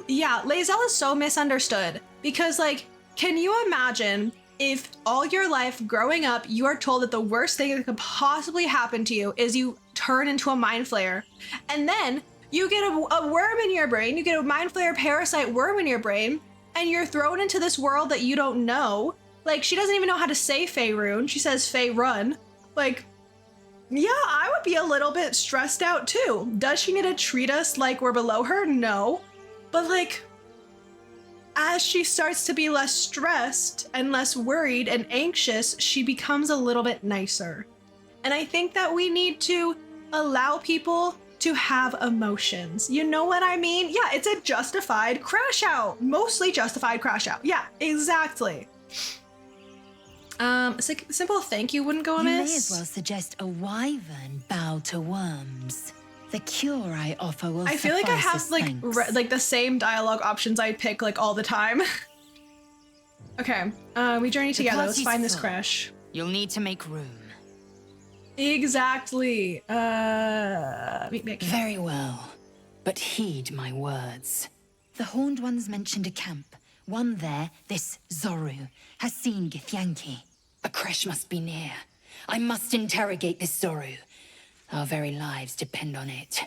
Yeah, Lae'zel is so misunderstood because, like, can you imagine if all your life growing up you are told that the worst thing that could possibly happen to you is you turn into a mind flayer, and then you get a worm in your brain, you get a mind flayer parasite worm in your brain, and you're thrown into this world that you don't know. Like, she doesn't even know how to say Faerun. She says Faerun. Like, yeah, I would be a little bit stressed out too. Does she need to treat us like we're below her? No. But like, as she starts to be less stressed and less worried and anxious, she becomes a little bit nicer. And I think that we need to allow people to have emotions. You know what I mean? Yeah, it's a justified crash out. Mostly justified crash out. Yeah, exactly. Simple thank you wouldn't go amiss. You may as well suggest a wyvern bow to worms. The cure I offer will I feel like I have like the same dialogue options I pick like all the time. Okay, we journey together. Let's find this crash. You'll need to make room. Exactly. Meet me. Very well, but heed my words. The Horned Ones mentioned a camp. One there, this Zoru, has seen Githyanki. A crash must be near. I must interrogate this Zoru. Our very lives depend on it.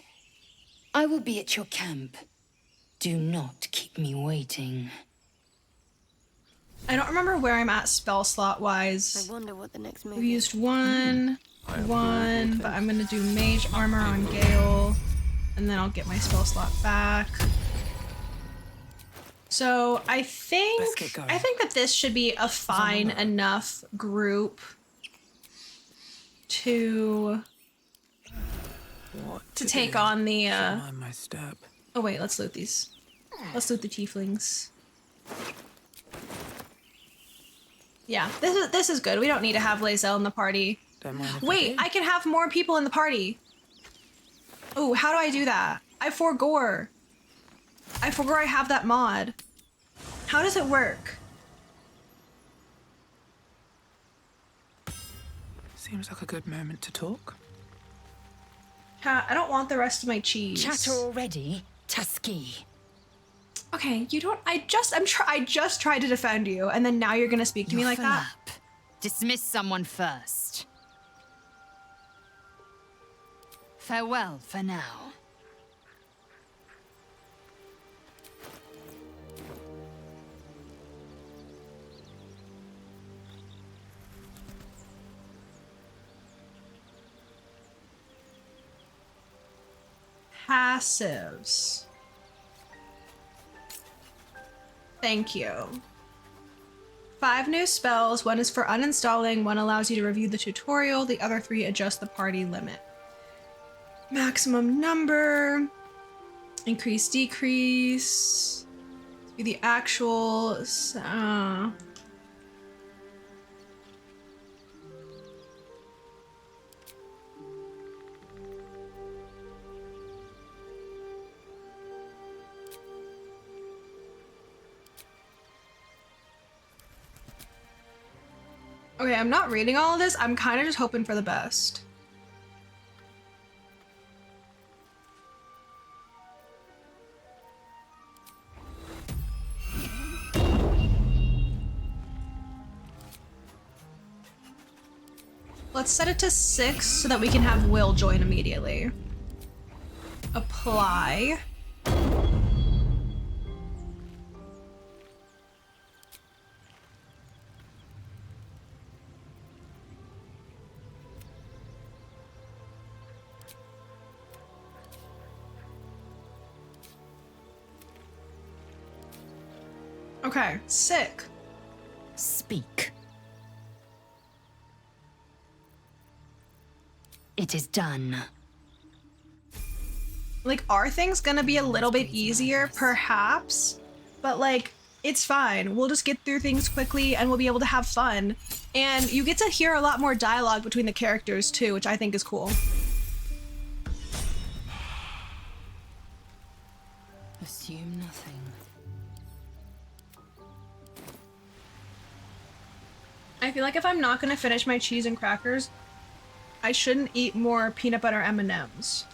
I will be at your camp. Do not keep me waiting. I don't remember where I'm at spell slot wise. I wonder what the next move We used one, but I'm gonna do mage armor on Gale, and then I'll get my spell slot back. So I think that this should be a fine enough group to take on the my step. Oh wait, let's loot these. Let's loot the tieflings. Yeah, this is good. We don't need to have Lae'zel in the party. Wait, I can have more people in the party. Oh, how do I do that? I forgot I have that mod. How does it work? Seems like a good moment to talk. I don't want the rest of my cheese. Chatter already, Tusky. Okay, you don't. I just tried to defend you, and then now you're gonna speak to me like that. Dismiss someone first. Farewell for now. Passives. Thank you. 5 new spells. 1 is for uninstalling, 1 allows you to review the tutorial, the other 3 adjust the party limit. Maximum number. Increase, decrease. Do the actual. Okay, I'm not reading all of this. I'm kind of just hoping for the best. Let's set it to 6 so that we can have Will join immediately. Apply. Okay, sick. Speak. It is done. Like, are things gonna be a little bit easier? Perhaps. But, like, it's fine. We'll just get through things quickly and we'll be able to have fun. And you get to hear a lot more dialogue between the characters, too, which I think is cool. Assume nothing. I feel like if I'm not gonna finish my cheese and crackers, I shouldn't eat more peanut butter M&Ms.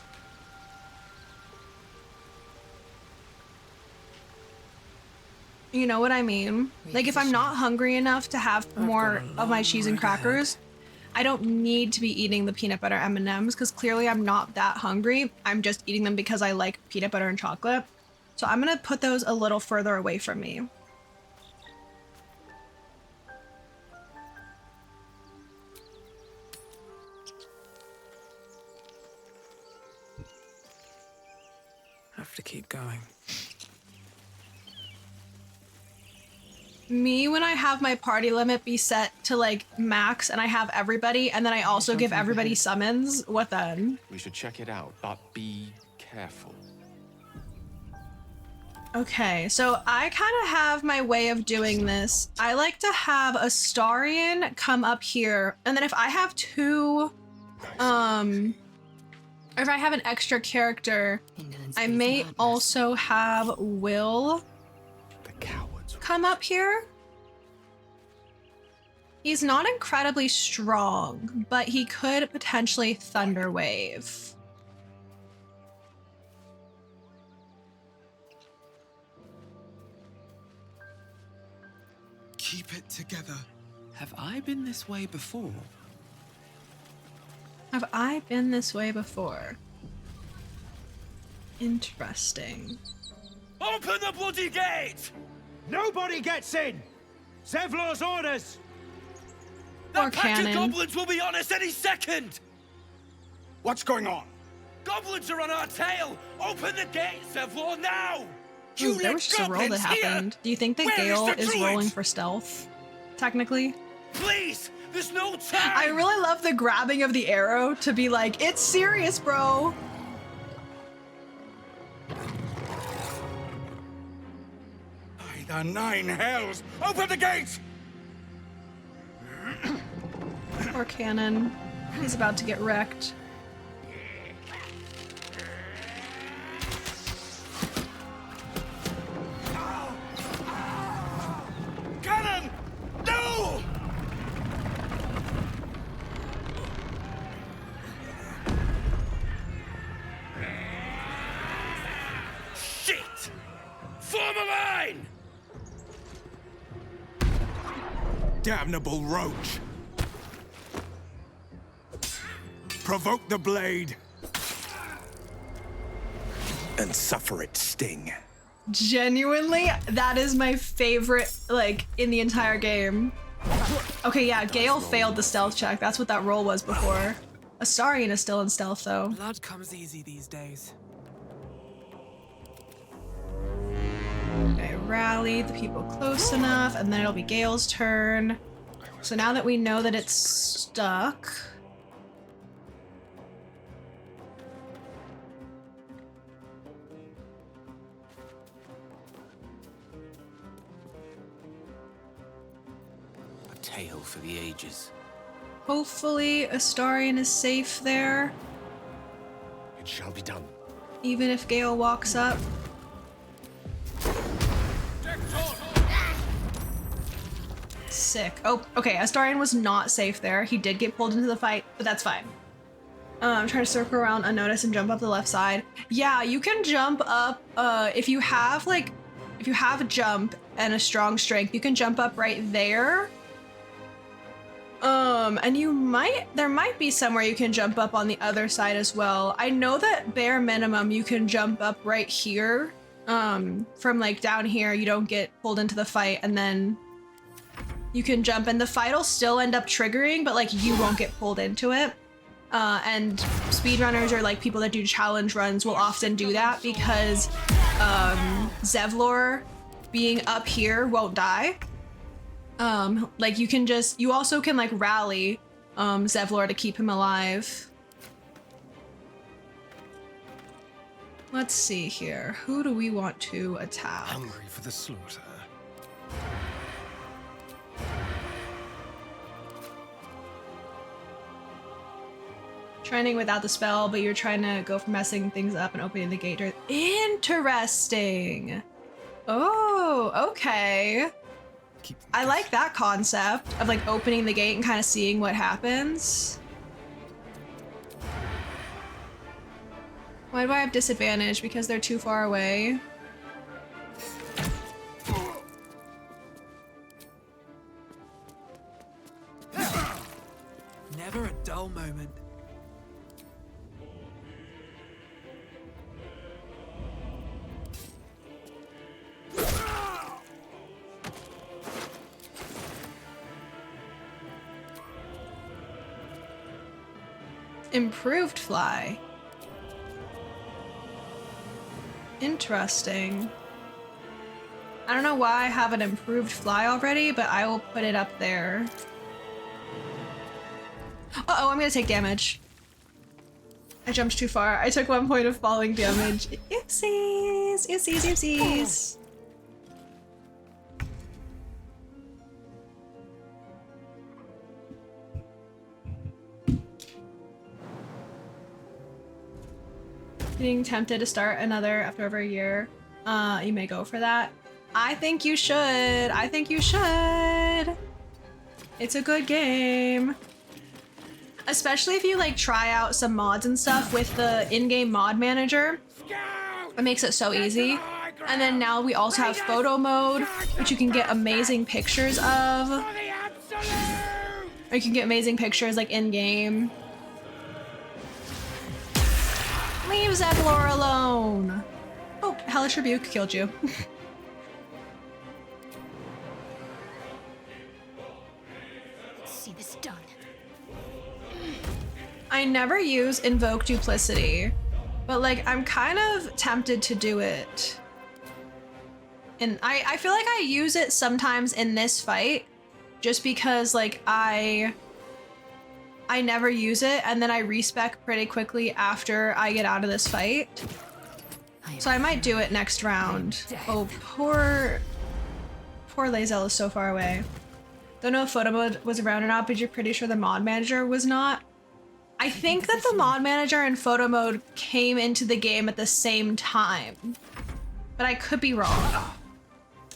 You know what I mean? Like if I'm not hungry enough to have more of my cheese and crackers, I don't need to be eating the peanut butter M&Ms because clearly I'm not that hungry. I'm just eating them because I like peanut butter and chocolate. So I'm gonna put those a little further away from me. Have to keep going. Me, when I have my party limit be set to like max and I have everybody and then I also give everybody summons, what then? We should check it out, but be careful. Okay, so I kind of have my way of doing this. I like to have a Starian come up here, and then if I have two, or if I have an extra character, I may also have Will come up here. He's not incredibly strong, but he could potentially Thunder Wave. Keep it together. Have I been this way before? Have I been this way before? Interesting. Open the bloody gate! Nobody gets in! Zevlor's orders! Or That pack of cannon. goblins will be on us any second! What's going on? Goblins are on our tail! Open the gate, Zevlor, now! Ooh, there was just a roll that happened. Do you think that Where is Gale the is druid? rolling for stealth? Technically? Please! There's no time! I really love the grabbing of the arrow to be like, it's serious, bro! By the nine hells! Open the gates! Or cannon. He's about to get wrecked. Cannon! No! Shit! Form a line! Damnable roach! Provoke the blade! And suffer its sting. Genuinely, that is my favorite, like, in the entire game. Okay, yeah, Gale failed the stealth check. That's what that roll was before. Astarion is still in stealth, though. Blood comes easy these days. Okay, rally the people close enough, and then it'll be Gale's turn. So now that we know that it's stuck... A tale for the ages. Hopefully, Astarion is safe there, It shall be done. even if Gale walks up. Sick. Oh, okay, Astarion was not safe there. He did get pulled into the fight, but that's fine. I'm trying to circle around unnoticed and jump up the left side. Yeah, you can jump up, if you have a jump and a strong strength, you can jump up right there. And there might be somewhere you can jump up on the other side as well. I know that bare minimum you can jump up right here. From like down here, you don't get pulled into the fight, and then you can jump and the fight will still end up triggering, but like you won't get pulled into it. And speedrunners or like people that do challenge runs will often do that because Zevlor being up here won't die. Like you also can like rally Zevlor to keep him alive. Let's see here. Who do we want to attack? Hungry for the slaughter. Training without the spell, but you're trying to go for messing things up and opening the gate door. Interesting. Oh, okay. I like that concept of like opening the gate and kind of seeing what happens. Why do I have disadvantage? Because they're too far away. Never a dull moment. Improved fly. Interesting. I don't know why I have an improved fly already, but I will put it up there. Uh-oh, I'm gonna take damage. I jumped too far. I took 1 point of falling damage. Oopsies! Oopsies, oopsies! Being tempted to start another after over a year. You may go for that. I think you should. I think you should. It's a good game. Especially if you like try out some mods and stuff with the in-game mod manager. It makes it so easy. And then now we also have photo mode, which you can get amazing pictures of. Or you can get amazing pictures like in-game. Leave Zevlor alone! Oh, Hellish Rebuke killed you. See this done. I never use Invoke Duplicity, but like I'm kind of tempted to do it. And I feel like I use it sometimes in this fight, just because like I never use it and then I respec pretty quickly after I get out of this fight. So I might do it next round. Oh, poor Lae'zel is so far away. Don't know if photo mode was around or not, but you're pretty sure the mod manager was not. I think that the mod manager and photo mode came into the game at the same time, but I could be wrong.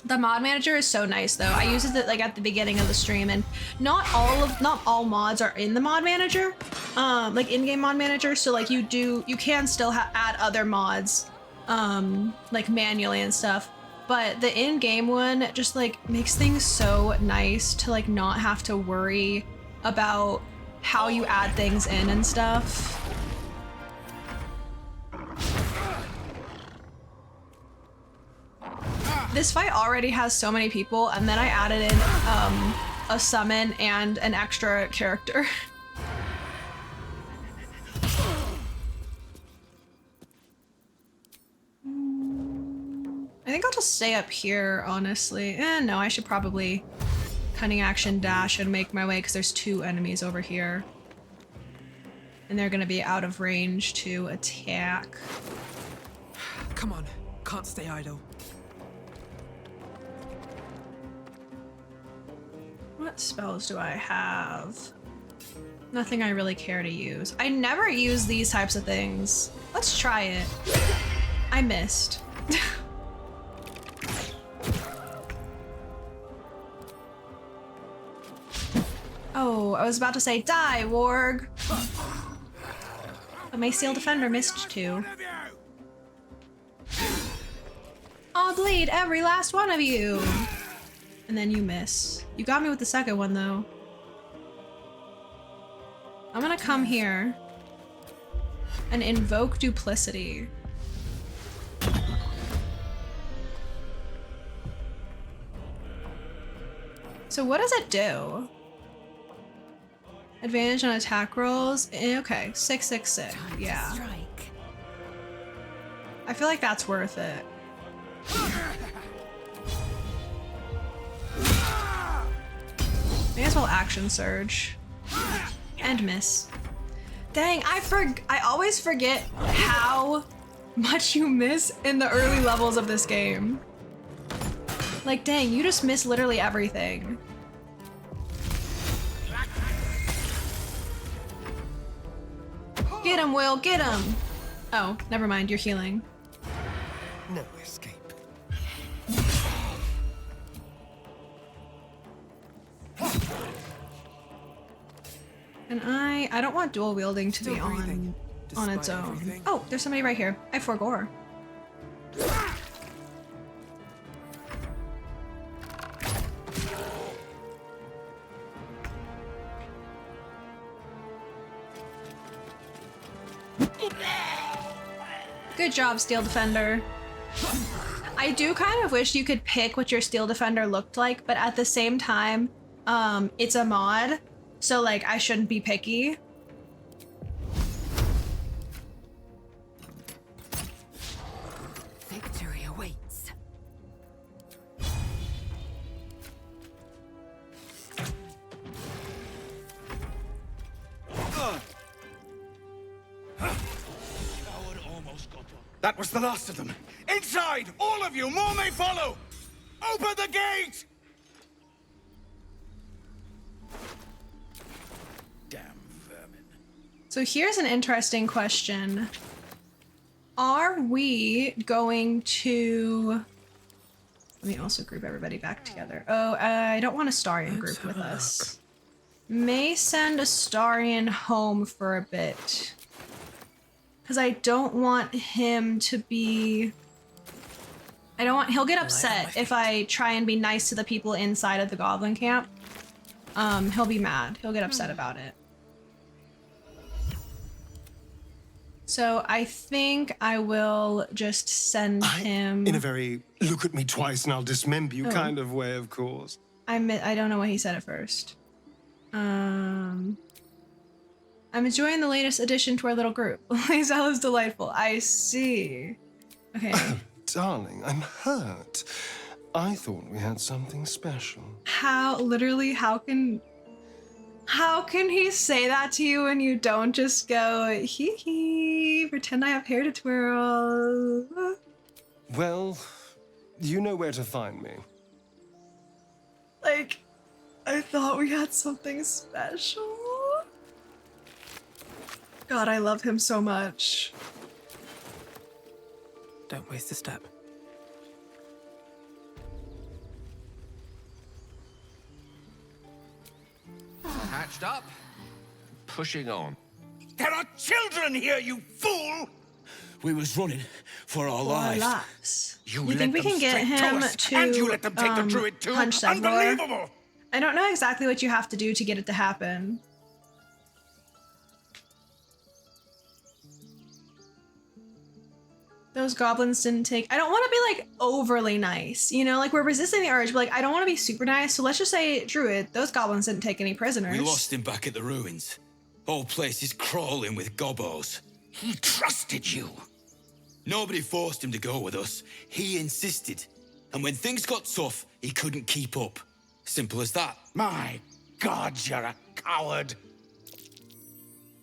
The mod manager is so nice though. I use it like at the beginning of the stream, and not all mods are in the mod manager, like in-game mod manager. So like you can still add other mods, like manually and stuff. But the in-game one just like makes things so nice to like not have to worry about how you add things in and stuff. This fight already has so many people, and then I added in a summon and an extra character. I think I'll just stay up here, honestly. No, I should probably cunning action dash and make my way because there's 2 enemies over here. And they're gonna be out of range to attack. Come on, can't stay idle. What spells do I have? Nothing I really care to use. I never use these types of things. Let's try it. I missed. Oh, I was about to say, die, warg! But my Steel Defender missed too. I'll bleed every last one of you! And then you miss. You got me with the second one, though. I'm gonna come here and invoke Duplicity. So what does it do? Advantage on attack rolls? Okay, 666. Yeah. I feel like that's worth it. May as well action surge. And miss. Dang, I always forget how much you miss in the early levels of this game. Like, dang, you just miss literally everything. Get him, Will, get him! Oh, never mind, you're healing. No escape. Can I don't want dual wielding to Still be breathing, on its despite own. everything. Oh, there's somebody right here. I forgore. Good job, Steel Defender. I do kind of wish you could pick what your Steel Defender looked like, but at the same time, it's a mod, so like I shouldn't be picky. Victory awaits. That was the last of them. Inside! All of you! More may follow! Open the gate! Damn vermin. So here's an interesting question. Are we going to... Let me also group everybody back together. Oh, I don't want Astarion group with us. May send Astarion home for a bit. Because I don't want him to be... he'll get upset if I try and be nice to the people inside of the goblin camp. He'll be mad. He'll get upset about it. So I think I will just send him... In a very look at me twice and I'll dismember you Oh. kind of way, of course. I don't know what he said at first. I'm enjoying the latest addition to our little group. Lizelle is delightful. I see. Okay. Darling, I'm hurt. I thought we had something special. How can he say that to you and you don't just go, hee hee, pretend I have hair to twirl? Well, you know where to find me. Like, I thought we had something special. God, I love him so much. Don't waste a step. Hatched up, pushing on. There are children here, you fool! We was running for our lives. Relax. You You let think we them can get straight to him us, to and you let them take the druid too? punch Zevlor? Unbelievable! I don't know exactly what you have to do to get it to happen. Those goblins didn't take... I don't want to be, like, overly nice. You know, like, we're resisting the urge, but, like, I don't want to be super nice. So let's just say, Druid, those goblins didn't take any prisoners. We lost him back at the ruins. Whole place is crawling with gobbos. He trusted you. Nobody forced him to go with us. He insisted. And when things got tough, he couldn't keep up. Simple as that. My God, you're a coward.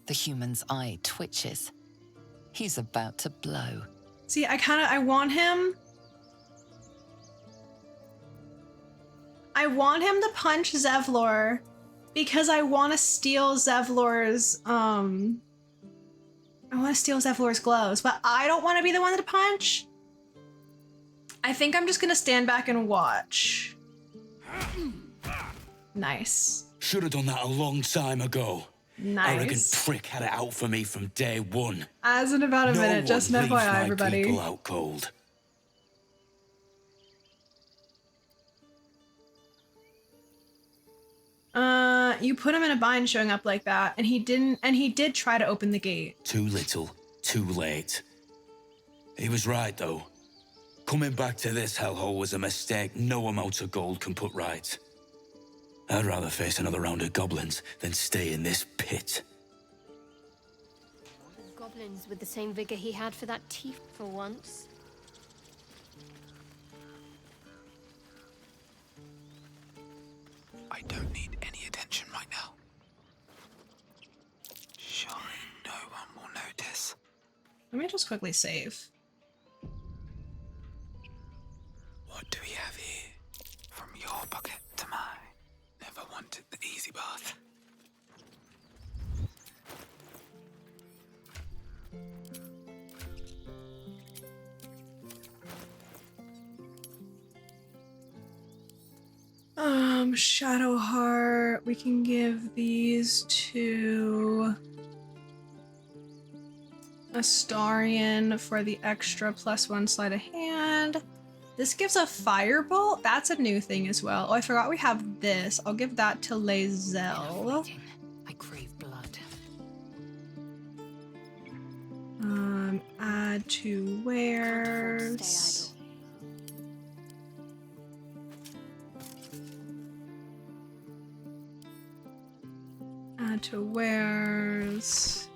The human's eye twitches. He's about to blow. See, I want him... I want him to punch Zevlor because I want to steal Zevlor's, I want to steal Zevlor's gloves, but I don't want to be the one to punch. I think I'm just gonna stand back and watch. Nice. Should have done that a long time ago. Arrogant Nice. prick had it out for me from day one. As in about a minute, just an one leaves FYI, my everybody. people out cold. You put him in a bind showing up like that, and he did try to open the gate. Too little, too late. He was right, though. Coming back to this hellhole was a mistake no amount of gold can put right. I'd rather face another round of goblins than stay in this pit. Goblins with the same vigor he had for that teeth for once. I don't need any attention right now. Surely no one will notice. Let me just quickly save. What do we have here? From your bucket to mine. Never wanted the easy bath. Shadowheart. We can give these to Astarion for the extra +1 sleight of hand. This gives a firebolt. That's a new thing as well. Oh, I forgot we have this. I'll give that to Lae'zel. I crave blood. Add to wares. Add to wares.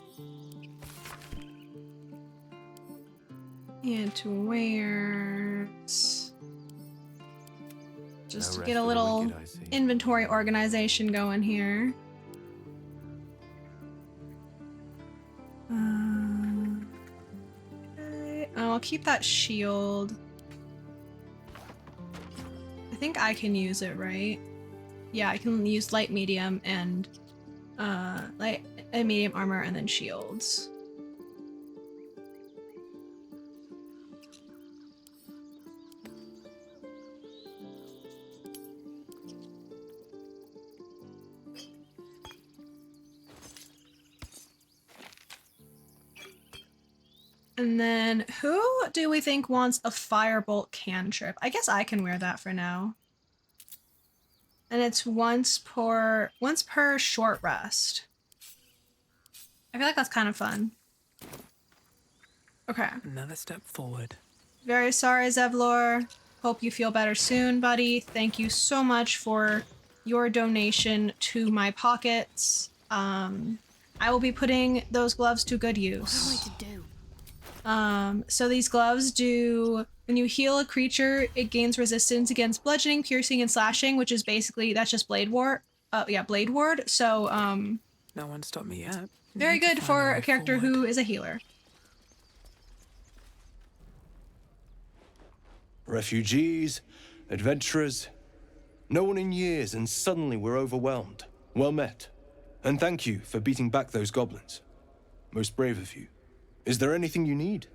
Add to wares. Just to get a little inventory organization going here. Okay. Oh, I'll keep that shield. I think I can use it, right? Yeah, I can use light, medium, and light and medium armor, and then shields. And then who do we think wants a firebolt cantrip? I guess I can wear that for now. And it's once per short rest. I feel like that's kind of fun. Okay. Another step forward. Very sorry, Zevlor. Hope you feel better soon, buddy. Thank you so much for your donation to my pockets. I will be putting those gloves to good use. What am I to do? So these gloves do, when you heal a creature, it gains resistance against bludgeoning, piercing, and slashing, which is basically, that's just Blade Ward. Yeah, Blade Ward. So, no one stopped me yet. Very good for a character who is a healer. Refugees, adventurers, no one in years, and suddenly we're overwhelmed. Well met. And thank you for beating back those goblins. Most brave of you. Is there anything you need?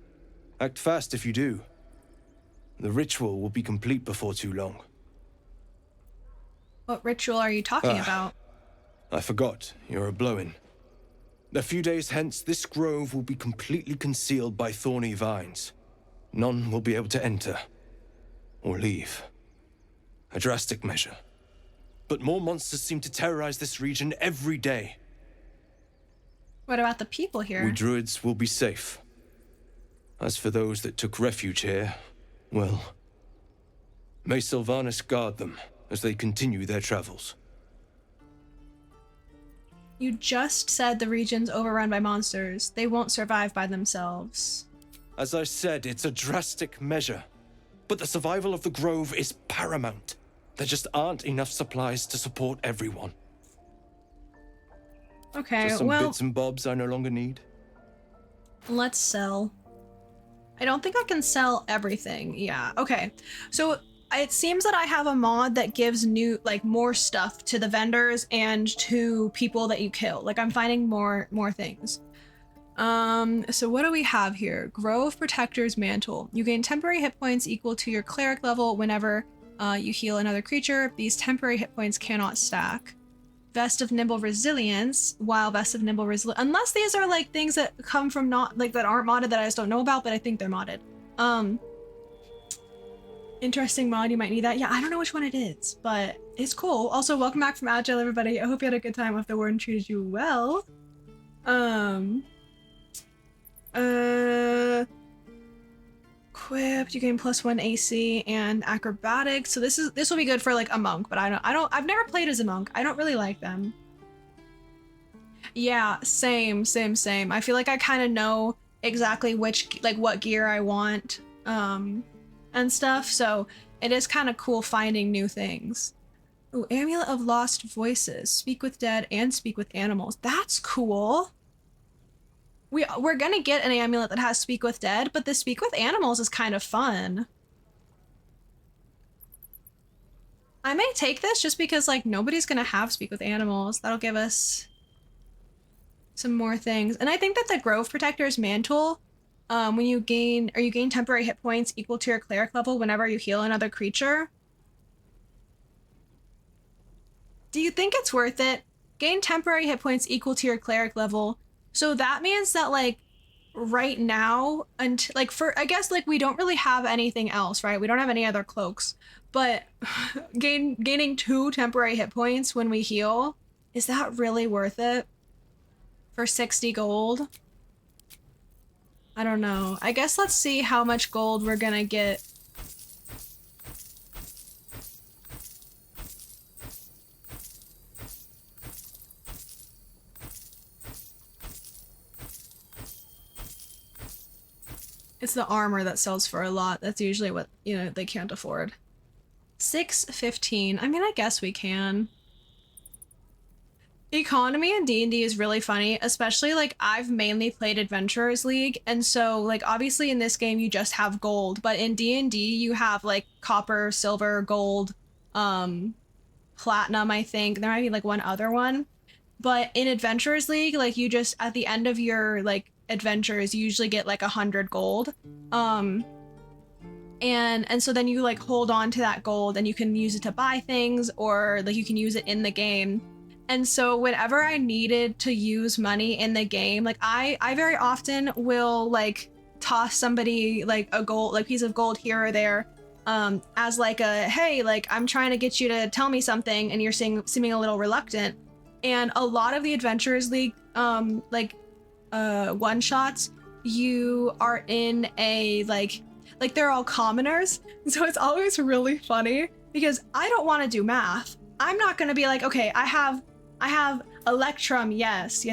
Act fast if you do. The ritual will be complete before too long. What ritual are you talking about? I forgot, you're a blow-in. A few days hence, this grove will be completely concealed by thorny vines. None will be able to enter or leave. A drastic measure. But more monsters seem to terrorize this region every day. What about the people here? We druids will be safe. As for those that took refuge here, well, may Sylvanas guard them as they continue their travels. You just said the region's overrun by monsters. They won't survive by themselves. As I said, it's a drastic measure. But the survival of the grove is paramount. There just aren't enough supplies to support everyone. Okay, Just some well, bits and bobs I no longer need. let's sell. I don't think I can sell everything. Yeah, okay. So it seems that I have a mod that gives more stuff to the vendors and to people that you kill. Like, I'm finding more things. So what do we have here? Grove Protector's Mantle. You gain temporary hit points equal to your cleric level whenever you heal another creature. These temporary hit points cannot stack. Vest of Nimble Resilience. While Vest of Nimble Resilience, unless these are like things that come from that aren't modded that I just don't know about, but I think they're modded. Interesting mod, you might need that. Yeah, I don't know which one it is, but it's cool. Also, welcome back from Agile, everybody. I hope you had a good time if the warden treated you well. Equipped, you gain +1 AC and acrobatics. So this will be good for like a monk, but I've never played as a monk. I don't really like them. Yeah, same. I feel like I kind of know exactly what gear I want and stuff, so it is kind of cool finding new things. Ooh, Amulet of Lost Voices. Speak with dead and speak with animals. That's cool. We're gonna get an amulet that has Speak with Dead, but the Speak with Animals is kind of fun. I may take this just because like nobody's gonna have Speak with Animals. That'll give us some more things. And I think that the Grove Protector's Mantle, when you gain temporary hit points equal to your cleric level whenever you heal another creature. Do you think it's worth it? Gain temporary hit points equal to your cleric level. So that means that like right now, and like for I guess like we don't really have anything else, right? We don't have any other cloaks, but gaining 2 temporary hit points when we heal, is that really worth it for 60 gold? I don't know. I guess let's see how much gold we're gonna get. It's the armor that sells for a lot. That's usually what, you know, they can't afford. 615. I mean, I guess we can. Economy in D&D is really funny, especially like I've mainly played Adventurers League, and so like obviously in this game you just have gold, but in D&D you have like copper, silver, gold, platinum, I think. There might be like one other one. But in Adventurers League, like you just at the end of your like adventures you usually get like 100 gold. And so then you like hold on to that gold and you can use it to buy things, or like you can use it in the game. And so whenever I needed to use money in the game, like I very often will like toss somebody like a gold, like piece of gold here or there, as like a, hey, like I'm trying to get you to tell me something and you're seeming a little reluctant. And a lot of the Adventurers League one shots, you are in a like they're all commoners. So it's always really funny because I don't want to do math. I'm not going to be like, okay, I have Electrum, yes.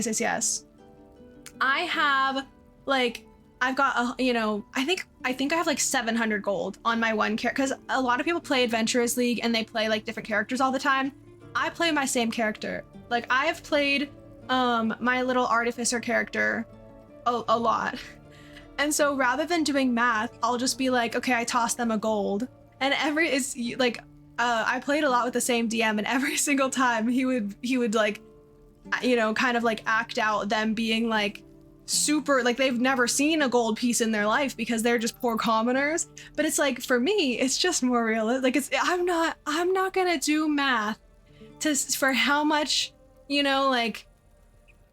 I have like, I've got a, you know, I think I have like 700 gold on my one character, because a lot of people play Adventurers League and they play like different characters all the time. I play my same character. Like I have played my little artificer character a lot. And so rather than doing math, I'll just be like, okay, I toss them a gold. And I played a lot with the same DM, and every single time he would like, you know, kind of like act out them being like super, like they've never seen a gold piece in their life because they're just poor commoners. But it's like, for me, it's just more realistic. Like I'm not gonna do math for how much, you know, like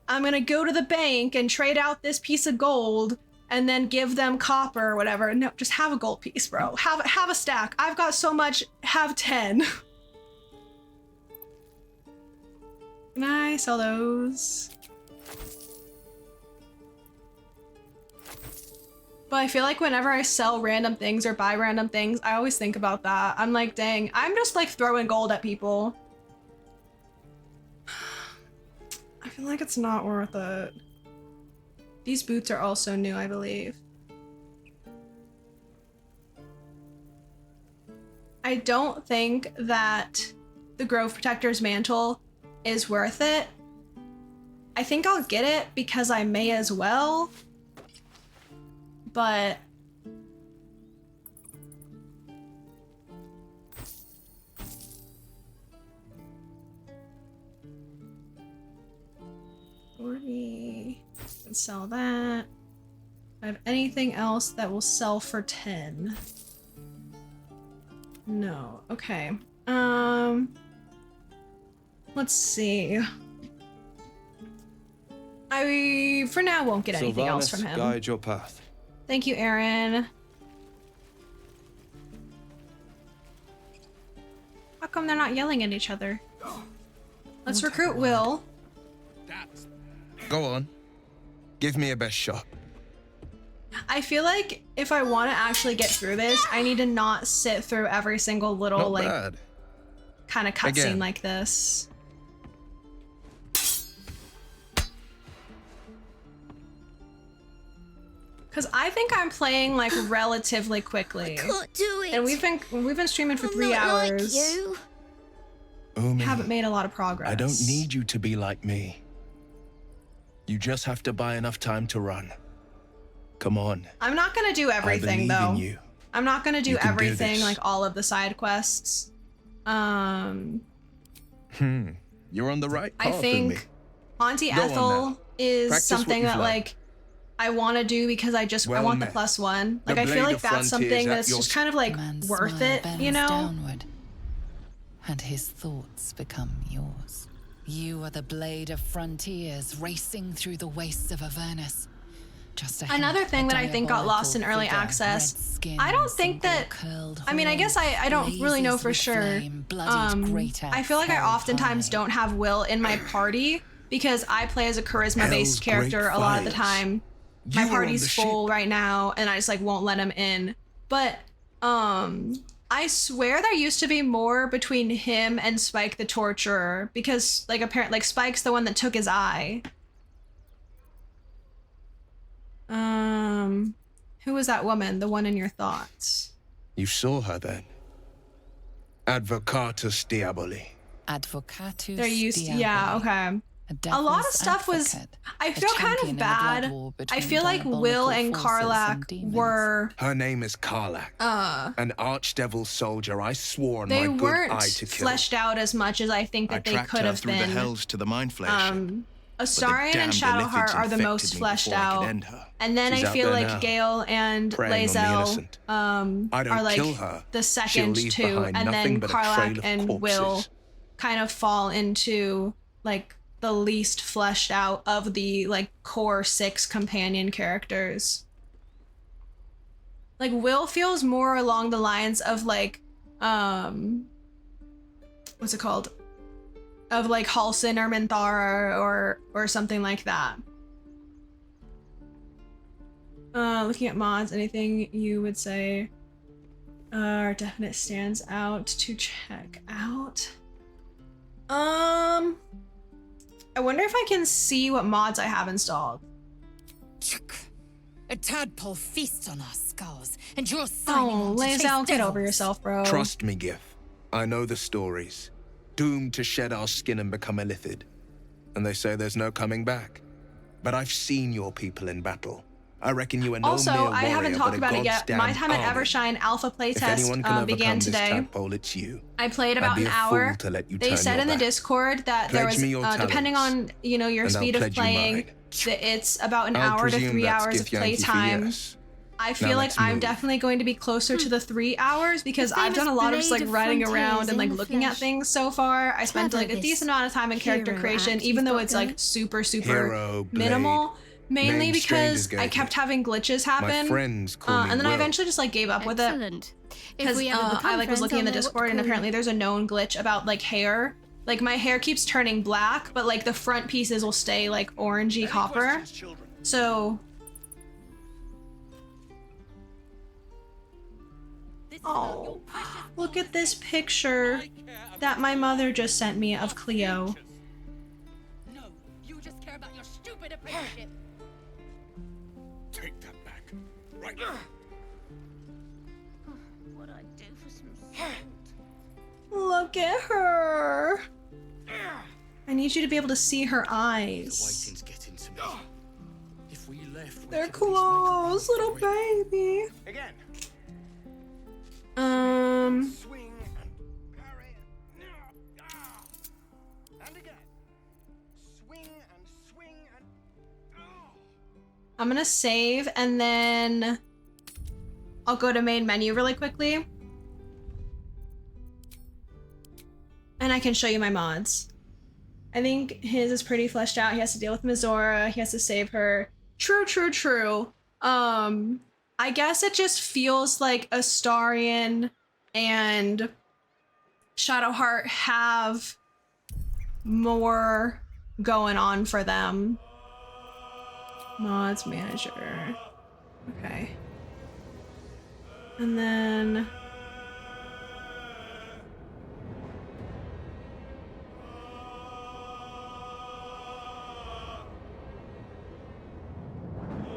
I'm gonna go to the bank and trade out this piece of gold and then give them copper or whatever. No, just have a gold piece, bro. Have a stack. I've got so much, have 10. Can I sell those? But I feel like whenever I sell random things or buy random things, I always think about that. I'm like, dang, I'm just like throwing gold at people. I feel like it's not worth it. These boots are also new, I believe. I don't think that the Grove Protector's Mantle is worth it. I think I'll get it because I may as well. But sell that. I have anything else that will sell for 10? No. Okay. Let's see. I for now won't get anything else from him. Guide your path. Thank you, Aaron. How come they're not yelling at each other? Let's recruit Will. Go on. Give me a best shot. I feel like if I want to actually get through this, I need to not sit through every single little kind of cutscene like this. Because I think I'm playing like relatively quickly. I can't do it. And we've been streaming for 3 hours. Like you. Umi, haven't made a lot of progress. I don't need you to be like me. You just have to buy enough time to run. Come on. I'm not gonna do everything though. You. I'm not gonna do everything, do like all of the side quests. You're on the right path. I think Auntie Ethel is something that like I want to do because I want the +1. Like I feel like that's something that's just kind of like worth it, you know? Downward. and his thoughts become yours. You are the blade of frontiers racing through the wastes of Avernus. Just ahead, another thing that I think got lost in early figure, access. I don't think that. I mean, I guess I don't really know for sure. I feel like I oftentimes don't have Will in my party because I play as a charisma-based character a lot of the time. My party's full right now, and I just like won't let him in. But I swear there used to be more between him and Spike the Torturer because like apparently like Spike's the one that took his eye. Who was that woman? The one in your thoughts? You saw her then. Advocatus Diaboli. Advocatus They're used. Diaboli. Yeah. Okay. A lot of stuff was. I feel kind of bad. I feel like Will and Karlach were. Her name is Karlach. An archdevil soldier I swore on they my good weren't eye to kill. fleshed out as much as I think that I they could have through been. the hells to the Mindflayer. Astarion and Shadowheart are the most fleshed out, and then I feel like Gale and Lae'zel are like the second two, and then Karlach and Will kind of fall into like the least fleshed out of the like core 6 companion characters. Like Will feels more along the lines of like what's it called? Of like Halsin or Minthara or something like that. Looking at mods, anything you would say are definite stands out to check out? I wonder if I can see what mods I have installed. A tadpole feasts on our skulls, and you're signing on to chase Lae'zel, get over devils. yourself, bro. Trust me, Gif. I know the stories. Doomed to shed our skin and become illithid. And they say there's no coming back. But I've seen your people in battle. I reckon you are no Also, mere warrior, I haven't but talked a about it yet. My time at army. Evershine Alpha If playtest anyone can began overcome this today. tadpole, it's you. I played about I'd be an a fool hour. to let you They turn said your in the back. Discord that there Pledge was, me your depending talents, on your and I'll speed of pledge you playing, mine. that it's about an I'll hour to presume 3 that's hours of Githyanki for playtime. yes. I Now feel like let's I'm move. definitely going to be closer to the 3 hours because The I've done a famous lot of just like blade of running frontiers around and like in the looking at flesh. things so far. I spent Clever, like a this decent amount of time in character hero creation, act even you've though got it's like going. super Hero, blade, minimal. Mainly named because strangers I gave kept you. having glitches happen. friends call me and then I Will. eventually just like gave up with it. Excellent. If Because we ever become I like was friends, looking in the I'll know what to Discord and call you. apparently there's a known glitch about like hair. Like my hair keeps turning black, but like the front pieces will stay like orangey copper. So. Oh, look at this picture that my mother just sent me of Cleo. No, you just care about your stupid apprenticeship. Take that back. Right. What I do for some salt. Look at her. I need you to be able to see her eyes. Waiting's getting to me. If we left, we They're could at least make a close, little baby. Again. Swing and parry. And again. Swing and. I'm gonna save and then I'll go to main menu really quickly. And I can show you my mods. I think his is pretty fleshed out. He has to deal with Mizora. He has to save her. True. I guess it just feels like Astarion and Shadowheart have more going on for them. Mods manager. Okay. And then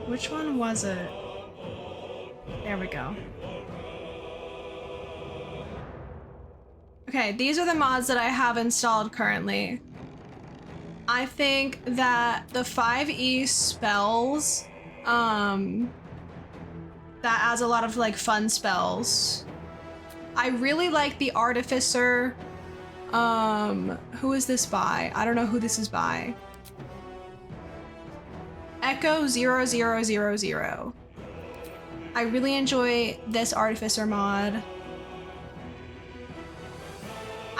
which one was it? There we go. Okay, these are the mods that I have installed currently. I think that the 5e spells, that adds a lot of like fun spells. I really like the Artificer. Who is this by? I don't know who this is by. Echo 0000. I really enjoy this Artificer mod.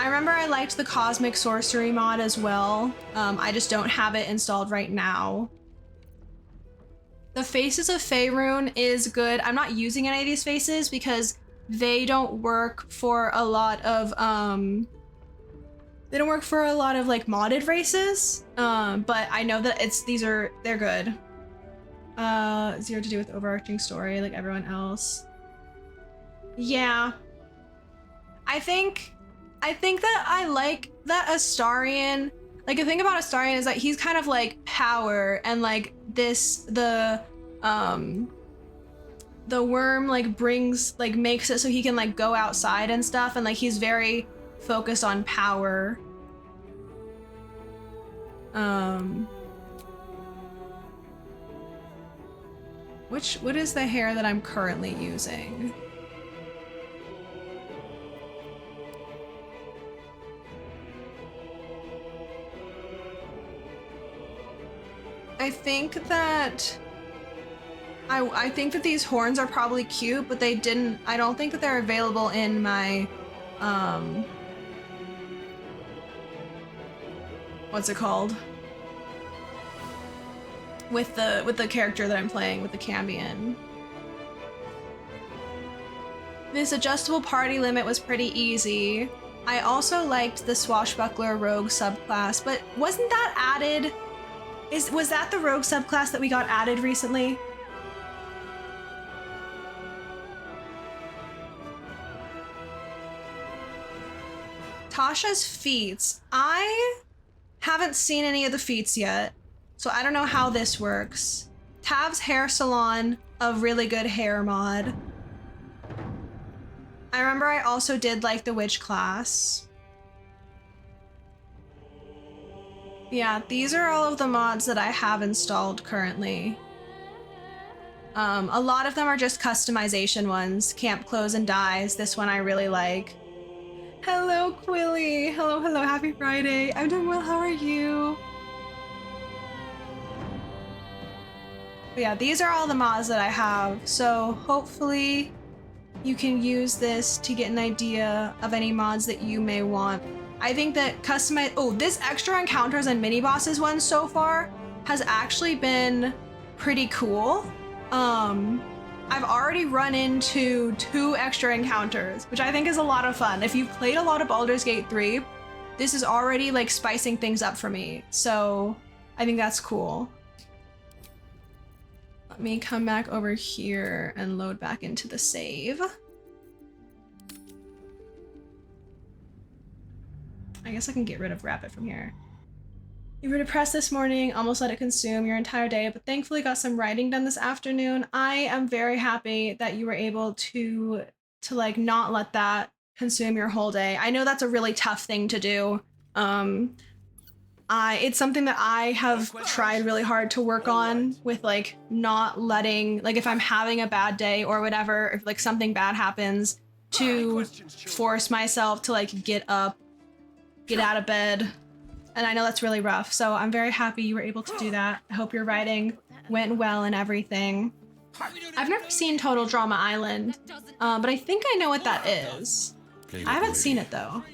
I remember I liked the Cosmic Sorcery mod as well. I just don't have it installed right now. The Faces of Faerun is good. I'm not using any of these faces because they don't work for a lot of like modded races. But I know that they're good. Zero to do with overarching story like everyone else. Yeah. I think that I like that Astarion. Like the thing about Astarion is that he's kind of like power, and like the worm like makes it so he can like go outside and stuff, and like he's very focused on power. What is the hair that I'm currently using? I think that these horns are probably cute, but I don't think that they're available in my what's it called? With the character that I'm playing, with the Cambion. This adjustable party limit was pretty easy. I also liked the Swashbuckler Rogue subclass, but wasn't that added? Was that the Rogue subclass that we got added recently? Tasha's feats. I haven't seen any of the feats yet, so I don't know how this works. Tav's Hair Salon, a really good hair mod. I remember I also did like the witch class. Yeah, these are all of the mods that I have installed currently. A lot of them are just customization ones. Camp Clothes and Dyes, this one I really like. Hello, Quilly. Hello, happy Friday. I'm doing well, how are you? But yeah, these are all the mods that I have, so hopefully you can use this to get an idea of any mods that you may want. I think that this extra encounters and mini bosses one so far has actually been pretty cool. I've already run into 2 extra encounters, which I think is a lot of fun. If you've played a lot of Baldur's Gate 3, this is already like spicing things up for me. So I think that's cool. Let me come back over here and load back into the save. I guess I can get rid of Rapid from here. You were depressed this morning, almost let it consume your entire day, but thankfully got some writing done this afternoon. I am very happy that you were able to like not let that consume your whole day. I know that's a really tough thing to do. It's something that I have tried really hard to work on with like not letting, like if I'm having a bad day or whatever, if like something bad happens, to force myself to like get up, get out of bed. And I know that's really rough, so I'm very happy you were able to do that. I hope your writing went well and everything. I've never seen Total Drama Island, but I think I know what that is. I haven't seen it though.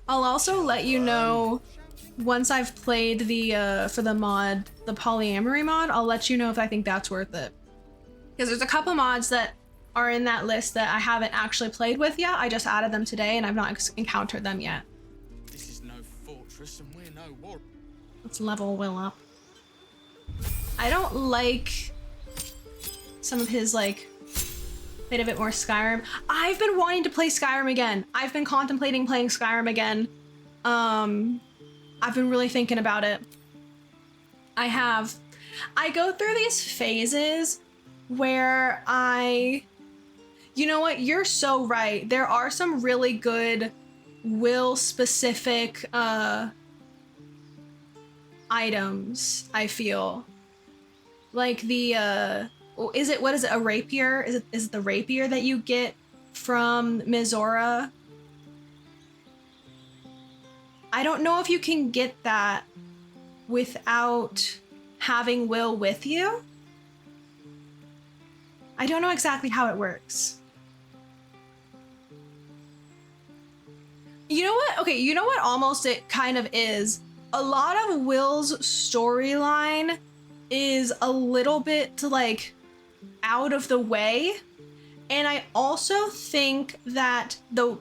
I'll also let you know once I've played the for the mod, the polyamory mod, I'll let you know if I think that's worth it. Because there's a couple mods that are in that list that I haven't actually played with yet. I just added them today and I've not encountered them yet. This is no fortress and we're no war. Let's level Will up. I don't like some of his like played a bit more Skyrim. I've been wanting to play Skyrim again. I've been contemplating playing Skyrim again. I've been really thinking about it. I go through these phases where you know what? You're so right. There are some really good will-specific items, I feel. Like the, what is it, a rapier? Is it the rapier that you get from Mizora? I don't know if you can get that without having Will with you. I don't know exactly how it works. You know what? Okay, you know what almost it kind of is? A lot of Will's storyline is a little bit like out of the way. And I also think that the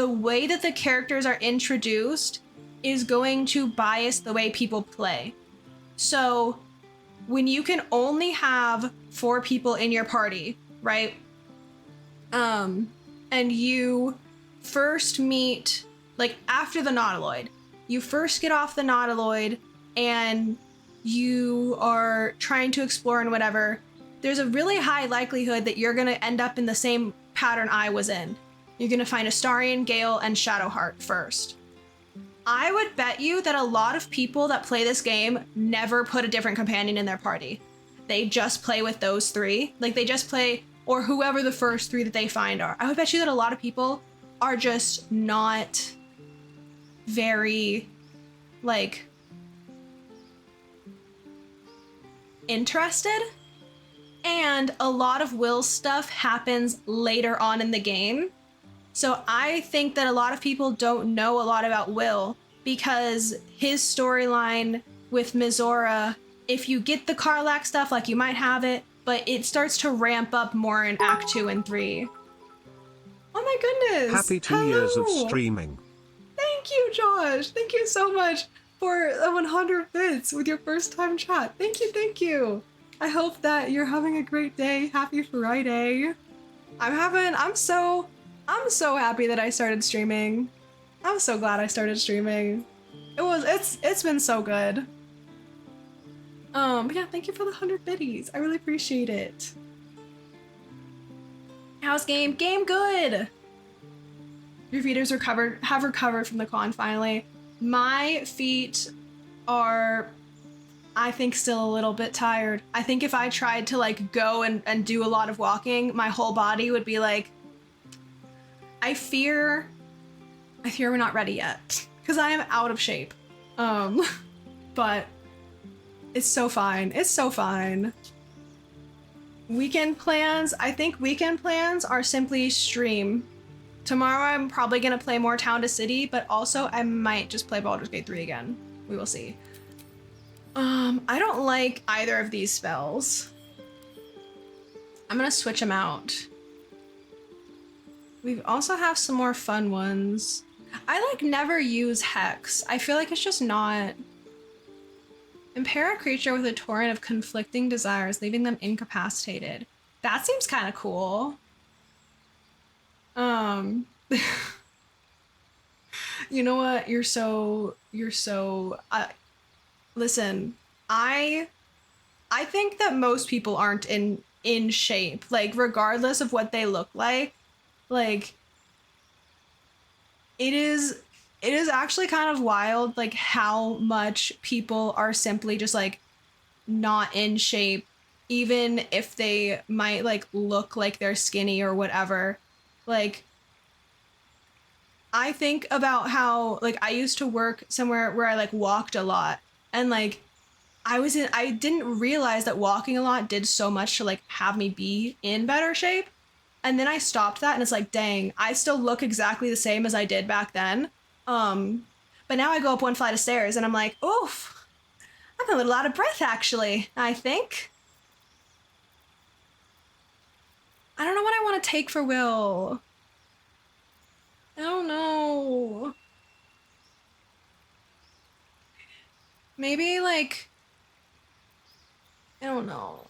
way that the characters are introduced is going to bias the way people play. So when you can only have 4 people in your party, right? And you first meet, like after the Nautiloid, you first get off the Nautiloid and you are trying to explore and whatever, there's a really high likelihood that you're gonna end up in the same pattern I was in. You're gonna find Astarion, Gale, and Shadowheart first. I would bet you that a lot of people that play this game never put a different companion in their party. They just play with those 3. Like they just play, or whoever the first 3 that they find are. I would bet you that a lot of people are just not very, like, interested. And a lot of Will's stuff happens later on in the game. So I think that a lot of people don't know a lot about Will because his storyline with Mizora, if you get the Karlach stuff, like you might have it, but it starts to ramp up more in Act 2 and 3. Oh my goodness. Happy 2 years of streaming. Thank you, Josh. Thank you so much for 100 bits with your first time chat. Thank you, thank you. I hope that you're having a great day. Happy Friday. I'm so happy that I started streaming. I'm so glad I started streaming. It's been so good. But yeah, thank you for the 100 biddies. I really appreciate it. How's game? Game good. Your feet have recovered from the con finally. My feet are, I think, still a little bit tired. I think if I tried to like go and do a lot of walking, my whole body would be like, I fear we're not ready yet because I am out of shape. But it's so fine. It's so fine. Weekend plans. I think weekend plans are simply stream. Tomorrow I'm probably gonna play more Town to City, but also I might just play Baldur's Gate 3 again. We will see. I don't like either of these spells. I'm gonna switch them out. We also have some more fun ones. I like never use Hex. I feel like it's just not. Impair a creature with a torrent of conflicting desires, leaving them incapacitated. That seems kind of cool. You know what? Listen, I think that most people aren't in shape, like regardless of what they look like it is actually kind of wild, like how much people are simply just like not in shape, even if they might like look like they're skinny or whatever. Like, I think about how like I used to work somewhere where I like walked a lot, and like I didn't realize that walking a lot did so much to like have me be in better shape. And then I stopped that and it's like, dang, I still look exactly the same as I did back then. But now I go up one flight of stairs and I'm like, oof, I'm a little out of breath actually, I think. I don't know what I want to take for Will. I don't know. Maybe like, I don't know.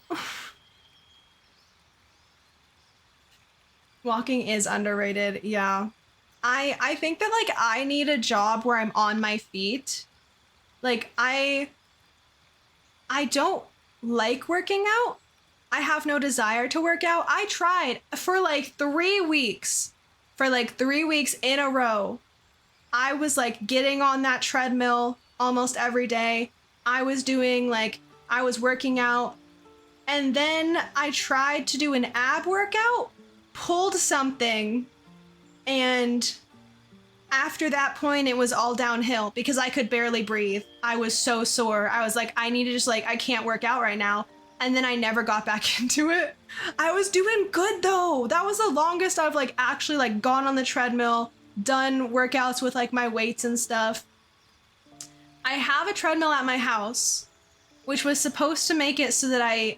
Walking is underrated, yeah. I think that like I need a job where I'm on my feet. Like I don't like working out. I have no desire to work out. I tried for like 3 weeks. For like 3 weeks in a row. I was like getting on that treadmill almost every day. I was working out. And then I tried to do an ab workout, pulled something, and after that point it was all downhill because I could barely breathe. I was so sore. I was like, I need to just like, I can't work out right now. And then I never got back into it. I was doing good though. That was the longest I've like actually like gone on the treadmill done workouts with like my weights and stuff. I have a treadmill at my house, which was supposed to make it so that I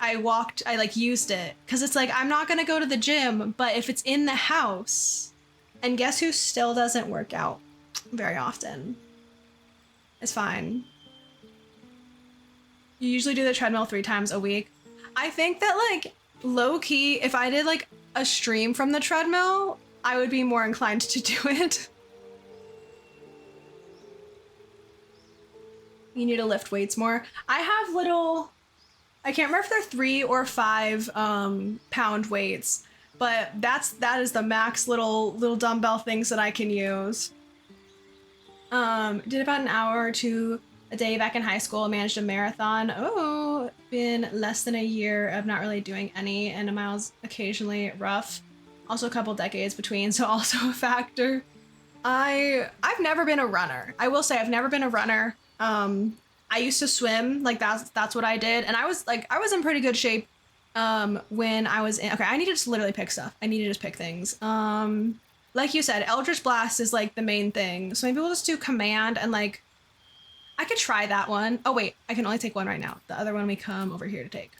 like used it. Cause it's like, I'm not gonna go to the gym, but if it's in the house, and guess who still doesn't work out very often? It's fine. You usually do the treadmill 3 times a week. I think that like low key, if I did like a stream from the treadmill, I would be more inclined to do it. You need to lift weights more. I have little, I can't remember if they're 3 or 5 pound weights, but that is the max little dumbbell things that I can use. Did about an hour or 2 a day back in high school, managed a marathon. Oh, been less than a year of not really doing any, and a mile's occasionally rough. Also a couple decades between, so also a factor. I've never been a runner. I will say I've never been a runner. I used to swim, like that's what I did, and I was in pretty good shape when I was in. Okay, I need to just literally pick stuff. I need to just pick things. Like you said, Eldritch Blast is like the main thing, so maybe we'll just do command and like I could try that one. Oh wait, I can only take one right now. The other one we come over here to take.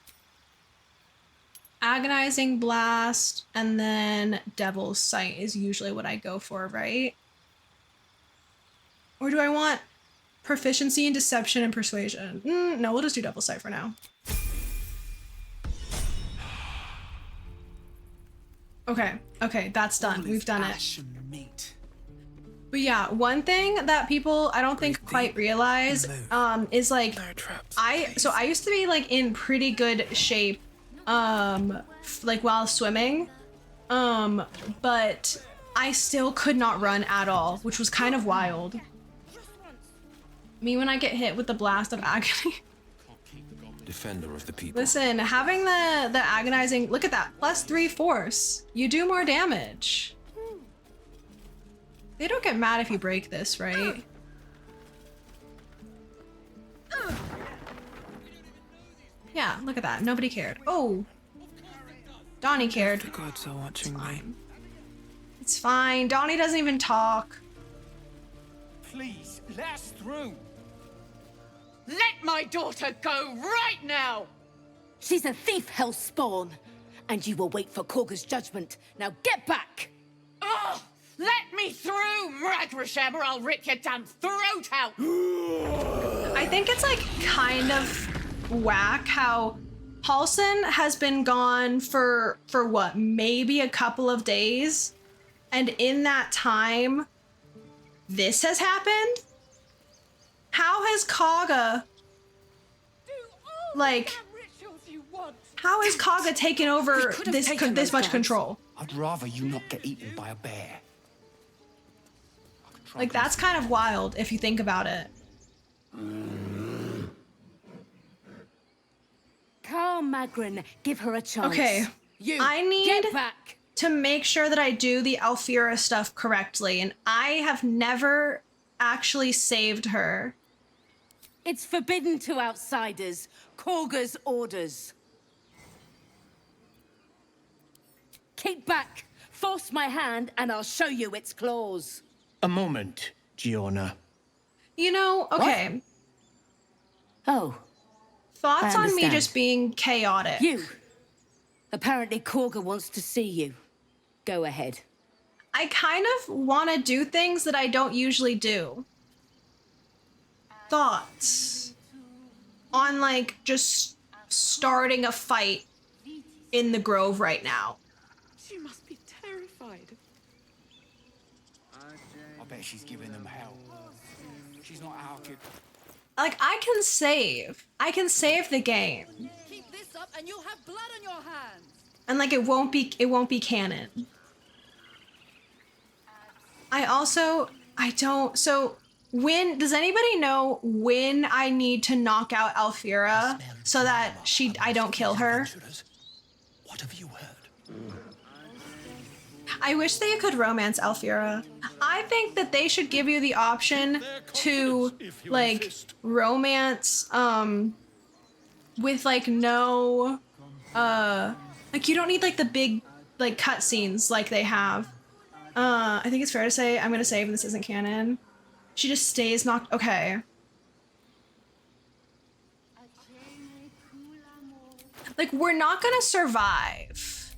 Agonizing Blast and then Devil's Sight is usually what I go for, right? Or do I want proficiency in deception and persuasion? No, we'll just do Devil's Sight for now. Okay, that's done. We've done it. But yeah, one thing that people I don't think quite realize is like I used to be like in pretty good shape like while swimming, but I still could not run at all, which was kind of wild. Me when I get hit with the blast of agony. Defender of the people. Listen, having the agonizing, look at that, +3 force. You do more damage. They don't get mad if you break this, right? Yeah, look at that. Nobody cared. Oh, Donnie cared. The gods are watching me. It's fine. Donnie doesn't even talk. Please, let us through. Let my daughter go right now! She's a thief, hellspawn, and you will wait for Korga's judgment. Now get back! Oh, let me through, Mragrashem, or I'll rip your damn throat out! I think it's like kind of whack how Halsin has been gone for what, maybe a couple of days, and in that time, this has happened? How has Kaga, like, how has Kaga taken over this much control? I'd rather you not get eaten by a bear. Like, that's kind of wild if you think about it. Calm, Magrin. Give her a chance. Okay, I need get back. to make sure that I do the Alfira stuff correctly, and I have never actually saved her. It's forbidden to outsiders. Korga's orders. Keep back. Force my hand and I'll show you its claws. A moment, Giona. You know, okay. Oh. Thoughts I on me understand. just being chaotic? You. Apparently Korga wants to see you. Go ahead. I kind of want to do things that I don't usually do. Thoughts on like just starting a fight in the Grove right now. She must be terrified. I bet she's giving them hell. She's not our kid. Like I can save the game, Keep this up and you'll have blood on your hands! and like it won't be canon. So when does anybody know when I need to knock out Alfira so that I don't kill her? What have you heard? I wish they could romance Alfira. I think that they should give you the option to like romance with like no like you don't need like the big like cutscenes like they have. I think it's fair to say I'm gonna save and this isn't canon. She just stays knocked. Okay. Like, we're not gonna survive.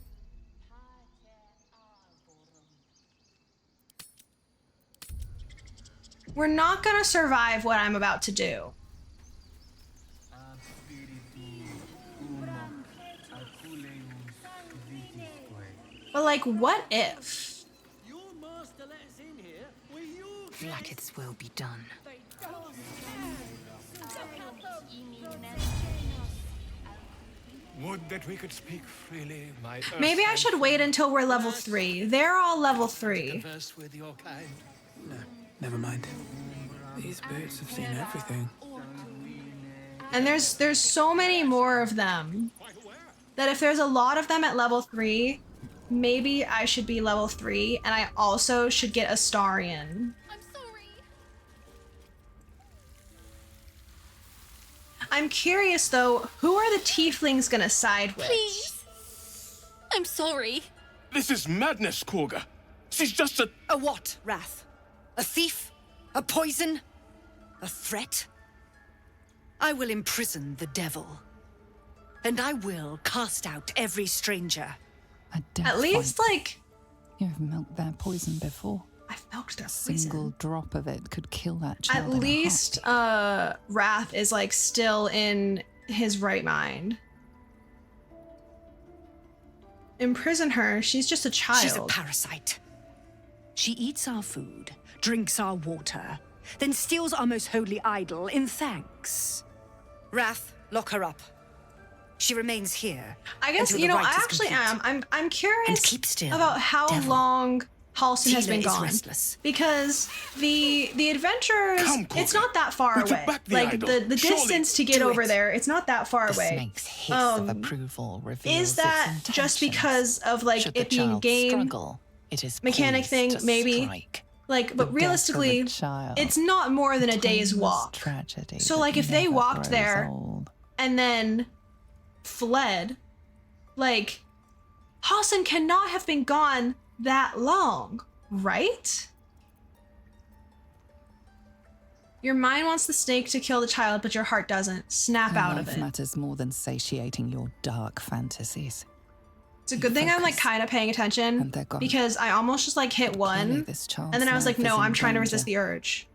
We're not gonna survive what I'm about to do. But like, what if? Vlaakith's will be done. Would that we could speak freely, my Maybe I should wait until we're level 3. They're all level 3. converse with your kind. No, never mind. These boots have seen everything. And there's so many more of them that if there's a lot of them at level 3, maybe I should be level 3 and I also should get Astarion. I'm curious though, who are the tieflings gonna side with? Please. I'm sorry. This is madness, Korga. She's just a... A what, Wrath? A thief? A poison? A threat? I will imprison the devil. And I will cast out every stranger. A death At least, fight. like... You've milked their poison before. I've milked their poison. A single drop of it could kill that At child. least, Wrath is, like, still in his right mind. Imprison her, she's just a child. She's a parasite. She eats our food, drinks our water, then steals our most holy idol in thanks. Wrath, lock her up. She remains here. I guess, until you the know, rite I is actually complete. am. I'm curious And keep still, about how devil. long Halsin has Tila been is gone. restless. Because the adventurers, Come, it's Korga. not that far We took away. back the Like, idol. the Surely distance to get do over it. there, it's not that far The away. snake's hiss of approval reveals Is that its just intentions. because of, like, Should it the being child game struggle, it is mechanic poised thing? to Maybe. strike. Like, The but death of a realistically, child, it's not more than a day's timeless walk. tragedy So, that like, if they never walked grows there old. and then fled, like, Halsin cannot have been gone that long, right? Your mind wants the snake to kill the child, but your heart doesn't. Snap Her out of life it. matters more than satiating your dark fantasies. It's a good thing I'm, like, kind of paying attention, gone. because I almost just, like, hit Clearly one, this child's and then I was like, life is no, in I'm trying to danger. resist the urge.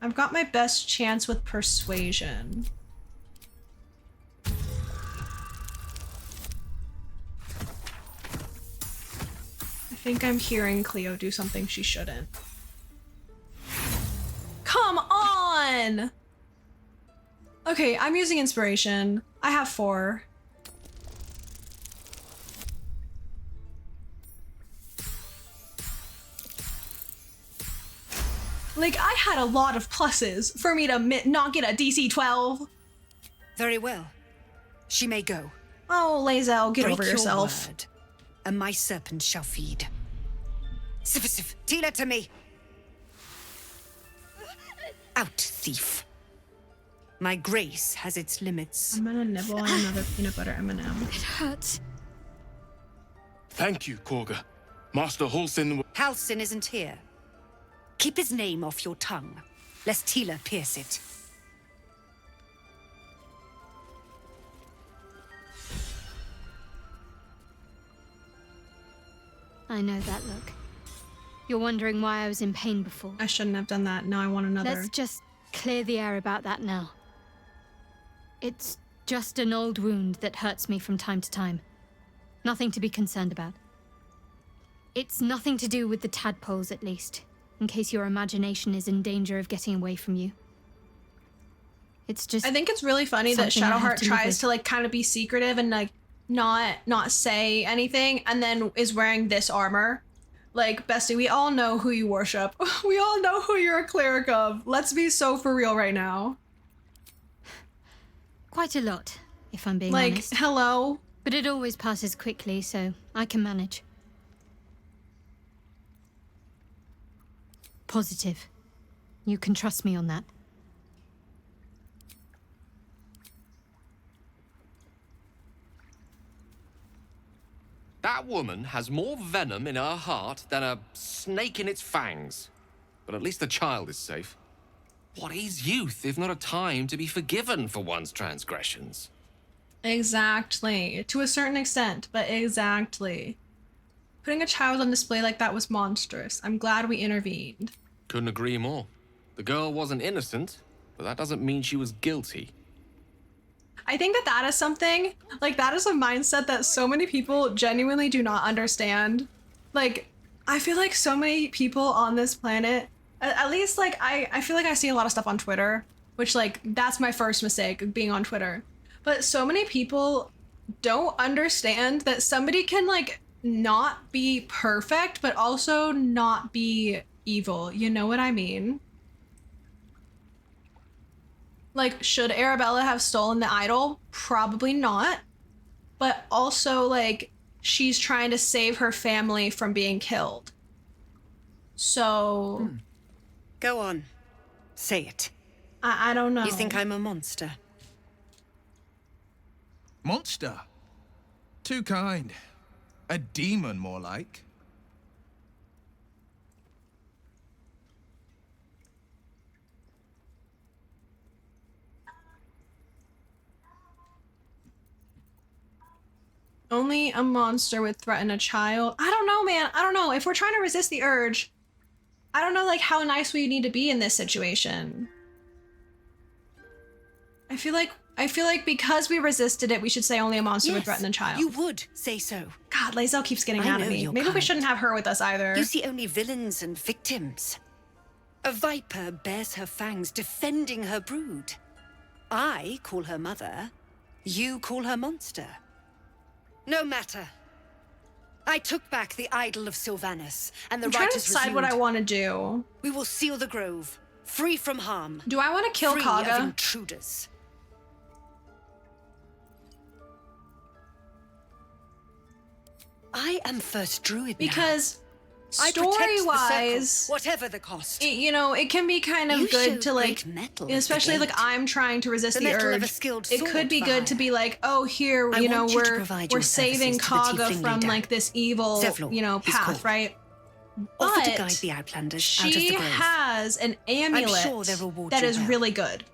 I've got my best chance with persuasion. I think I'm hearing Cleo do something she shouldn't. Come on! Okay, I'm using inspiration. I have 4. Like, I had a lot of pluses for me to not get a DC 12. Very well. She may go. Oh, Lae'zel, get Break over your yourself. word, and my serpent shall feed. Sif, Tila to me. Out, thief. My grace has its limits. I'm gonna nibble on another peanut butter M&M. It hurts. Thank you, Korga. Master Halsin... Halsin isn't here. Keep his name off your tongue, lest Tila pierce it. I know that look. You're wondering why I was in pain before. I shouldn't have done that. Now I want another. Let's just clear the air about that now. It's just an old wound that hurts me from time to time. Nothing to be concerned about. It's nothing to do with the tadpoles, at least, in case your imagination is in danger of getting away from you. It's just... I think it's really funny that something I have Shadowheart to live tries with. to, like, kind of be secretive and, like, not say anything, and then is wearing this armor. Like, bestie, we all know who you worship. We all know who you're a cleric of. Let's be so for real right now. Quite a lot, if I'm being Like, honest. hello? But it always passes quickly, so I can manage. Positive. You can trust me on that. That woman has more venom in her heart than a snake in its fangs. But at least the child is safe. What is youth if not a time to be forgiven for one's transgressions? Exactly. To a certain extent, but exactly. Putting a child on display like that was monstrous. I'm glad we intervened. Couldn't agree more. The girl wasn't innocent, but that doesn't mean she was guilty. I think that that is something, like, that is a mindset that so many people genuinely do not understand. Like, I feel like so many people on this planet, at least, like, I feel like I see a lot of stuff on Twitter, which, like, that's my first mistake, being on Twitter. But so many people don't understand that somebody can, like, not be perfect, but also not be evil. You know what I mean? Like, should Arabella have stolen the idol? Probably not. But also, like, she's trying to save her family from being killed. So... Go on. Say it. I don't know. You think I'm a monster? Monster? Too kind. A demon, more like. Only a monster would threaten a child. I don't know, man. I don't know. If we're trying to resist the urge, I don't know, like, how nice we need to be in this situation. I feel like because we resisted it, we should say only a monster would threaten a child. You would say so. God, Lae'zel keeps getting mad at me. Maybe we shouldn't have her with us either. You see only villains and victims. A viper bears her fangs defending her brood. I call her mother. You call her monster. No matter. I took back the idol of Sylvanas, and the I'm trying to righteous decide what I want to do. We will seal the grove, free from harm. Do I want to kill free Kaga? of intruders. I am first druid now. Because I protect the story-wise, circle, whatever the cost. you know, it can be kind of You good showed to, like, great mettle at especially the like gate. I'm trying to resist The the mettle of a urge. skilled It could be good to be like, oh, here, I you know, want you to provide we're your saving services to the Kaga tiefling from leader. like this evil, Zevlor, you know, he's path, called. right? Offer to But guide the Outlanders out of the she grove. has an amulet sure they'll reward that you is well. really good.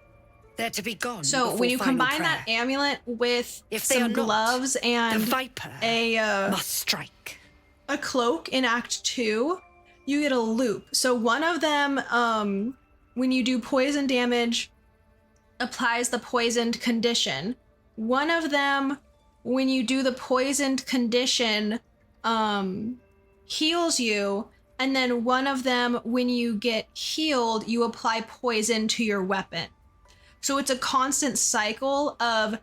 They're to be gone. So before when you final combine prayer. that amulet with If they are some not, gloves and the viper must strike. A cloak in Act 2, you get a loop. So one of them, when you do poison damage, applies the poisoned condition. One of them, when you do the poisoned condition, heals you. And then one of them, when you get healed, you apply poison to your weapon. So it's a constant cycle of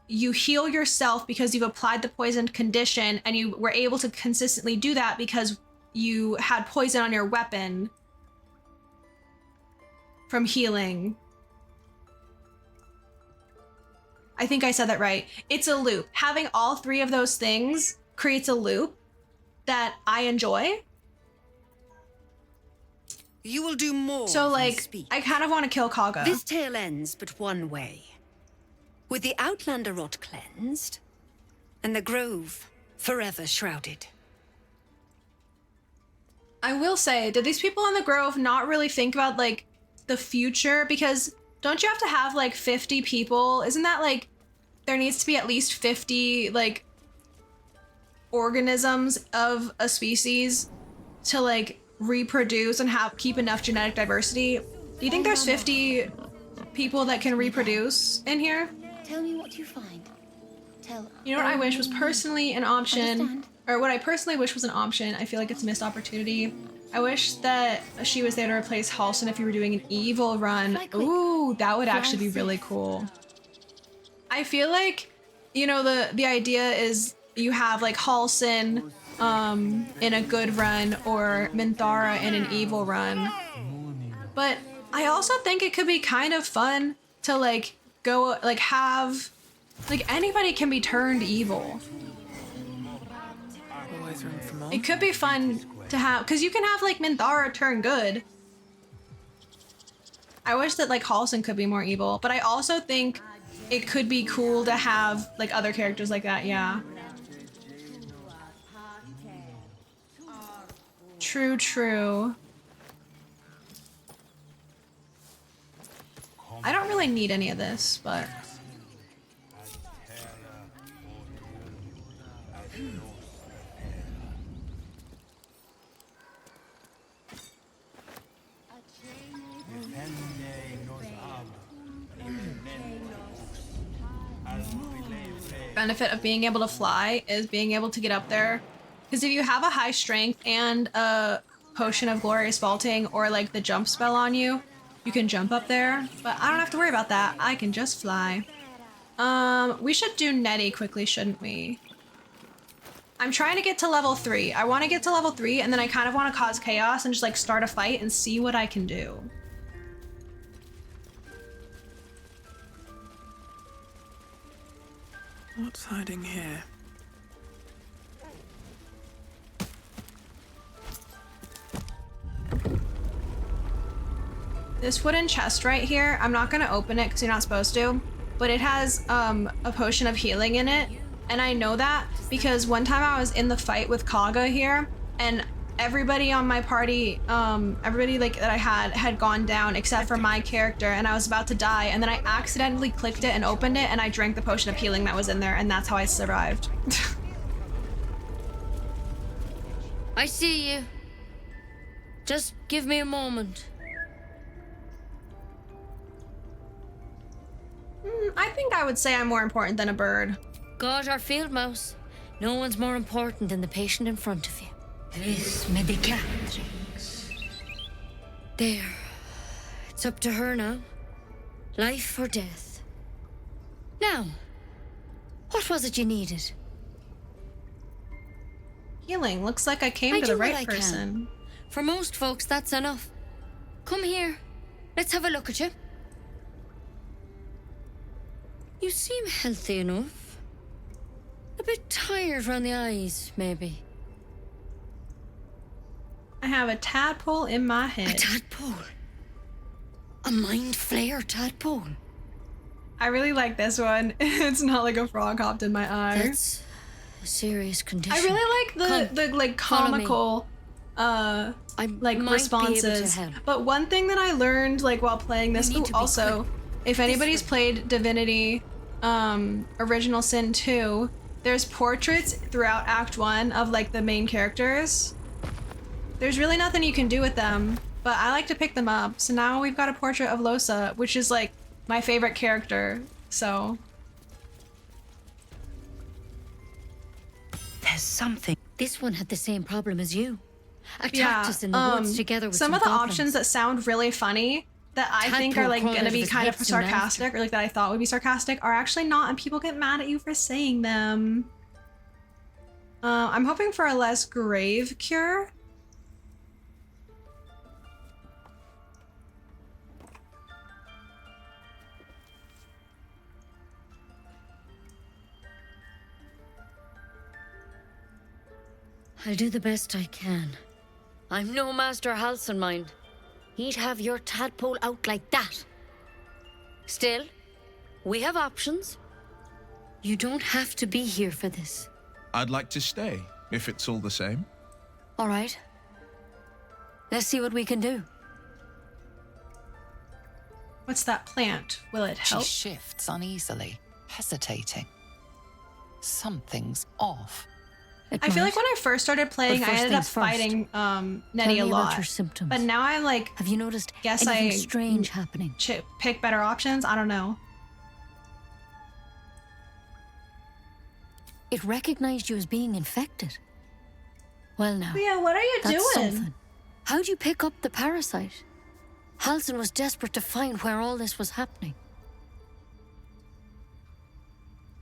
you heal yourself because you've applied the poisoned condition, and you were able to consistently do that because you had poison on your weapon from healing. I think I said that right. It's a loop. Having all three of those things creates a loop that I enjoy. You will do more. So, than like, speak. I kind of want to kill Kaga. This tale ends but one way. With the Outlander rot cleansed, and the grove forever shrouded. I will say, did these people in the Grove not really think about, like, the future? Because don't you have to have, like, 50 people? Isn't that, like, there needs to be at least 50, like, organisms of a species to, like, reproduce and keep enough genetic diversity? Do you think there's 50 people that can reproduce in here? Tell me what you find. Tell. You know what I wish was personally an option, Understand. or what I personally wish was an option. I feel like it's a missed opportunity. I wish that she was there to replace Halston if you were doing an evil run. Ooh, that would actually be really cool. I feel like, you know, the idea is you have like Halston in a good run or Minthara in an evil run. But I also think it could be kind of fun to like go like have like anybody can be turned evil. Always room for more. It could be fun to have, because you can have like Minthara turn good. I wish that like Halston could be more evil, but I also think it could be cool to have like other characters like that, yeah. True, true. I don't really need any of this, but... Benefit of being able to fly is being able to get up there. Because if you have a high strength and a potion of glorious vaulting or like the jump spell on you, you can jump up there. But I don't have to worry about that. I can just fly. We should do Nettie quickly, shouldn't we? I'm trying to get to level 3. I want to get to level 3 and then I kind of want to cause chaos and just like start a fight and see what I can do. What's hiding here? This wooden chest right here, I'm not gonna open it because you're not supposed to, but it has a potion of healing in it. And I know that because one time I was in the fight with Kaga here and everybody on my party, everybody like that I had gone down except for my character and I was about to die and then I accidentally clicked it and opened it and I drank the potion of healing that was in there and that's how I survived. I see you. Just give me a moment. I think I would say I'm more important than a bird. God, our field mouse. No one's more important than the patient in front of you. This medicatrix. There. It's up to her now. Life or death. Now, what was it you needed? Healing. Looks like I came to the right person. For most folks, that's enough. Come here. Let's have a look at you. You seem healthy enough. A bit tired around the eyes, maybe. I have a tadpole in my head. A tadpole? A mind flayer tadpole? I really like this one. It's not like a frog hopped in my eye. That's a serious condition. I really like the like comical like responses. But one thing that I learned like while playing this, also, if anybody's played Divinity Original Sin 2, there's portraits throughout Act 1 of like the main characters. There's really nothing you can do with them, but I like to pick them up. So now we've got a portrait of Losa, which is like my favorite character, so. There's something. This one had the same problem as you. Attacked us in the woods together with some of the goblins. options that sound really funny that I think are like gonna be kind of sarcastic, or like that I thought would be sarcastic, are actually not, and people get mad at you for saying them. I'm hoping for a less grave cure. I'll do the best I can. I'm no Master Halcyon, mind. He'd have your tadpole out like that. Still, we have options. You don't have to be here for this. I'd like to stay, if it's all the same. All right. Let's see what we can do. What's that plant? Will it help? She shifts uneasily, hesitating. Something's off. I feel like when I first started playing, I ended up fighting Nettie a lot. But now I'm like, have you noticed guess anything strange happening? Pick better options. I don't know. It recognized you as being infected. Well now. Yeah, what are you doing? Something. How'd you pick up the parasite? Halcyon was desperate to find where all this was happening.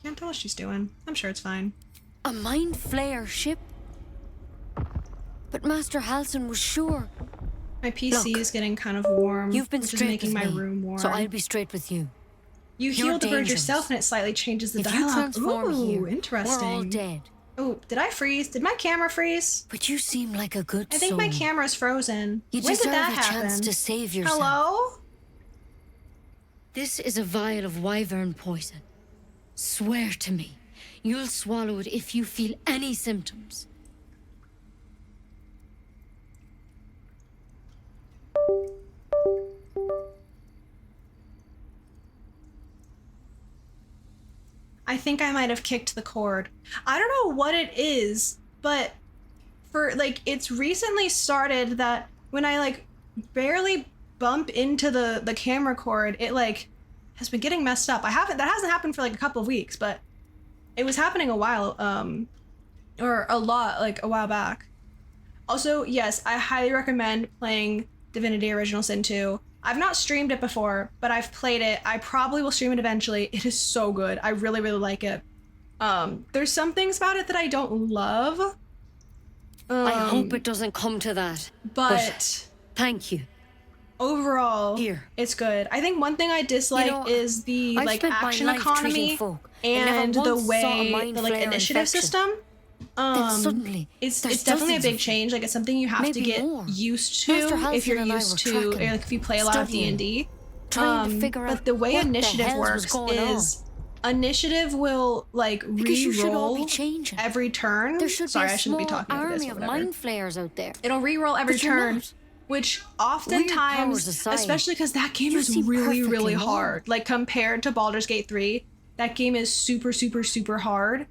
Can't tell what she's doing. I'm sure it's fine. A mind flayer ship? But Master Halcyon was sure. My PC is getting kind of warm. You've been which is straight making with my me, room warm. so I'll be straight with you. You You're healed the bird dangerous. yourself and it slightly changes the If dialogue. you transform Ooh, here, interesting. we're all dead. Oh, did I freeze? Did my camera freeze? But you seem like a good I think my soul. camera's frozen. You when did deserve that a happen? chance to save yourself. Hello? This is a vial of wyvern poison. Swear to me, you'll swallow it if you feel any symptoms. I think I might have kicked the cord. I don't know what it is, but for like it's recently started that when I like barely bump into the camera cord, it like has been getting messed up. That hasn't happened for like a couple of weeks, but it was happening a while or a lot like a while back. Also, yes, I highly recommend playing Divinity Original Sin 2. I've not streamed it before, but I've played it. I probably will stream it eventually. It is so good. I really, really like it. There's some things about it that I don't love. I hope it doesn't come to that. But thank you. Overall, it's good. I think one thing I dislike is the I've like spent my action life economy treating folk and and never the once saw a way mind the like flayer initiative infection. system. Then suddenly, it's there's definitely a dozens big of change. Like it's something you have to maybe get more. used to Master if Halcyon you're and I used were to, tracking, like if you play a lot of studying, D&D. trying to figure But out the way what the initiative hell was works going on. is initiative will like Because you should all be re-roll changing. every turn. There should Sorry, be a I shouldn't be small talking over this army or of whatever. mind flayers out there. It'll re-roll every But you're turn, not. which Weird oftentimes, powers aside, especially because that game you is seem really, perfectly really normal. hard. Like compared to Baldur's Gate 3, that game is super, super, super hard.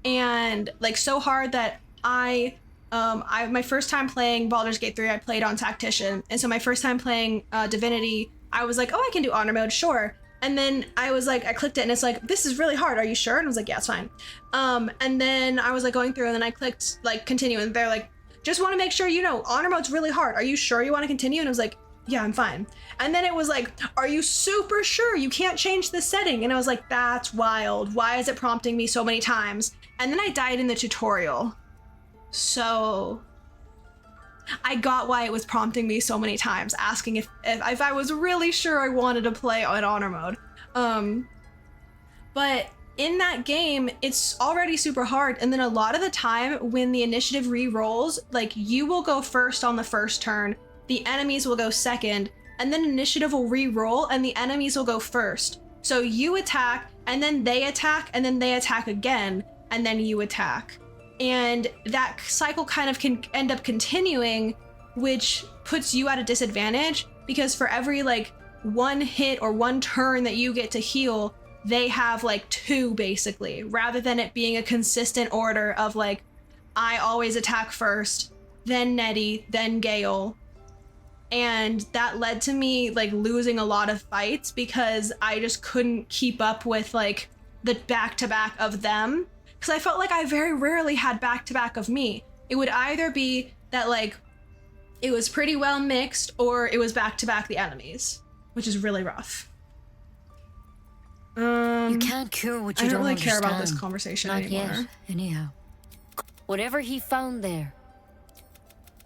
And like so hard that my first time playing Baldur's Gate 3, I played on Tactician. And so my first time playing Divinity, I was like, oh, I can do honor mode, sure. And then I was like, I clicked it and it's like, this is really hard. Are you sure? And I was like, yeah, it's fine. And then I was like going through and then I clicked like continue and they're like, just want to make sure you know, honor mode's really hard. Are you sure you want to continue? And I was like, yeah, I'm fine. And then it was like, are you super sure you can't change the setting? And I was like, that's wild. Why is it prompting me so many times? And then I died in the tutorial. So I got why it was prompting me so many times, asking if I was really sure I wanted to play on honor mode. But in that game, it's already super hard. And then a lot of the time when the initiative re-rolls, like you will go first on the first turn, the enemies will go second, and then initiative will re-roll and the enemies will go first. So you attack and then they attack and then they attack again and then you attack. And that cycle kind of can end up continuing, which puts you at a disadvantage because for every like one hit or one turn that you get to heal, they have like two basically, rather than it being a consistent order of like, I always attack first, then Nettie, then Gale. And that led to me like losing a lot of fights because I just couldn't keep up with like the back-to-back of them. Because I felt like I very rarely had back-to-back of me. It would either be that like it was pretty well mixed or it was back-to-back the enemies, which is really rough. You can't cure what you I don't really understand. care about this conversation Not anymore. yet, anyhow. Whatever he found there,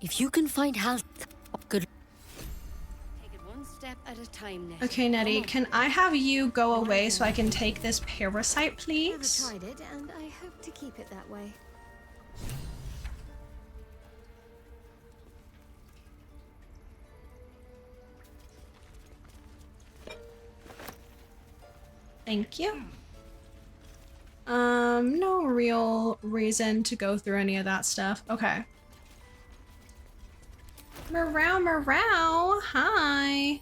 if you can find health, good. Take it one step at a time now. Okay, Nettie, can I have you go away so I can take this parasite, please? Never tried it, and I hope to keep it that way. Thank you. No real reason to go through any of that stuff. Okay. Morale, hi.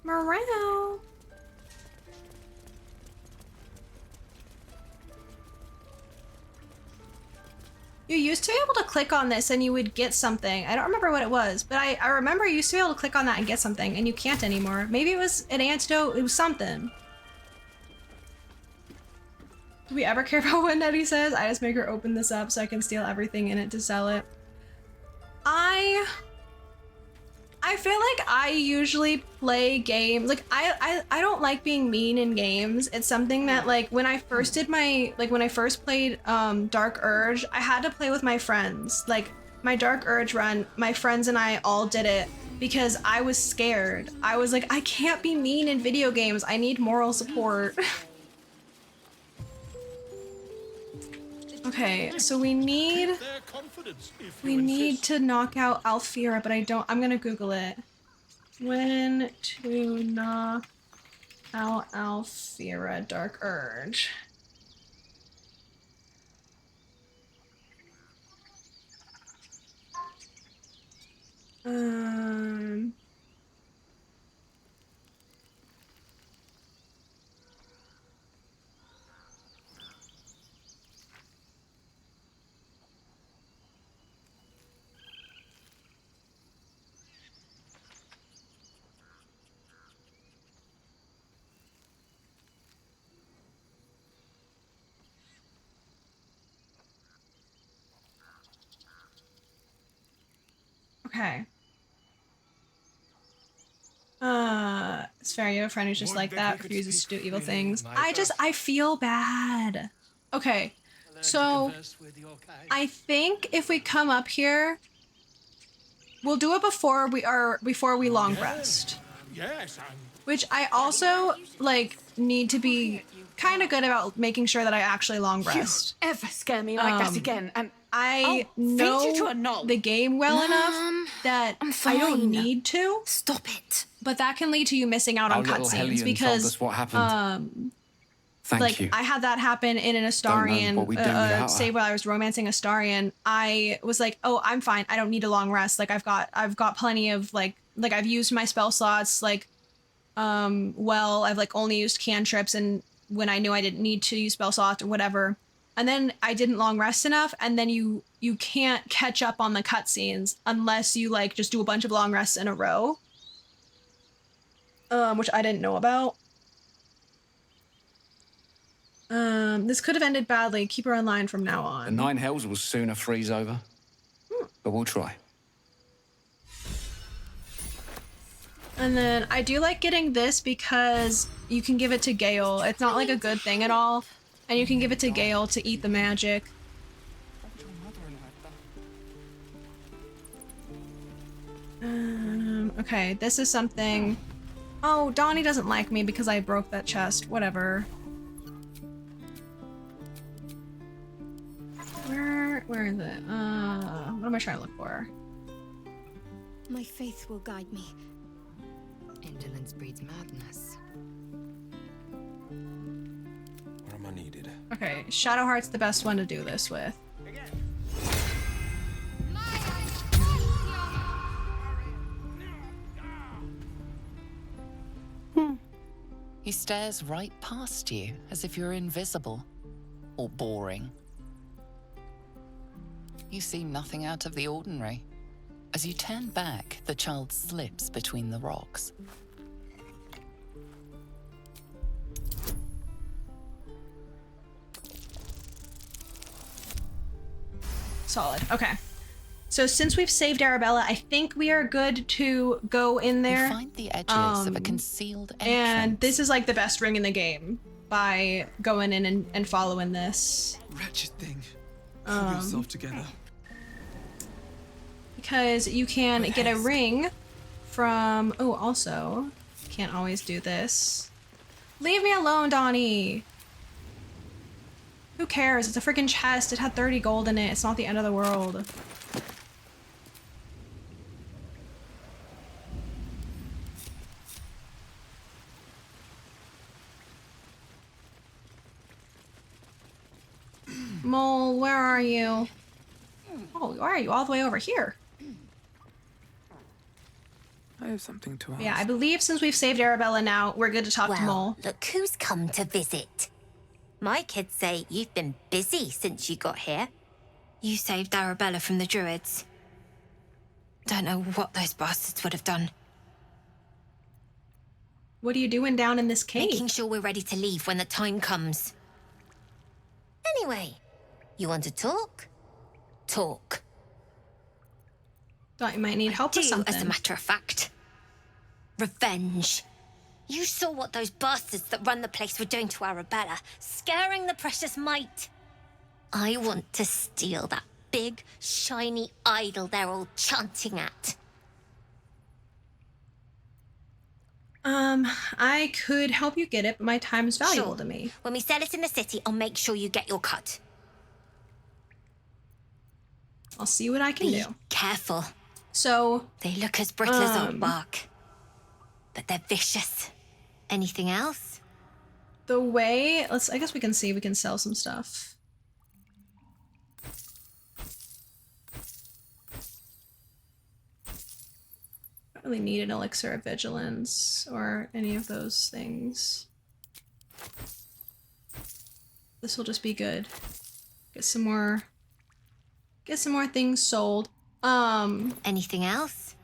Morale. You used to be able to click on this and you would get something. I don't remember what it was, but I remember you used to be able to click on that and get something, and you can't anymore. Maybe it was an antidote, it was something. Do we ever care about what Nettie says? I just make her open this up so I can steal everything in it to sell it. I feel like I usually play games, like I don't like being mean in games. It's something that like when I first did my, like when I first played Dark Urge, I had to play with my friends. Like my Dark Urge run, my friends and I all did it because I was scared. I was like, I can't be mean in video games. I need moral support. Okay, so we need to knock out Alfira, but I'm gonna Google it. When to knock out Alfira, Dark Urge. Okay. It's fair. You have a friend who's just like that, refuses to do evil things. I feel bad. Okay. So, I think if we come up here, we'll do it before we long rest. Yes, Which I also, like, need to be kind of good about making sure that I actually long rest. You ever scare me like that again, and I I'll feed you to a know knoll. the game well enough that I don't need to. Stop it. But that can lead to you missing out on cutscenes because what happened. Thank you. I had that happen in an Astarian. Say while I was romancing Astarian, I was like, "Oh, I'm fine. I don't need a long rest. Like I've got plenty of like I've used my spell slots. Like, well, I've like only used cantrips, and when I knew I didn't need to use spell slots or whatever, and then I didn't long rest enough, and then you can't catch up on the cutscenes unless you like just do a bunch of long rests in a row, which I didn't know about. This could have ended badly. Keep her online from now on. The Nine Hells will sooner freeze over. But we'll try. And then I do like getting this because you can give it to Gale. It's not like a good thing at all. And you can give it to Gale to eat the magic. Okay, this is something... Oh, Donnie doesn't like me because I broke that chest. Whatever. Where is it? What am I trying to look for? My faith will guide me. Indolence breeds madness. Where am I needed? Okay, Shadowheart's the best one to do this with. He stares right past you, as if you're invisible. Or boring. You see nothing out of the ordinary. As you turn back, the child slips between the rocks. Solid. Okay. So since we've saved Arabella, I think we are good to go in there. You find the edges of a concealed entrance. And this is like the best ring in the game by going in and following this. Wretched thing. Pull yourself together. Because you can get a ring from... Oh, also, can't always do this. Leave me alone, Donnie! Who cares? It's a freaking chest. It had 30 gold in it. It's not the end of the world. Mole, where are you? Oh, why are you all the way over here? I have something to ask. Yeah, I believe since we've saved Arabella now, we're good to talk to Mole. Look who's come to visit. My kids say you've been busy since you got here. You saved Arabella from the Druids. Don't know what those bastards would have done. What are you doing down in this cave? Making sure we're ready to leave when the time comes. Anyway, you want to talk? Talk. Thought you might need help with something. As a matter of fact. Revenge. You saw what those bastards that run the place were doing to Arabella, scaring the precious mite. I want to steal that big, shiny idol they're all chanting at. I could help you get it, but my time is valuable to me. When we sell it in the city, I'll make sure you get your cut. I'll see what I can do. Careful. So... They look as brittle as old bark. But they're vicious. Anything else? The way... I guess we can see if we can sell some stuff. Don't really need an elixir of vigilance or any of those things. This will just be good. Get some more things sold. Anything else?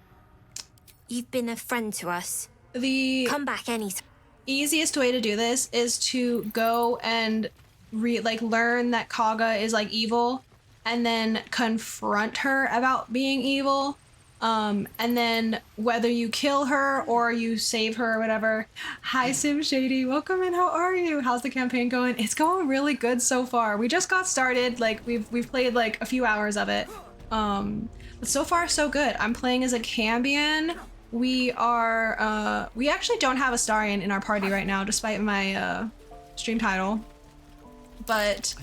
You've been a friend to us. Come back anytime. Easiest way to do this is to go and learn that Kaga is like evil and then confront her about being evil. And then whether you kill her or you save her or whatever. Hi, Sim Shady. Welcome in. How are you? How's the campaign going? It's going really good so far. We just got started. Like we've played like a few hours of it. But so far so good. I'm playing as a Cambion. We actually don't have a Starion in our party right now, despite my stream title. But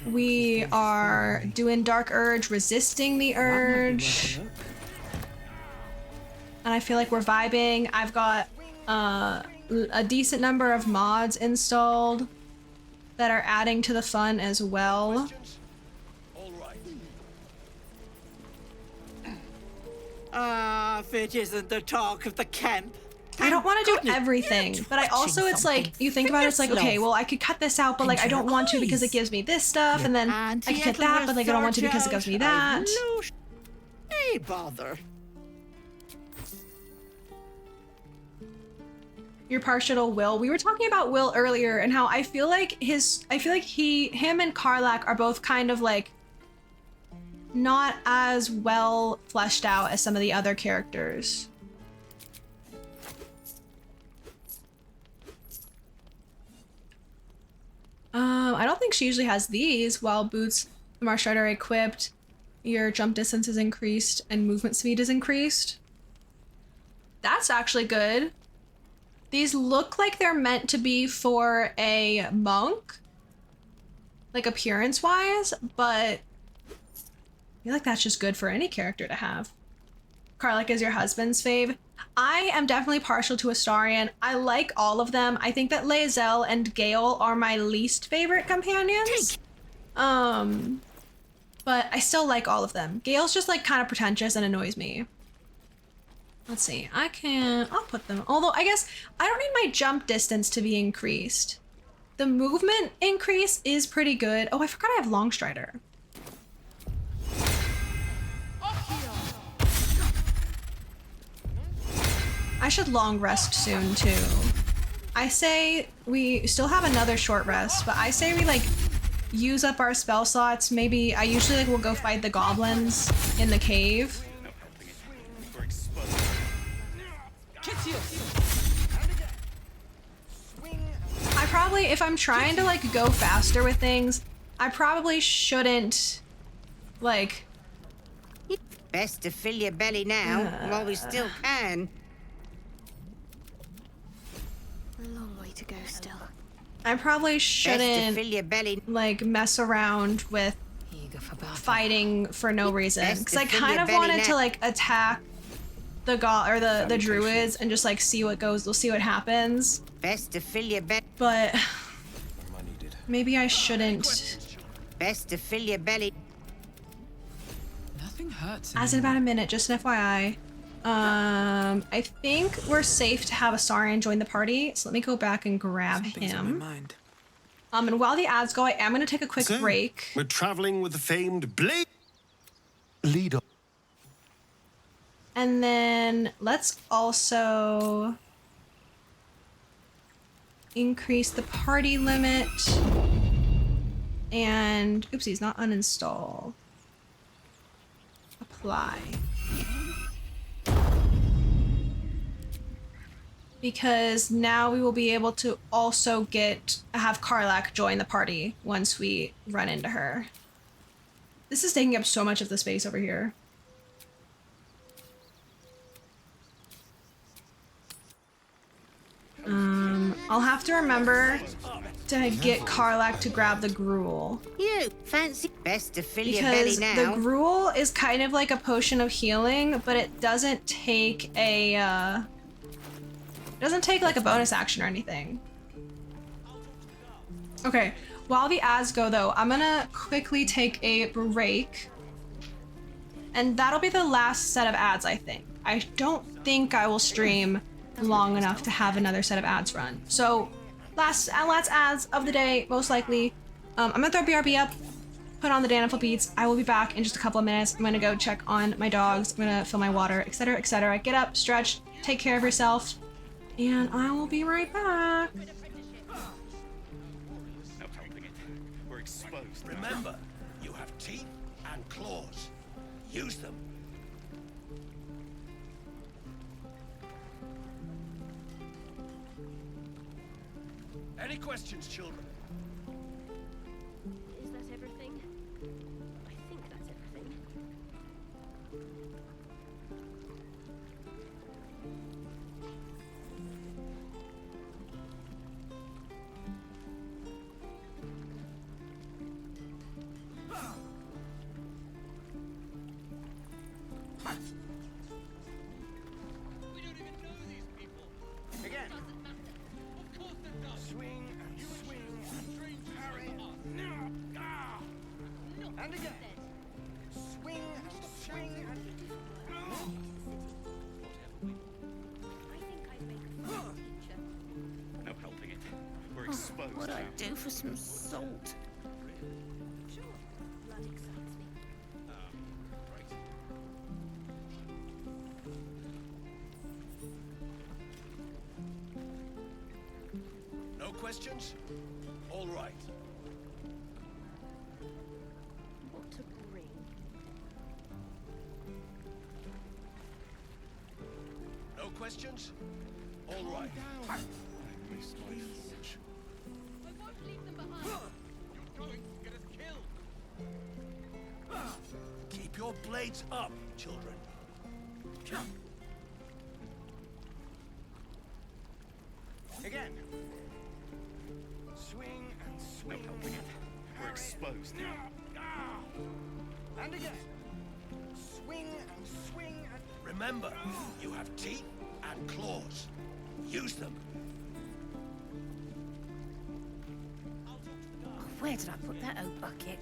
we are doing Dark Urge, resisting the urge. And I feel like we're vibing. I've got a decent number of mods installed that are adding to the fun as well. If it isn't the talk of the camp. I don't want to do everything, but I also, it's like, you think about it, it's like, okay, well, I could cut this out, but like, I don't want to because it gives me this stuff, and then I could cut that, but like, I don't want to because it gives me that. Hey, bother. You're partial to Will. We were talking about Will earlier and how I feel like him and Karlach are both kind of like not as well fleshed out as some of the other characters. I don't think she usually has these. While boots from our strider are equipped, your jump distance is increased and movement speed is increased. That's actually good. These look like they're meant to be for a monk, like appearance-wise, but I feel like that's just good for any character to have. Karlach is your husband's fave. I am definitely partial to Astarion. I like all of them. I think that Lae'zel and Gale are my least favorite companions. But I still like all of them. Gale's just like kind of pretentious and annoys me. Let's see, I'll put them, although I guess I don't need my jump distance to be increased. The movement increase is pretty good. Oh, I forgot I have long strider. I should long rest soon too. I say we still have another short rest, but I say we like use up our spell slots. Maybe I usually like will go fight the goblins in the cave. I probably, if I'm trying to like go faster with things, I probably shouldn't like. Best to fill your belly now while we still can. A long way to go still. I probably shouldn't fill your belly. Like mess around with fighting for no reason, because I kind of wanted to like attack the the druids and just like see what goes. We'll see what happens. Best to fill your belly. But maybe I shouldn't. Best to fill your belly. Nothing hurts. As in about a minute, just an FYI. I think we're safe to have Astarion join the party, so let me go back and grab him. And while the ads go, I am going to take a quick break. We're traveling with the famed Blade leader. And then let's also increase the party limit. And oopsies, not uninstall. Apply. Because now we will be able to also have Karlach join the party once we run into her. This is taking up so much of the space over here. I'll have to remember to get Karlach to grab the gruel. You fancy best to fill your belly now. Because the gruel is kind of like a potion of healing, but it doesn't take a like a bonus action or anything. Okay, while the ads go though, I'm gonna quickly take a break. And that'll be the last set of ads, I think. I don't think I will stream long enough to have another set of ads run. So, last ads of the day, most likely. I'm gonna throw BRB up, put on the Daniful beats. I will be back in just a couple of minutes. I'm gonna go check on my dogs. I'm gonna fill my water, etc., etc. Get up, stretch, take care of yourself, and I will be right back. We're exposed. Remember, you have teeth and claws. Use them. questions, children? Is that everything? I think that's everything. Again. Swing and swing and parry. And again. Swing and swing and. No helping it. We're exposed What now. I'd do for some salt. No questions? All right. What to bring? No questions? All right. I missed my forge. I won't leave them behind. You're going to get us killed. Keep your blades up, children. Again. Swing and swing. No helping it. We're exposed now. And again. Swing and swing and... Remember, you have teeth and claws. Use them. Where did I put that oat bucket?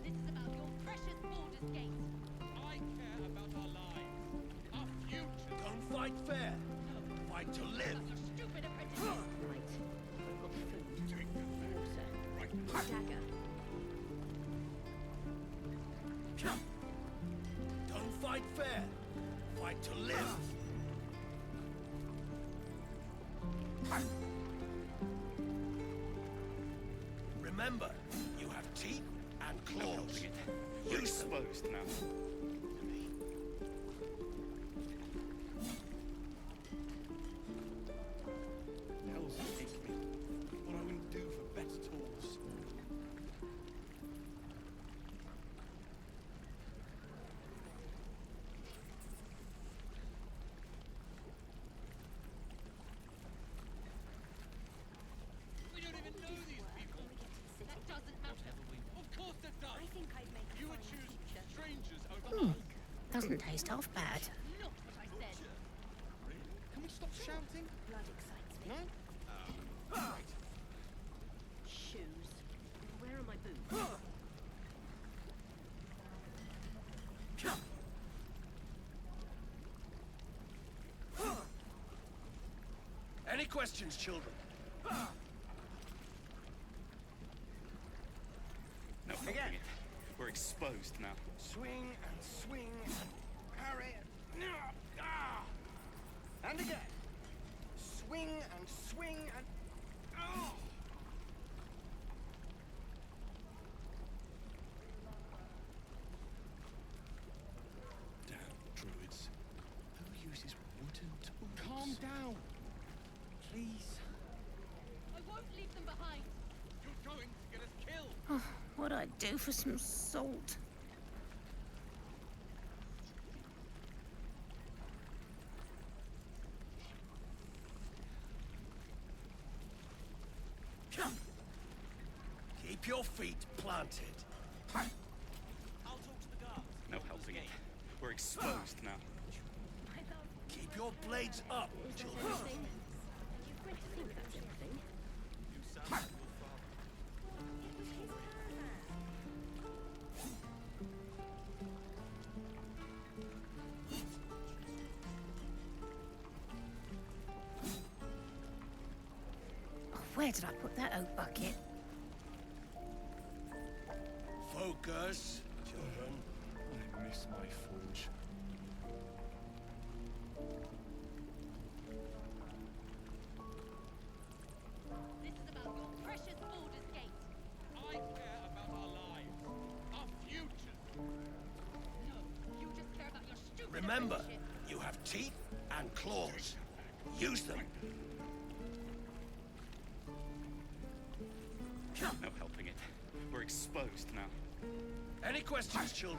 This is about your precious Baldur's Gate. I care about our lives. Our future. Don't fight fair. Fight to live. Stupid apprentice. Right. I've got food. Water. Dagger. Don't fight fair. Fight to live. Remember, you have teeth and No claws. helping it. We're Use them. exposed now. Hell's take me. What I wouldn't do for better tools. We don't even know these people. That doesn't matter. Of course it does. I think I'd make you would choose strangers over us. Doesn't taste half bad. Not what I said. Can we stop shouting? Blood excites me. No? Right. Shoes. Where are my boots? Any questions, children? No helping Again. it. We're exposed now. Swing and swing and parry. And again. Swing and swing and... Oh! Damn druids. Who uses wooden tools? Calm down. Please. I won't leave them behind. You're going to get us killed. What I'd do for some salt. Keep your feet planted. I'll talk to the guards. No helping it. We're exposed now. Keep your blades up, children. I think that's everything. You sound like your father. Where did I put that oat bucket? Focus, children. I miss my forge. This is about your precious Baldur's Gate. I care about our lives. Remember, you have teeth and claws. Use them. No helping it. We're exposed now. Any questions, children?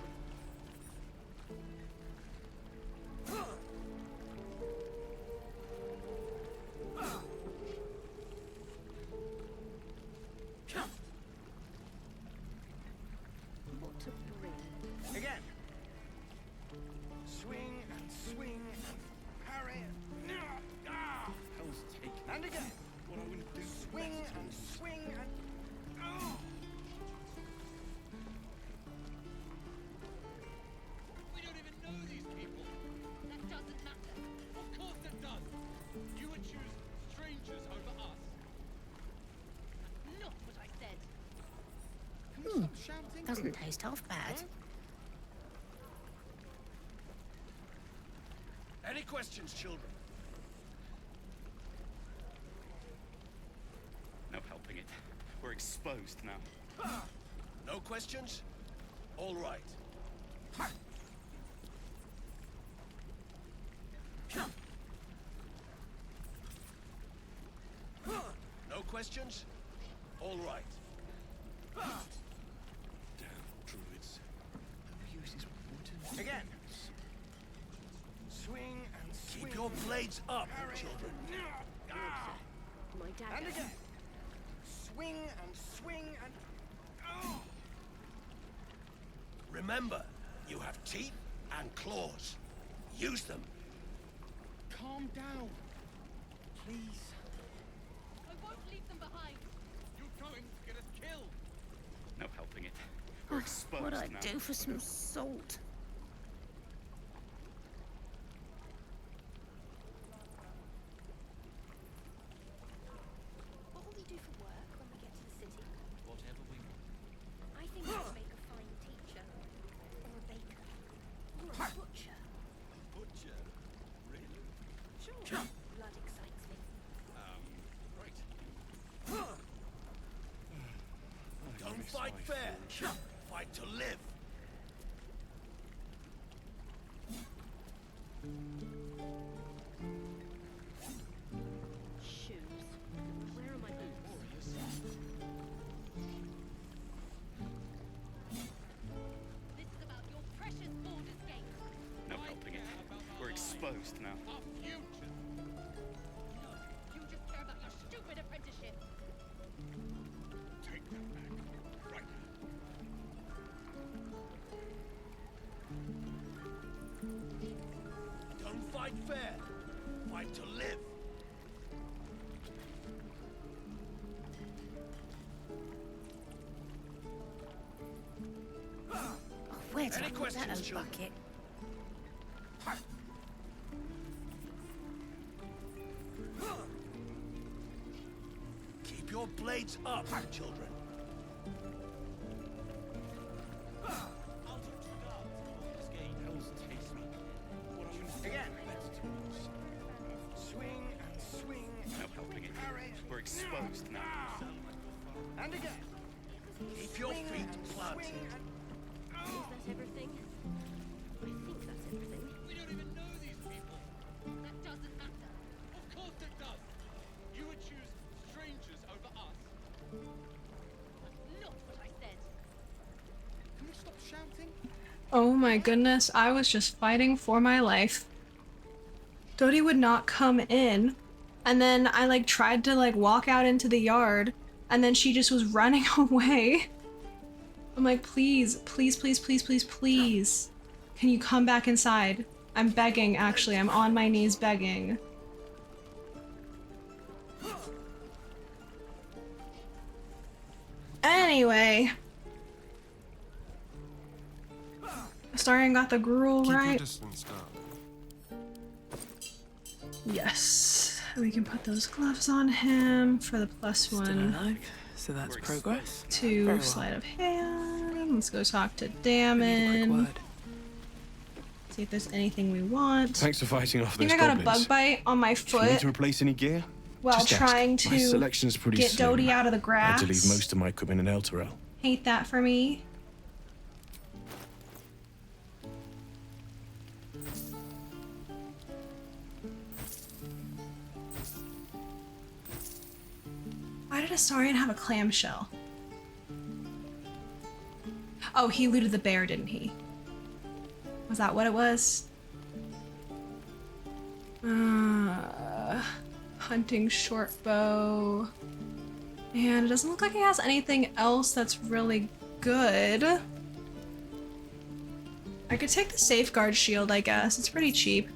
What a breeze. Again. Swing and swing and parry. Hell's taken. And again. What I wouldn't do. Swing and swing and. We don't even know these people. That doesn't matter. Of course it does. You would choose strangers over us. Not what I said. Can you stop shouting? Doesn't taste half bad. Any questions, children? No helping it. We're exposed now. No questions? All right. No questions? All right. Damn druids. Who uses wooden? Again. Swing and swing. Keep your blades up, children. My dagger. And again. Swing and swing and. Remember, you have teeth and claws. Use them. Calm down. Please. I won't leave them behind. You're going to get us killed. No helping it. We're exposed What'd I now. do for some salt? What will we do for work when we get to the city? Whatever we want. I think I'd make a fine teacher, or a baker, or a butcher. Butcher. Really? Sure. Blood excites me. Right. Don't fight fair. Fight to live. Shoes. Where are my boots? This is about your precious Baldur's Gate. No helping it. We're exposed now. Our future. No, you just care about your stupid apprenticeship. Take that back. Right now. Don't fight fair. Fight to live. Oh, where did Any I put questions, that old children? bucket? Keep your blades up, children. I'll talk to the guards. Baldur's Gate. Hell's taken. What I wouldn't do. Again. Let's talk. Swing and swing. No helping it. We're exposed now. And again. Keep your feet planted. Is that everything? I think that's everything. We don't even know these people. That doesn't matter. Of course it does. You would choose strangers over us. Not what I said. Can we stop shouting? Oh my goodness, I was just fighting for my life. Dodie would not come in, and then I like tried to like walk out into the yard, and then she just was running away. I'm like, please, please, please, please, please, please. Can you come back inside? I'm begging, actually. I'm on my knees begging. Anyway. Astarion got the gruel, Keep your right? distance down. Yes. We can put those gloves on him for the +1. So that's progress. To Very well. sleight of hand. Let's go talk to Damon. See if there's anything we want. Thanks for fighting off I think those I got goblins. a bug bite on my Do you need foot to replace any gear? while Just ask. trying My to selection's pretty get slim. Dodie out of the I grass. had to leave most of my equipment in Elturel. Hate that for me. a saurian have a clamshell? Oh, he looted the bear, didn't he? Was that what it was? Hunting short bow. And it doesn't look like he has anything else that's really good. I could take the safeguard shield, I guess. It's pretty cheap.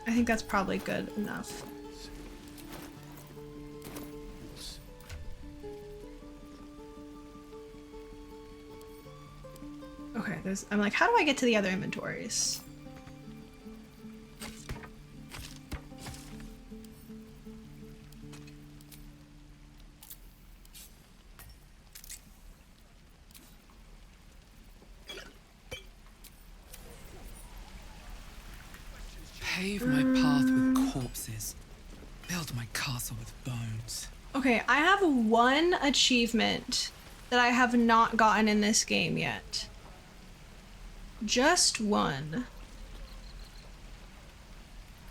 I think that's probably good enough. Okay, I'm like, how do I get to the other inventories? Pave my path with corpses. Build my castle with bones. Okay, I have one achievement that I have not gotten in this game yet. Just one.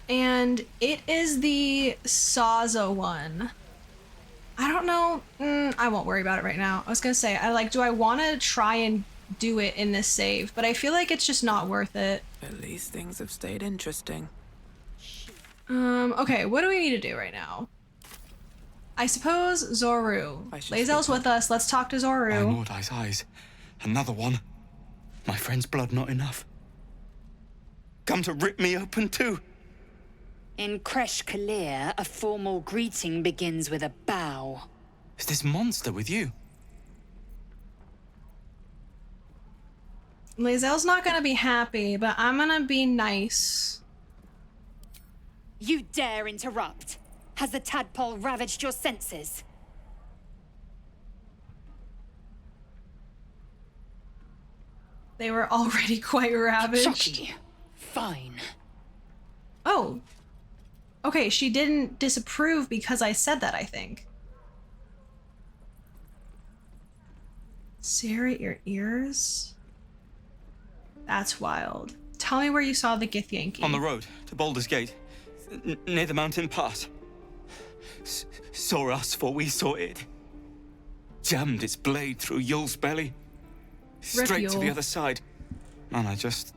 And it is the Saza one. I don't know. I won't worry about it right now. I was gonna say, do I want to try and do it in this save? But I feel like it's just not worth it. At least things have stayed interesting. Okay, what do we need to do right now? I suppose Zoru. Lae'zel's with us. Let's talk to Zoru. Mordai's eyes. Another one. My friend's blood not enough. Come to rip me open too. In Kresh Kalir, a formal greeting begins with a bow. Is this monster with you? Lae'zel's not gonna be happy, but I'm gonna be nice. You dare interrupt? Has the tadpole ravaged your senses? They were already quite ravaged. Shocking. Fine. Oh. Okay, she didn't disapprove because I said that, I think. Serrate your ears? That's wild. Tell me where you saw the Githyanki. On the road to Baldur's Gate, near the mountain pass. Saw us for we saw it. Jammed its blade through Yul's belly. Straight to the other side. And I just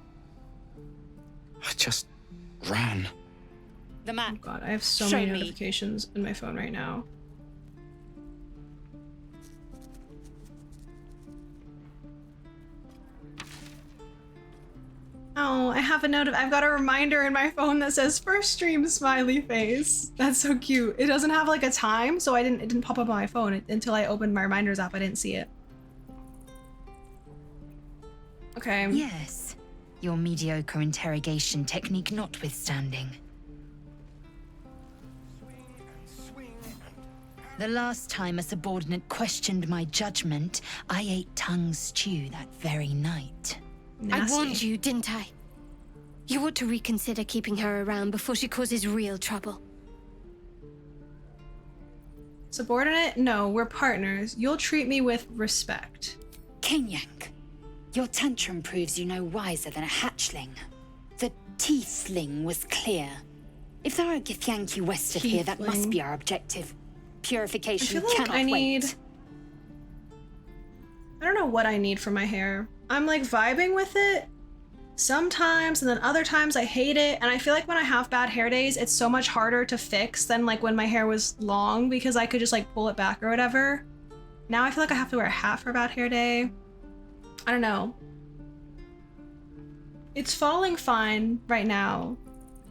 ran. The map. Oh god, I have so many notifications in my phone right now. Oh, I have I've got a reminder in my phone that says first stream smiley face. That's so cute. It doesn't have like a time, so it didn't pop up on my phone until I opened my reminders app. I didn't see it. Okay. Yes. Your mediocre interrogation technique notwithstanding. The last time a subordinate questioned my judgment, I ate tongue stew that very night. Nasty. I warned you, didn't I? You ought to reconsider keeping her around before she causes real trouble. Subordinate? No, we're partners. You'll treat me with respect. Kenyank, your tantrum proves you no wiser than a hatchling. The tiefling was clear. If there are Githyanki west of here, that must be our objective. Purification I feel like cannot wait. I don't know what I need for my hair. I'm like vibing with it sometimes, and then other times I hate it. And I feel like when I have bad hair days, it's so much harder to fix than like when my hair was long because I could just like pull it back or whatever. Now I feel like I have to wear a hat for a bad hair day. I don't know. It's falling fine right now,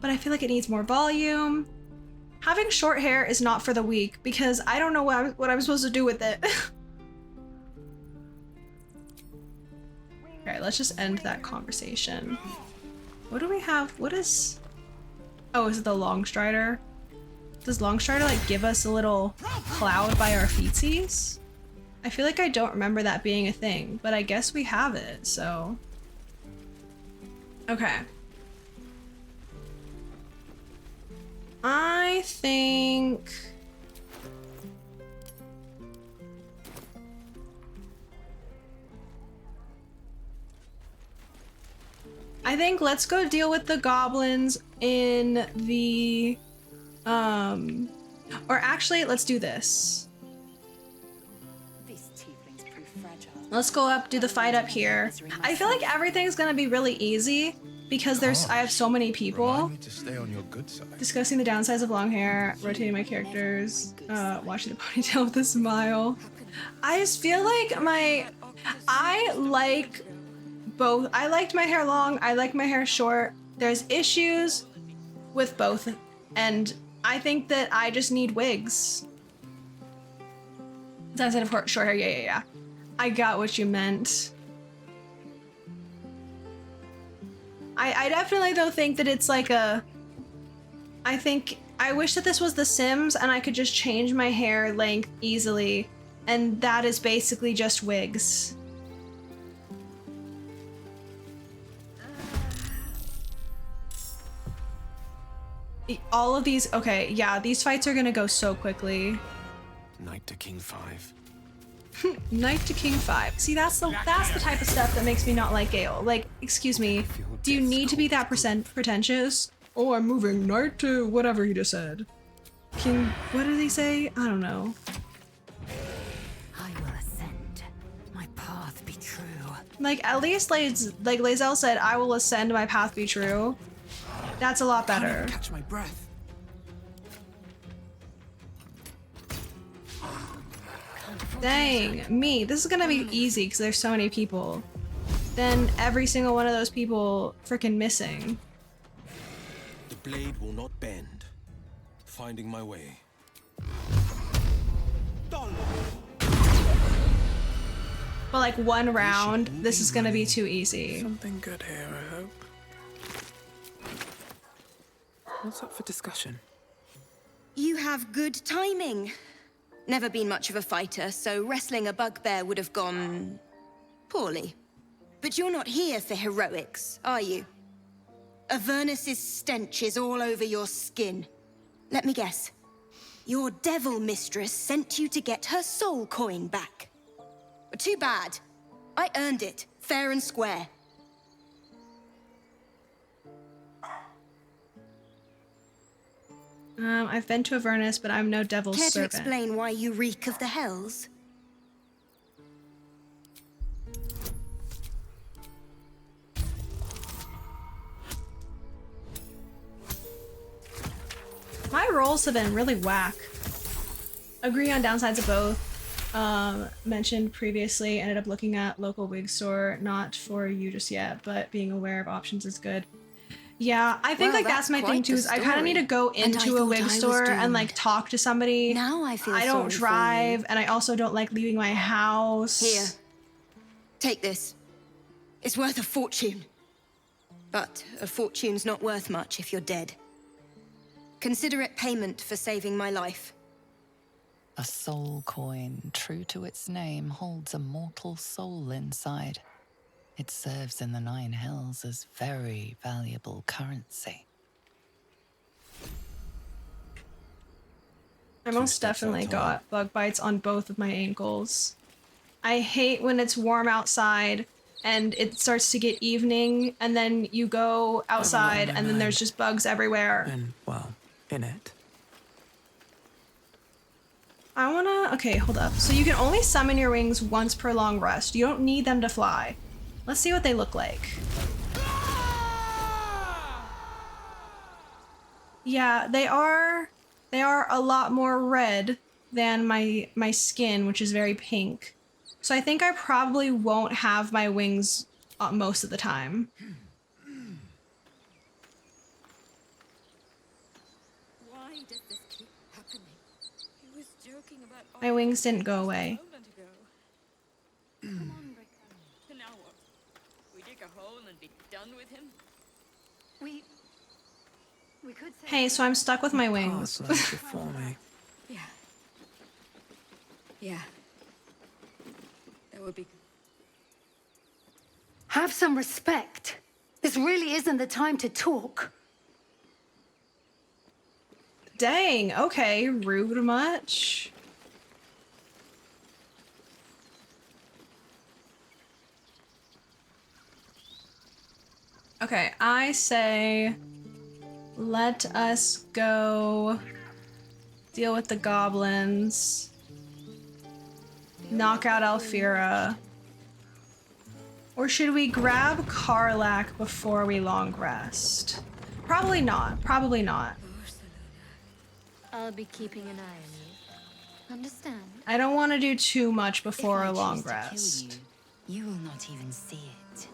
but I feel like it needs more volume. Having short hair is not for the weak because I don't know what I'm supposed to do with it. Okay, let's just end that conversation. What do we have? What is... Oh, is it the Longstrider? Does Longstrider like give us a little cloud by our feetsies? I feel like I don't remember that being a thing, but I guess we have it, so... Okay. I think... let's go deal with the goblins in the... Or actually, let's do this. Let's go up, do the fight up here. I feel like everything's gonna be really easy because I have so many people. Remind me to stay on your good side. Discussing the downsides of long hair, rotating my characters, watching the ponytail with a smile. I just feel like I like both. I liked my hair long, I like my hair short. There's issues with both, and I think that I just need wigs. Instead of short hair, yeah. I got what you meant. I definitely don't think that it's like a... I wish that this was The Sims and I could just change my hair length easily, and that is basically just wigs. All of these, okay, yeah, these fights are gonna go so quickly. Knight to King 5. Knight to King 5. See, that's the type of stuff that makes me not like Gale. Like, excuse me, do you need to be that pretentious? Oh, I'm moving Knight to whatever he just said. King, what did he say? I don't know. I will ascend. My path be true. Like, at least like Lae'zel said, I will ascend, my path be true. That's a lot better. Catch my breath. Dang, me. This is gonna be easy because there's so many people. Then every single one of those people freaking missing. The blade will not bend. Finding my way. But like one round, this is gonna be too easy. Something good here, I hope. What's up for discussion? You have good timing. Never been much of a fighter, so wrestling a bugbear would have gone... poorly. But you're not here for heroics, are you? Avernus's stench is all over your skin. Let me guess. Your devil mistress sent you to get her soul coin back. But too bad. I earned it, fair and square. I've been to Avernus, but I'm no devil's Care servant. to explain why you reek of the hells? My rolls have been really whack. Agree on downsides of both. Mentioned previously, ended up looking at local wig store. Not for you just yet, but being aware of options is good. Yeah, I think Well, like that's my that's thing quite too, the is I kind of need to go story. And into I a thought wig I was store and doomed. like talk to somebody. Now I feel I don't sorry for you. drive, and I also don't like leaving my house. Here. Take this. It's worth a fortune. But a fortune's not worth much if you're dead. Consider it payment for saving my life. A soul coin, true to its name, holds a mortal soul inside. It serves in the Nine Hells as very valuable currency. I most definitely got bug bites on both of my ankles. I hate when it's warm outside and it starts to get evening, and then you go outside and then there's just bugs everywhere. And, well, in it. I wanna... Okay, hold up. So you can only summon your wings once per long rest. You don't need them to fly. Let's see what they look like. Yeah, they are a lot more red than my skin, which is very pink. So I think I probably won't have my wings most of the time. Why does this keep happening? He was joking about My wings didn't go away. Come on, Rickon. Now what? We dig a hole and be done with him? We could say... Hey, so I'm stuck with my wings. Before me. Yeah. Yeah. That would be... Have some respect. This really isn't the time to talk. Dang, okay, rude much. Okay, I say let us go deal with the goblins. Knock out Alfira. Or should we grab Karlach before we long rest? Probably not. Probably not. I'll be keeping an eye on you. Understand? I don't want to do too much before If I a long choose to kill rest. you will not even see it.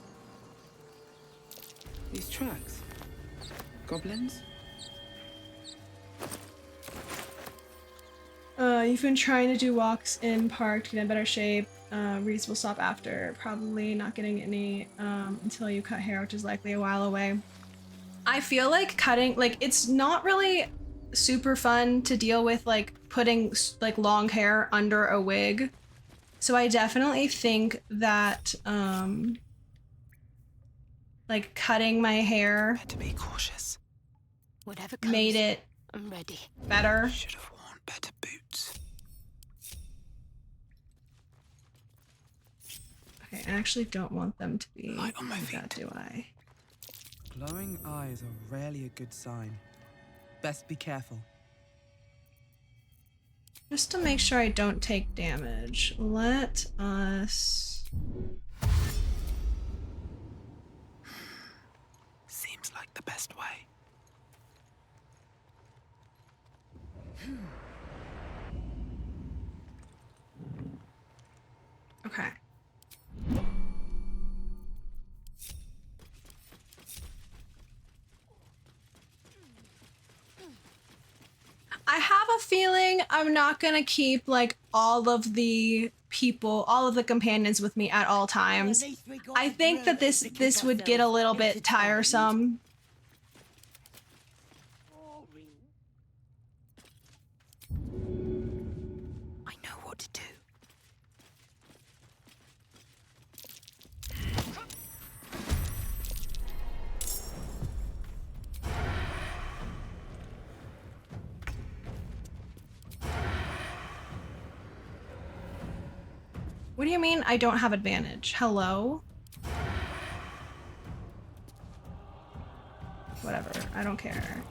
These tracks. Goblins? You've been trying to do walks in park to get in better shape. Reese will stop after. Probably not getting any until you cut hair, which is likely a while away. I feel like cutting, like, it's not really super fun to deal with, like, putting, like, long hair under a wig. So I definitely think that, like, cutting my hair to be cautious. Whatever comes, made it I'm ready. better. Should have worn better boots. Okay, I actually don't want them to be Light on my like that, do I? Glowing eyes are rarely a good sign. Best be careful. Just to make sure I don't take damage, let us... Seems like the best way. Okay. I have a feeling I'm not gonna keep like all of the people, all of the companions with me at all times. I think that this would get a little bit tiresome. I know what to do. What do you mean I don't have advantage? Hello? Whatever, I don't care.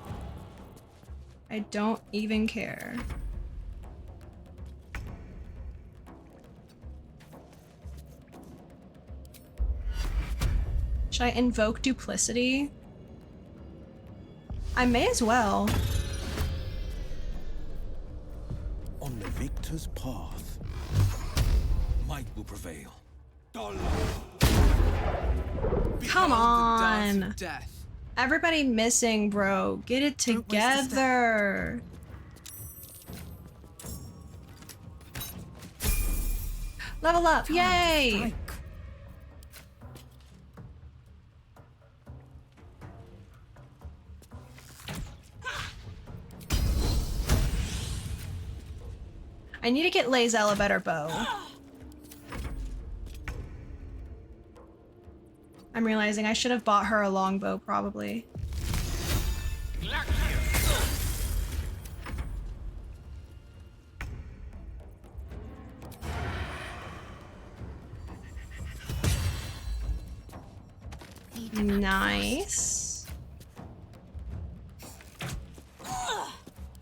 I don't even care. Should I invoke duplicity? I may as well. On the victor's path, might will prevail. Come on. Death. Everybody missing, bro. Get it together. Level up. Yay. I need to get Lae'zel a better bow. I'm realizing I should have bought her a longbow, probably. Nice.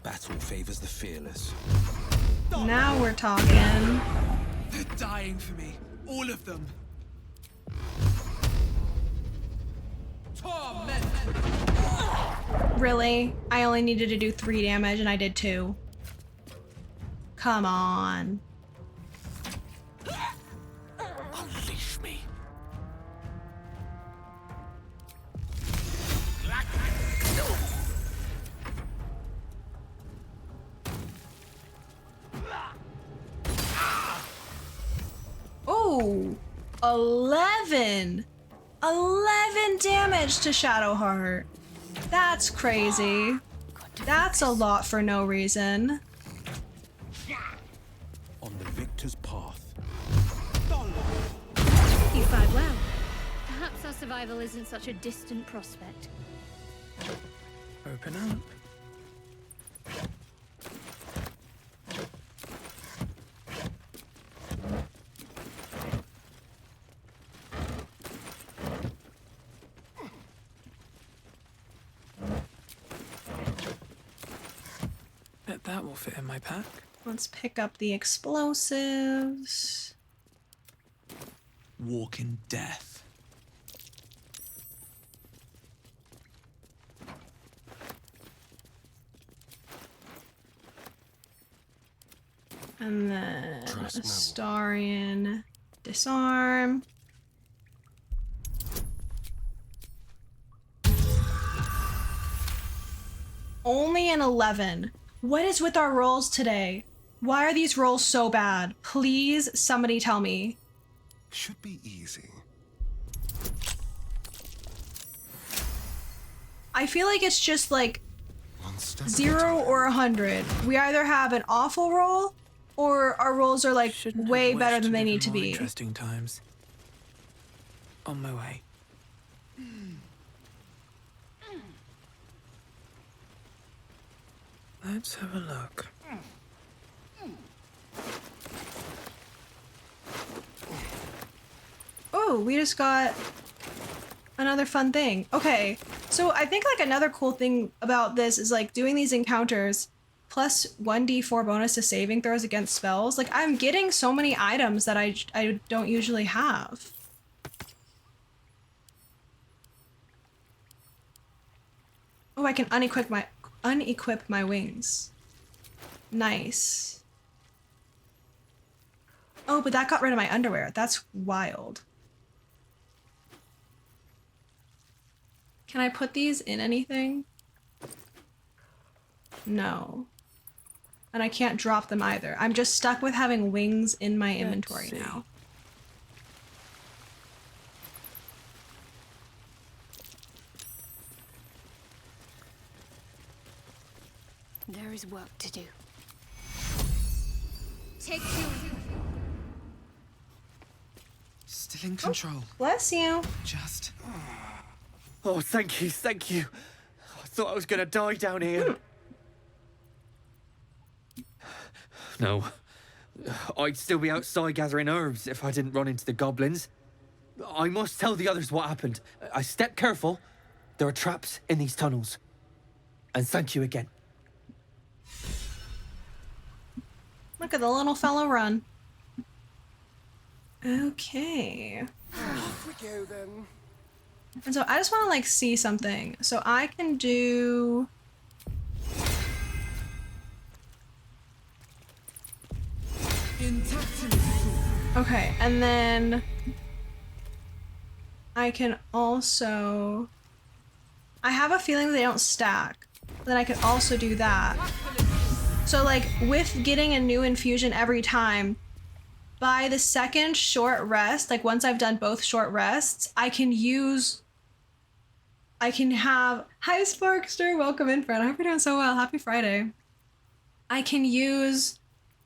Battle favors the fearless. Now we're talking. They're dying for me. All of them. Torment. Really? I only needed to do 3 damage and I did 2. Come on. Unleash me. Oh, 11. 11 damage to Shadowheart. That's crazy. That's a lot for no reason. On the victor's path. You fight well. Perhaps our survival isn't such a distant prospect. Open up. that will fit in my pack. Let's pick up the explosives. Walk in death. And then Trust no one. Astarian disarm. Only an 11. What is with our rolls today? Why are these rolls so bad? Please, somebody tell me. Should be easy. I feel like it's just like One step at a 0 time. or 100. We either have an awful roll, or our rolls are like Shouldn't way have better wished than to they live need in to more be. Interesting times. On my way. Let's have a look. Oh, we just got another fun thing. Okay, so I think like another cool thing about this is like doing these encounters plus 1d4 bonus to saving throws against spells. Like I'm getting so many items that I don't usually have. Oh, I can unequip my wings. Nice. Oh, but that got rid of my underwear. That's wild. Can I put these in anything? No. And I can't drop them either. I'm just stuck with having wings in my inventory now. There is work to do. Take you. Still in control. Bless you. Just. Oh, thank you, thank you. I thought I was gonna die down here. No. I'd still be outside gathering herbs if I didn't run into the goblins. I must tell the others what happened. I stepped careful. There are traps in these tunnels. And thank you again. Look at the little fellow run. Okay. Off we go then. And so I just want to like see something. So I can do... Okay, and then I can also... I have a feeling they don't stack. Then I can also do that. So like with getting a new infusion every time, by the second short rest, like once I've done both short rests, I can have, hi Sparkster, welcome in friend. I hope you're doing so well. Happy Friday. I can use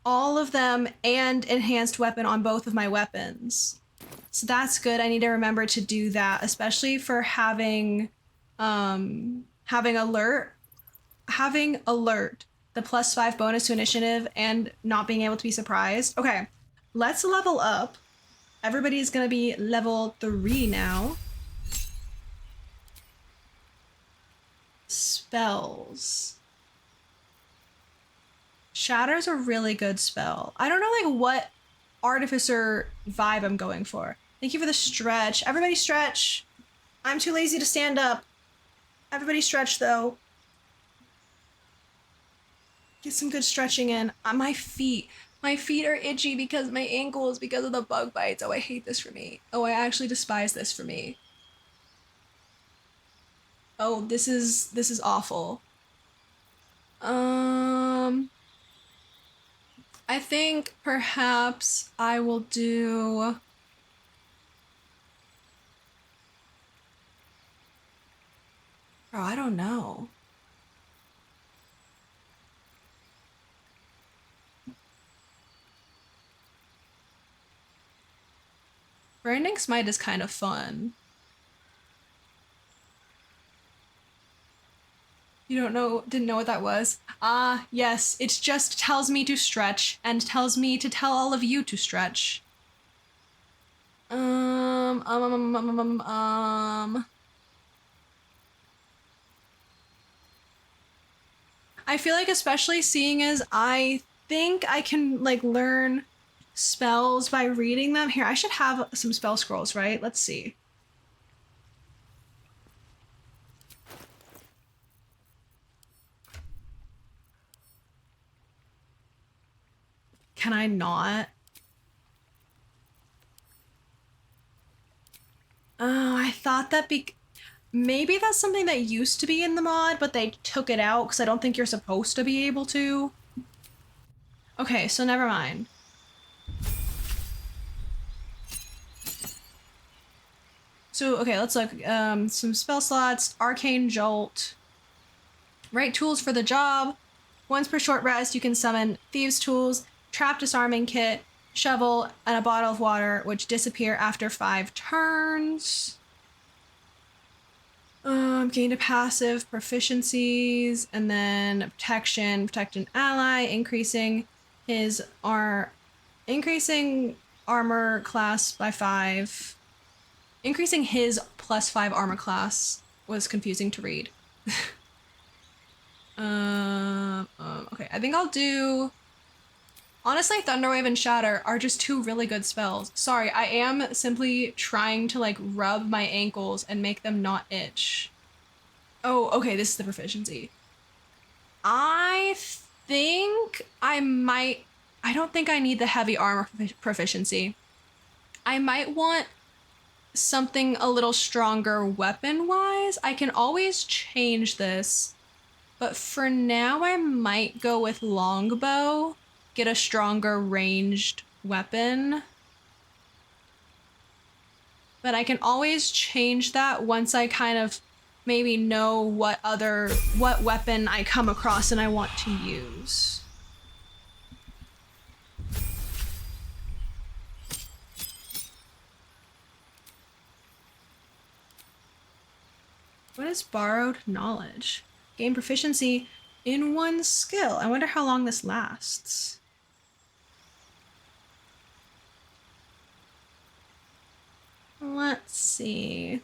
all of them and enhanced weapon on both of my weapons. So that's good. I need to remember to do that, especially for having alert, the +5 bonus to initiative and not being able to be surprised. Okay, let's level up. Everybody's gonna be level 3 now. Spells. Shatter's a really good spell. I don't know like what artificer vibe I'm going for. Thank you for the stretch. Everybody stretch. I'm too lazy to stand up. Everybody stretch though. Get some good stretching in. My feet are itchy because my ankles because of the bug bites. Oh, I hate this for me. Oh, I actually despise this for me. Oh, this is awful. I think perhaps I will do... Oh, I don't know. Branding Smite is kind of fun. You didn't know what that was? Ah, yes, it just tells me to stretch and tells me to tell all of you to stretch. I feel like especially seeing as I think I can like learn spells by reading them. Here, I should have some spell scrolls, right? Let's see. Can I not? Oh, I thought that maybe that's something that used to be in the mod, but they took it out because I don't think you're supposed to be able to. Okay, so never mind. So, okay, let's look. Some spell slots, Arcane Jolt. Right tools for the job. Once per short rest, you can summon Thieves' Tools, Trap Disarming Kit, Shovel, and a bottle of water, which disappear after 5 turns. Gain a passive proficiencies, and then protection, protect an ally, increasing armor class by 5. Increasing his +5 armor class was confusing to read. Okay, I think I'll do... Honestly, Thunderwave and Shatter are just 2 really good spells. Sorry, I am simply trying to like rub my ankles and make them not itch. Oh, okay, this is the proficiency. I think I might... I don't think I need the heavy armor proficiency. I might want something a little stronger weapon-wise. I can always change this, but for now I might go with longbow, get a stronger ranged weapon. But I can always change that once I kind of maybe know what weapon I come across and I want to use. What is borrowed knowledge? Gain proficiency in 1 skill. I wonder how long this lasts. Let's see.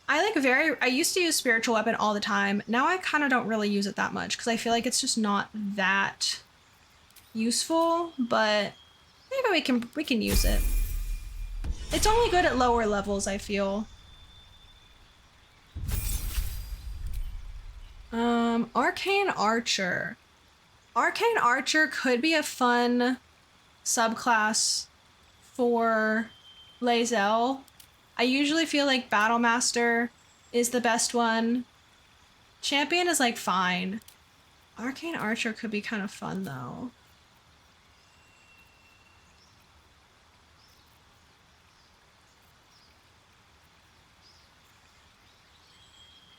I used to use spiritual weapon all the time. Now I kind of don't really use it that much because I feel like it's just not that useful, but maybe we can use it. It's only good at lower levels, I feel. Arcane Archer. Arcane Archer could be a fun subclass for Lae'zel. I usually feel like Battlemaster is the best one. Champion is like fine. Arcane Archer could be kind of fun though.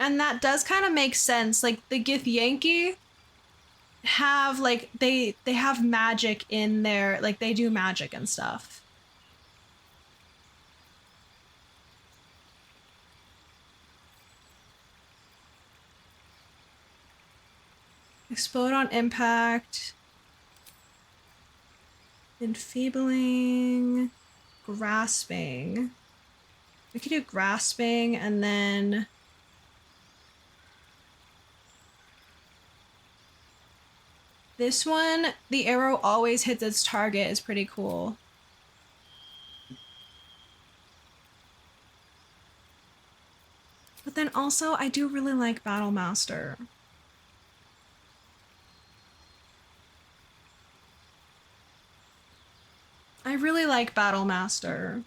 And that does kind of make sense. Like the Githyanki have like they have magic in there, like they do magic and stuff. Explode on impact. Enfeebling. Grasping. We could do grasping and then this one, the arrow always hits its target, is pretty cool. But then also, I do really like Battlemaster. I really like Battlemaster.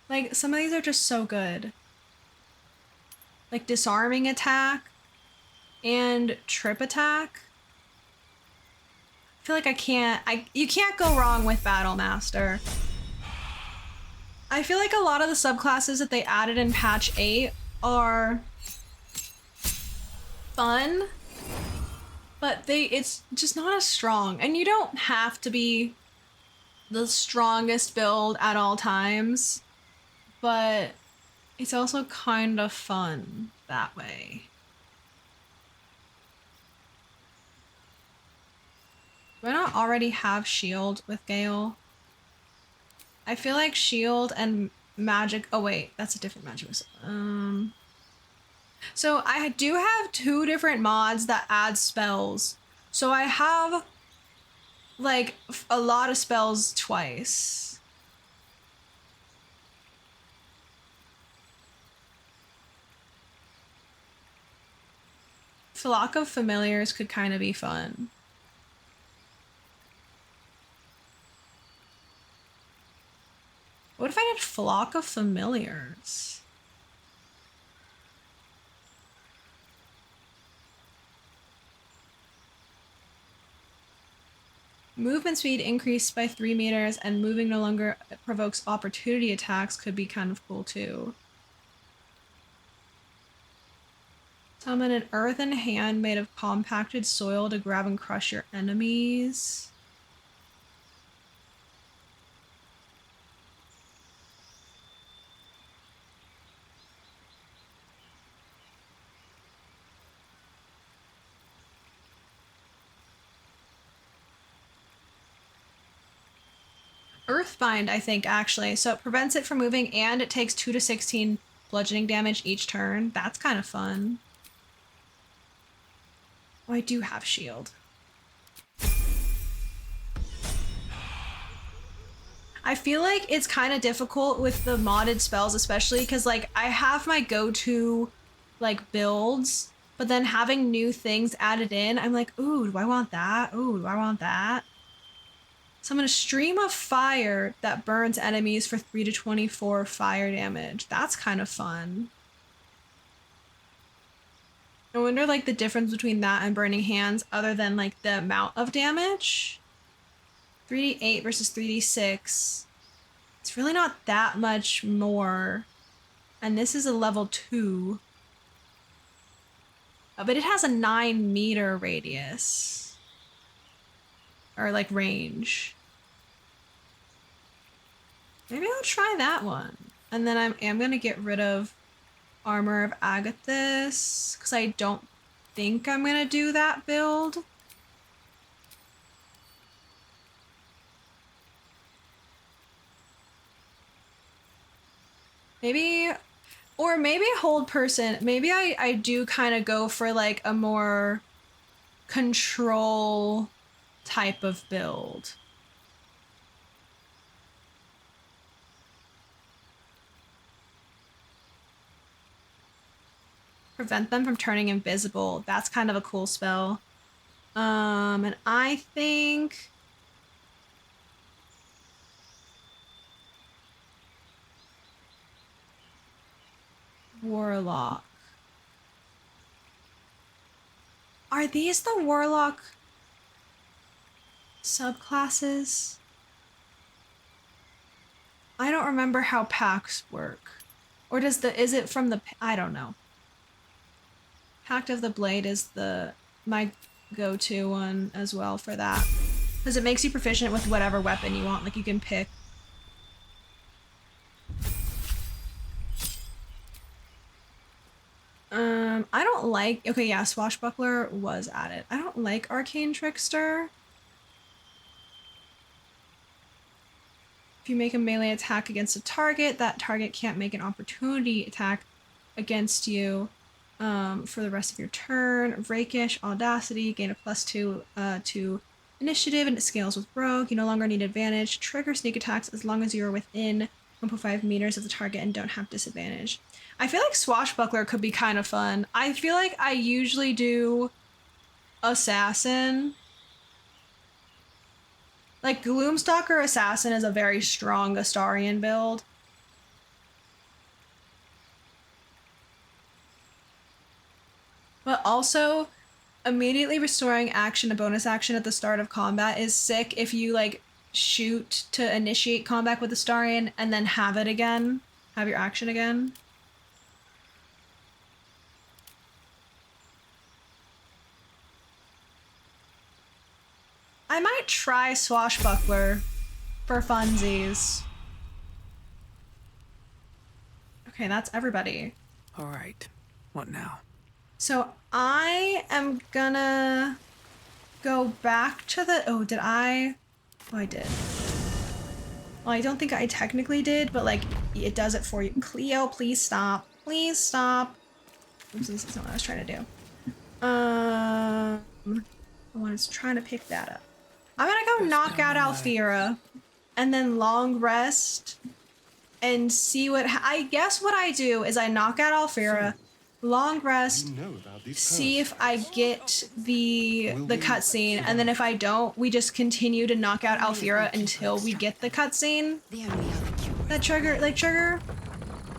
Like, some of these are just so good. Like, disarming attack and trip attack. I feel like you can't go wrong with Battlemaster. I feel like a lot of the subclasses that they added in patch 8 are fun, but it's just not as strong. And you don't have to be the strongest build at all times, but it's also kind of fun that way. Do I not already have shield with Gale? I feel like shield and magic. Oh wait, that's a different magic missile. So I do have 2 different mods that add spells. So I have like a lot of spells twice. Flock of Familiars could kind of be fun. What if I did Flock of Familiars? Movement speed increased by 3 meters and moving no longer provokes opportunity attacks could be kind of cool too. Summon an earthen hand made of compacted soil to grab and crush your enemies. Earthbind, I think, actually. So it prevents it from moving and it takes 2 to 16 bludgeoning damage each turn. That's kind of fun. Oh, I do have shield. I feel like it's kind of difficult with the modded spells, especially because like I have my go-to like builds, but then having new things added in, I'm like, ooh, do I want that? Ooh, do I want that? Summon a stream of fire that burns enemies for 3 to 24 fire damage. That's kind of fun. I wonder like the difference between that and burning hands other than like the amount of damage. 3d8 versus 3d6. It's really not that much more. And this is a level 2. But it has a 9-meter radius. Or like range. Maybe I'll try that one. And then I am going to get rid of Armor of Agathis, because I don't think I'm going to do that build. Maybe, or maybe Hold Person. Maybe I do kind of go for like a more control type of build. Prevent them from turning invisible. That's kind of a cool spell. And I think Warlock. Are these the Warlock subclasses? I don't remember how packs work. Or is it from the, I don't know. Pact of the Blade is my go-to one as well for that. Because it makes you proficient with whatever weapon you want. Like you can pick. I don't like, okay, yeah, Swashbuckler was added. I don't like Arcane Trickster. If you make a melee attack against a target, that target can't make an opportunity attack against you for the rest of your turn. Rakish, Audacity, gain a +2 to initiative, and it scales with Rogue. You no longer need advantage. Trigger sneak attacks as long as you're within 1.5 meters of the target and don't have disadvantage. I feel like Swashbuckler could be kind of fun. I feel like I usually do Assassin. Like Gloomstalker Assassin is a very strong Astarion build. But also, immediately restoring action to bonus action at the start of combat is sick if you like shoot to initiate combat with Astarion and then have it again. Have your action again. I might try Swashbuckler for funsies. Okay, that's everybody. All right, what now? So I am gonna go back to the, oh, did I? Oh, I did. Well, I don't think I technically did, but like it does it for you. Cleo, please stop. Please stop. Oops, this isn't what I was trying to do. I was trying to pick that up. I'm gonna go knock out Alfira and then long rest and see what I guess what I do is I knock out Alfira, long rest, see if I get the cutscene, and then if I don't, we just continue to knock out Alfira until we get the cutscene. That trigger,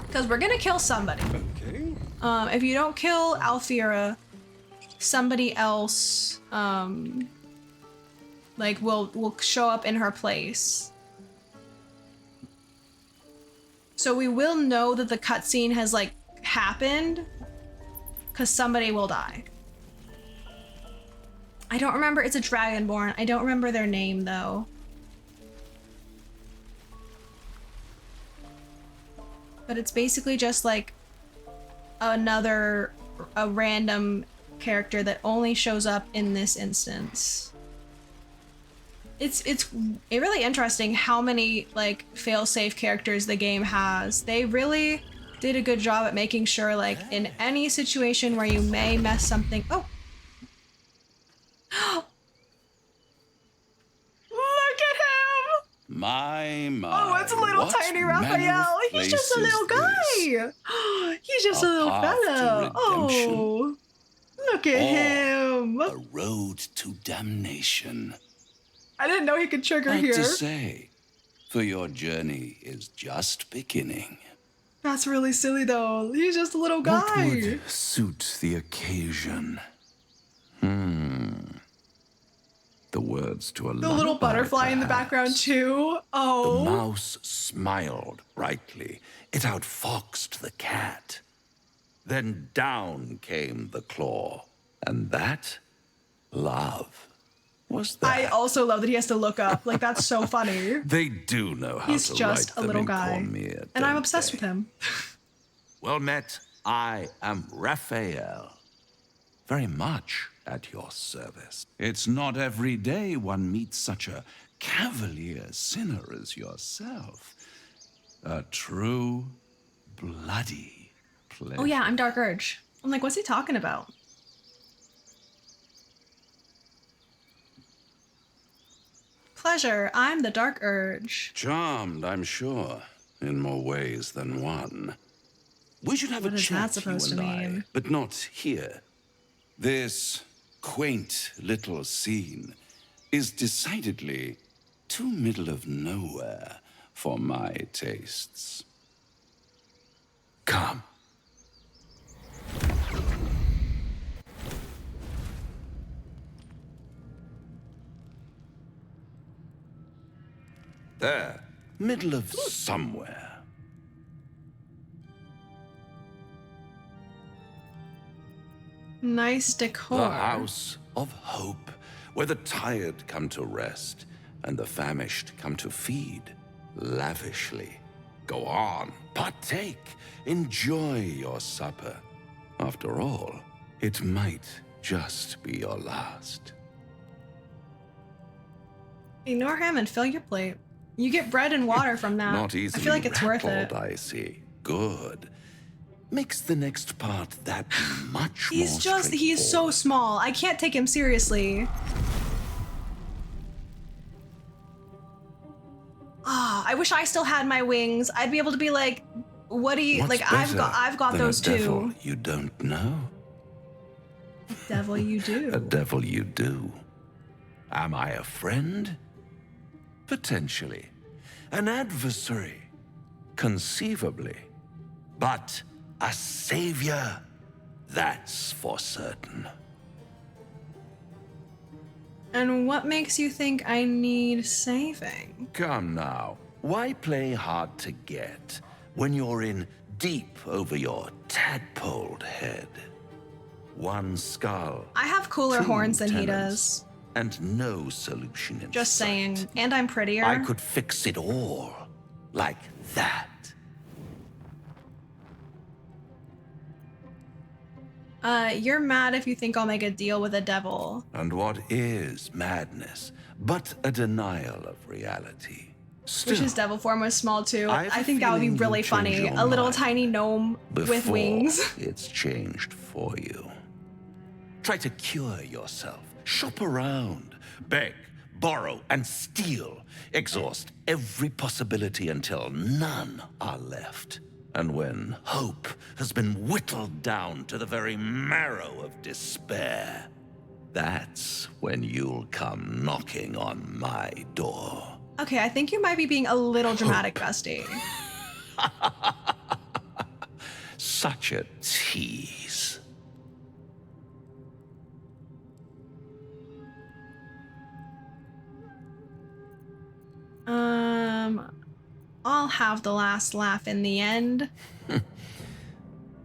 because we're gonna kill somebody. Okay. If you don't kill Alfira, somebody else, like will show up in her place. So we will know that the cutscene has like happened, because somebody will die. I don't remember. It's a Dragonborn. I don't remember their name though. But it's basically just like a random character that only shows up in this instance. It's really interesting how many like fail-safe characters the game has. They really did a good job at making sure like in any situation where you may mess something. Oh. Look at him! My. Oh, it's little tiny Raphael. He's just a little guy. He's just a little fella. Oh, look at him. A road to damnation. I didn't know he could trigger Hard here. to say, for your journey is just beginning. That's really silly though. He's just a little What guy. would suit the occasion? The words to a The little lullaby, butterfly in the background too. Oh. The mouse smiled brightly. It outfoxed the cat. Then down came the claw. And that, love, was that. I also love that he has to look up. Like, that's so funny. They do know how He's to just write a them little in guy. Cormier, And I'm don't obsessed they? with him. Well met, I am Raphael. Very much at your service. It's not every day one meets such a cavalier sinner as yourself. A true, bloody player. Oh yeah, I'm Dark Urge. I'm like, what's he talking about? Pleasure, I'm the Dark Urge. Charmed, I'm sure, in more ways than one. We should have What a is chat, that supposed you to and I, mean? but not here. This quaint little scene is decidedly too middle of nowhere for my tastes. Come. There, middle of somewhere. Nice decor. The House of Hope, where the tired come to rest and the famished come to feed lavishly. Go on, partake, enjoy your supper. After all, it might just be your last. Ignore him and fill your plate. You get bread and water from that. Not I easily feel like it's worth rattled, it. I see. Good. Makes the next part that much more He's so small. I can't take him seriously. Ah, I wish I still had my wings. I'd be able to be like, what do you What's like? I've got than those a devil too. you don't know? Devil, you do. A devil you do. Am I a friend? Potentially. An adversary? Conceivably. But a savior? That's for certain. And what makes you think I need saving? Come now. Why play hard to get when you're in deep over your tadpoled head? One skull. I have cooler two horns than he tenants, does. And no solution in Just sight. saying. And I'm prettier. I could fix it all. Like that. You're mad if you think I'll make a deal with a devil. And what is madness but a denial of reality? Wish's devil form was small too. I have I a think that would be feeling really you'll change funny. your A little mind tiny gnome with before wings. it's changed for you. Try to cure yourself. Shop around. Beg, borrow, and steal. Exhaust every possibility until none are left. And when hope has been whittled down to the very marrow of despair, that's when you'll come knocking on my door. Okay, I think you might be being a little dramatic, Bestie. Such a tease. I'll have the last laugh in the end.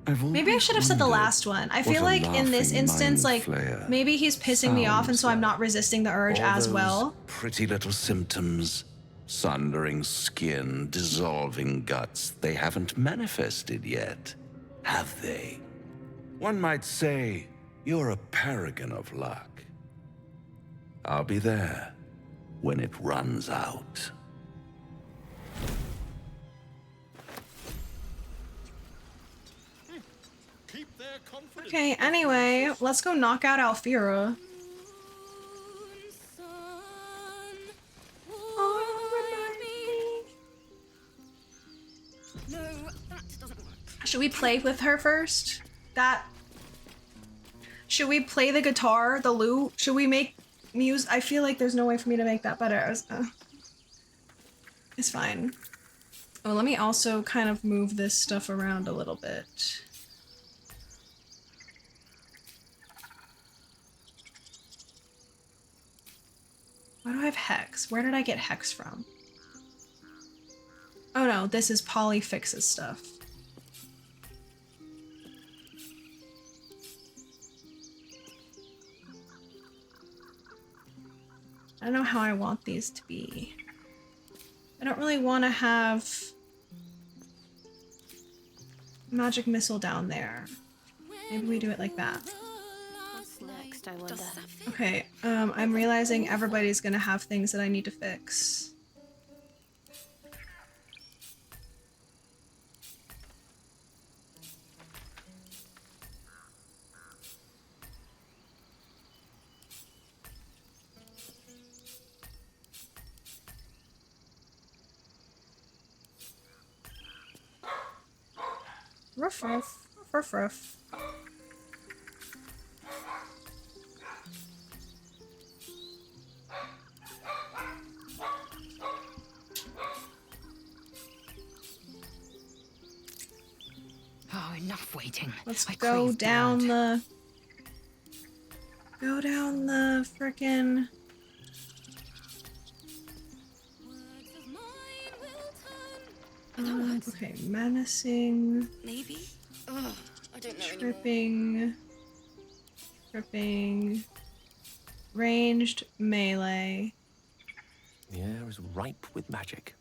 Maybe I should have said the last one. I feel like in this instance, like, maybe he's pissing me off and so I'm not resisting the urge All as those well. Pretty little symptoms. Sundering skin, dissolving guts. They haven't manifested yet, have they? One might say you're a paragon of luck. I'll be there when it runs out. Okay, anyway, let's go knock out Alfira. Should we play with her first? Should we play the guitar, the lute? Should we make music? I feel like there's no way for me to make that better. It's fine. Oh, let me also kind of move this stuff around a little bit. Why do I have Hex? Where did I get Hex from? Oh no, this is Polly Fix's stuff. I don't know how I want these to be. I don't really want to have magic missile down there. Maybe we do it like that. What's next, I wonder? Okay, I'm realizing everybody's gonna have things that I need to fix. Ruff, ruff, ruff, ruff. Oh, enough waiting. Let's I go crave down blood. Go down the frickin'. Okay, menacing. Maybe? Ugh, I don't know anymore. Tripping. Ranged melee. The air is ripe with magic.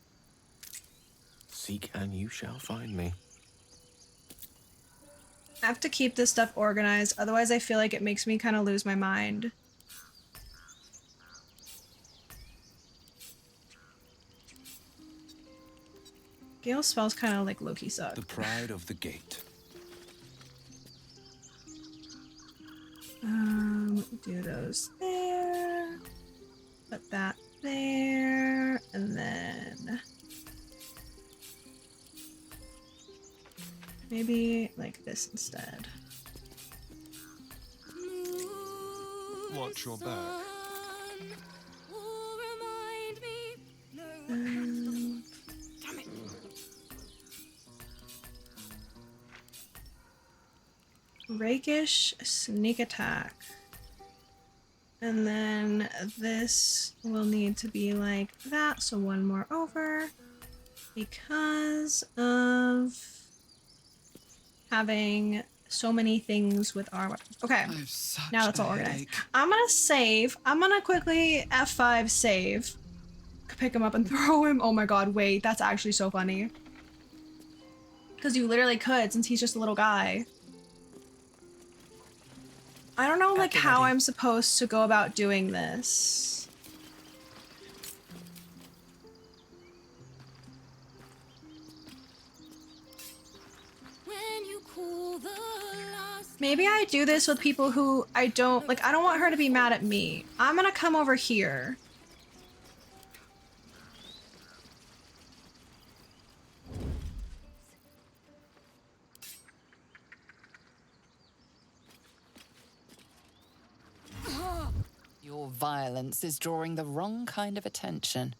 Seek and you shall find me. I have to keep this stuff organized, otherwise I feel like it makes me kind of lose my mind. Gale spells kind of like Loki suck. The pride of the gate. Do those there. Put that there, and then maybe like this instead. Watch your back. Rakish sneak attack. And then this will need to be like that, so one more over. Because of having so many things with our weapons. Okay, now that's all organized. I'm gonna save. I'm gonna quickly F5 save. Pick him up and throw him. Oh my god, wait, that's actually so funny. Because you literally could, since he's just a little guy. I don't know like how I'm supposed to go about doing this. Maybe I do this with people who I don't like. I don't want her to be mad at me. I'm gonna come over here. Your violence is drawing the wrong kind of attention.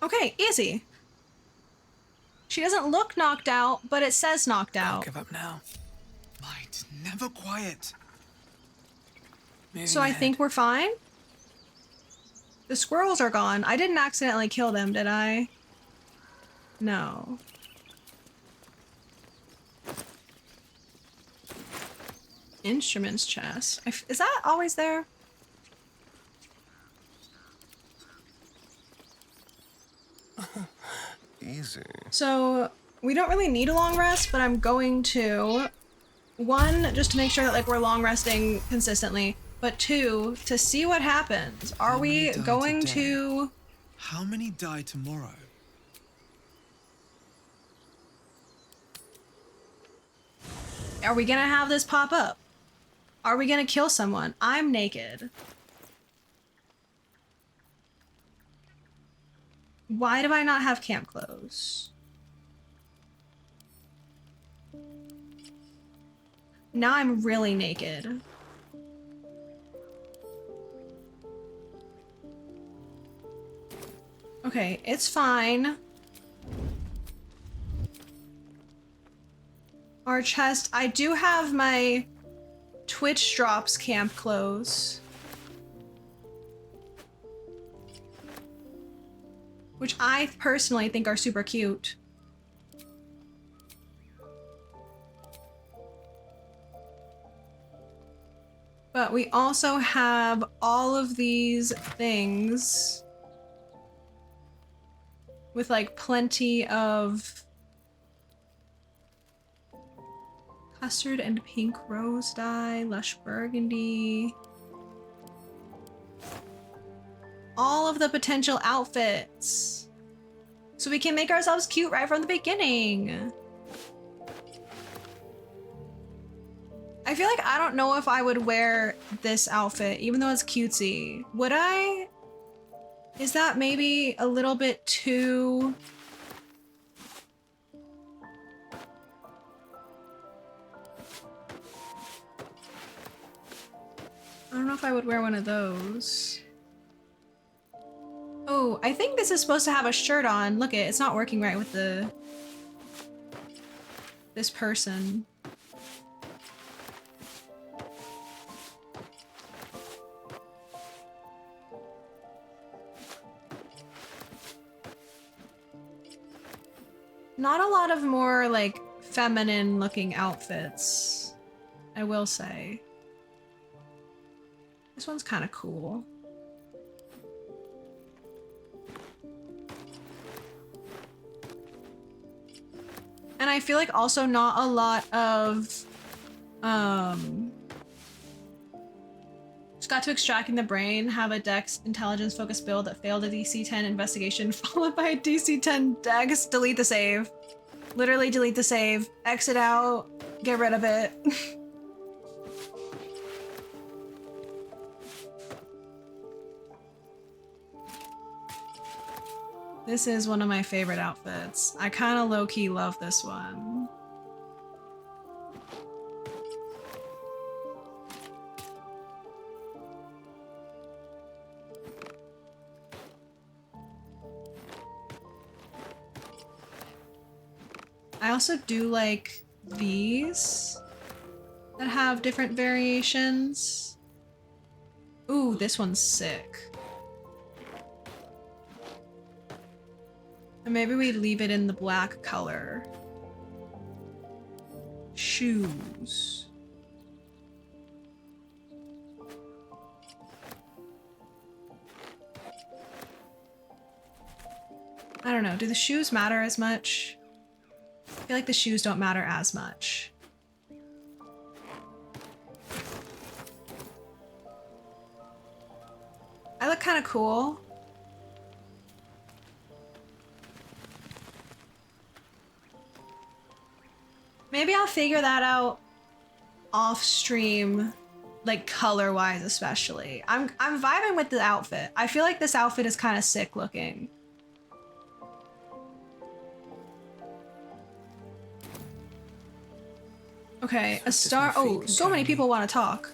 Okay, easy. She doesn't look knocked out, but it says knocked out. I'll give up now. Might never quiet. So I think we're fine? The squirrels are gone. I didn't accidentally kill them, did I? No. Instruments chest. Is that always there? Easy. So we don't really need a long rest, but I'm going to. One, just to make sure that like we're long resting consistently, but two, to see what happens. Are we going to? How many die tomorrow? Are we gonna have this pop up? Are we gonna kill someone? I'm naked. Why do I not have camp clothes? Now I'm really naked. Okay, it's fine. Our chest. I do have my Twitch drops camp clothes. Which I personally think are super cute. But we also have all of these things with like plenty of custard and pink rose dye, lush burgundy. All of the potential outfits. So we can make ourselves cute right from the beginning. I feel like I don't know if I would wear this outfit, even though it's cutesy. Would I? Is that maybe a little bit too... I don't know if I would wear one of those. Oh, I think this is supposed to have a shirt on. Look it's not working right with this person. Not a lot of more like feminine looking outfits, I will say. This one's kind of cool. And I feel like also not a lot of, just got to extracting the brain, have a Dex intelligence focused build that failed a DC 10 investigation followed by a DC 10 Dex. Delete the save. Literally delete the save. Exit out. Get rid of it. This is one of my favorite outfits. I kind of low-key love this one. I also do like these that have different variations. Ooh, this one's sick. And maybe we leave it in the black color. Shoes. I don't know, do the shoes matter as much? I feel like the shoes don't matter as much. I look kind of cool. Maybe I'll figure that out off stream, like color wise especially. I'm vibing with the outfit. I feel like this outfit is kind of sick looking. Okay, a star. Oh, so many people want to talk.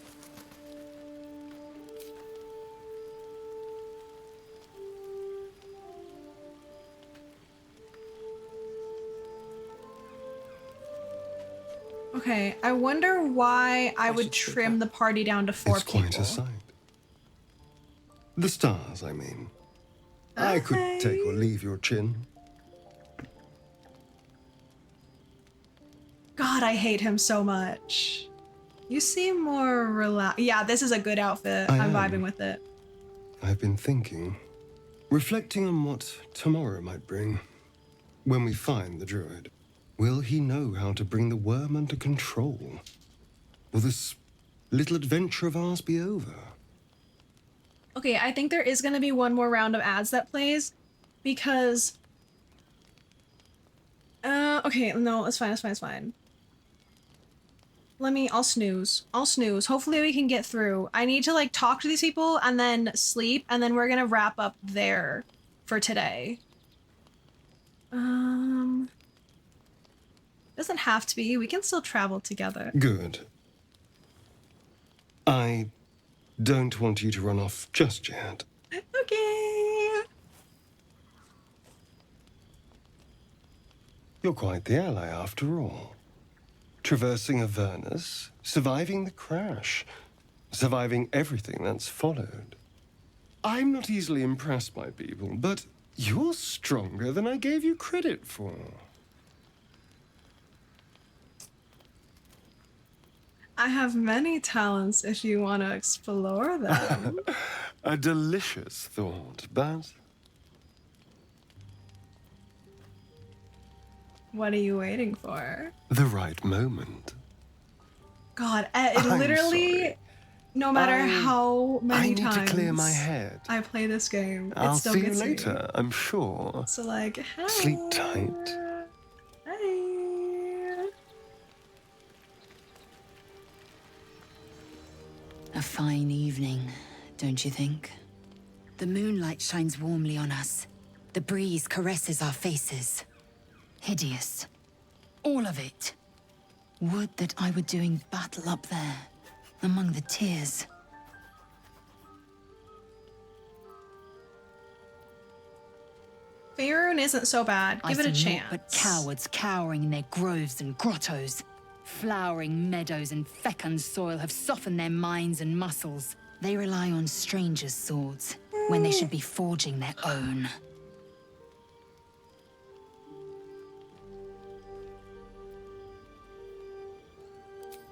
Okay, I wonder why I would trim the party down to 4 It's people. quite a sight. The stars, I mean. I could take or leave your chin. God, I hate him so much. You seem more relaxed. Yeah, this is a good outfit. I'm vibing with it. I've been thinking, reflecting on what tomorrow might bring. When we find the druid, will he know how to bring the worm under control? Will this little adventure of ours be over? Okay, I think there is going to be one more round of ads that plays because... okay, no, it's fine, it's fine, it's fine. I'll snooze. I'll snooze. Hopefully we can get through. I need to like talk to these people and then sleep and then we're gonna wrap up there for today. Doesn't have to be. We can still travel together. Good. I don't want you to run off just yet. Okay. You're quite the ally after all. Traversing Avernus, surviving the crash, surviving everything that's followed. I'm not easily impressed by people, but you're stronger than I gave you credit for. I have many talents if you want to explore them. A delicious thought, but... What are you waiting for? the right moment. God, I'm literally, sorry. no matter how many times I need to clear my head. I play this game, I'll it still see you gets later, me. I'm sure. So like, hey. Sleep tight. Hey. A fine evening, don't you think? The moonlight shines warmly on us. The breeze caresses our faces. Hideous. All of it. Would that I were doing battle up there, among the tears. Faerun isn't so bad. Give it a see naught chance. but cowards cowering in their groves and grottos. Flowering meadows and fecund soil have softened their minds and muscles. They rely on strangers' swords when they should be forging their own.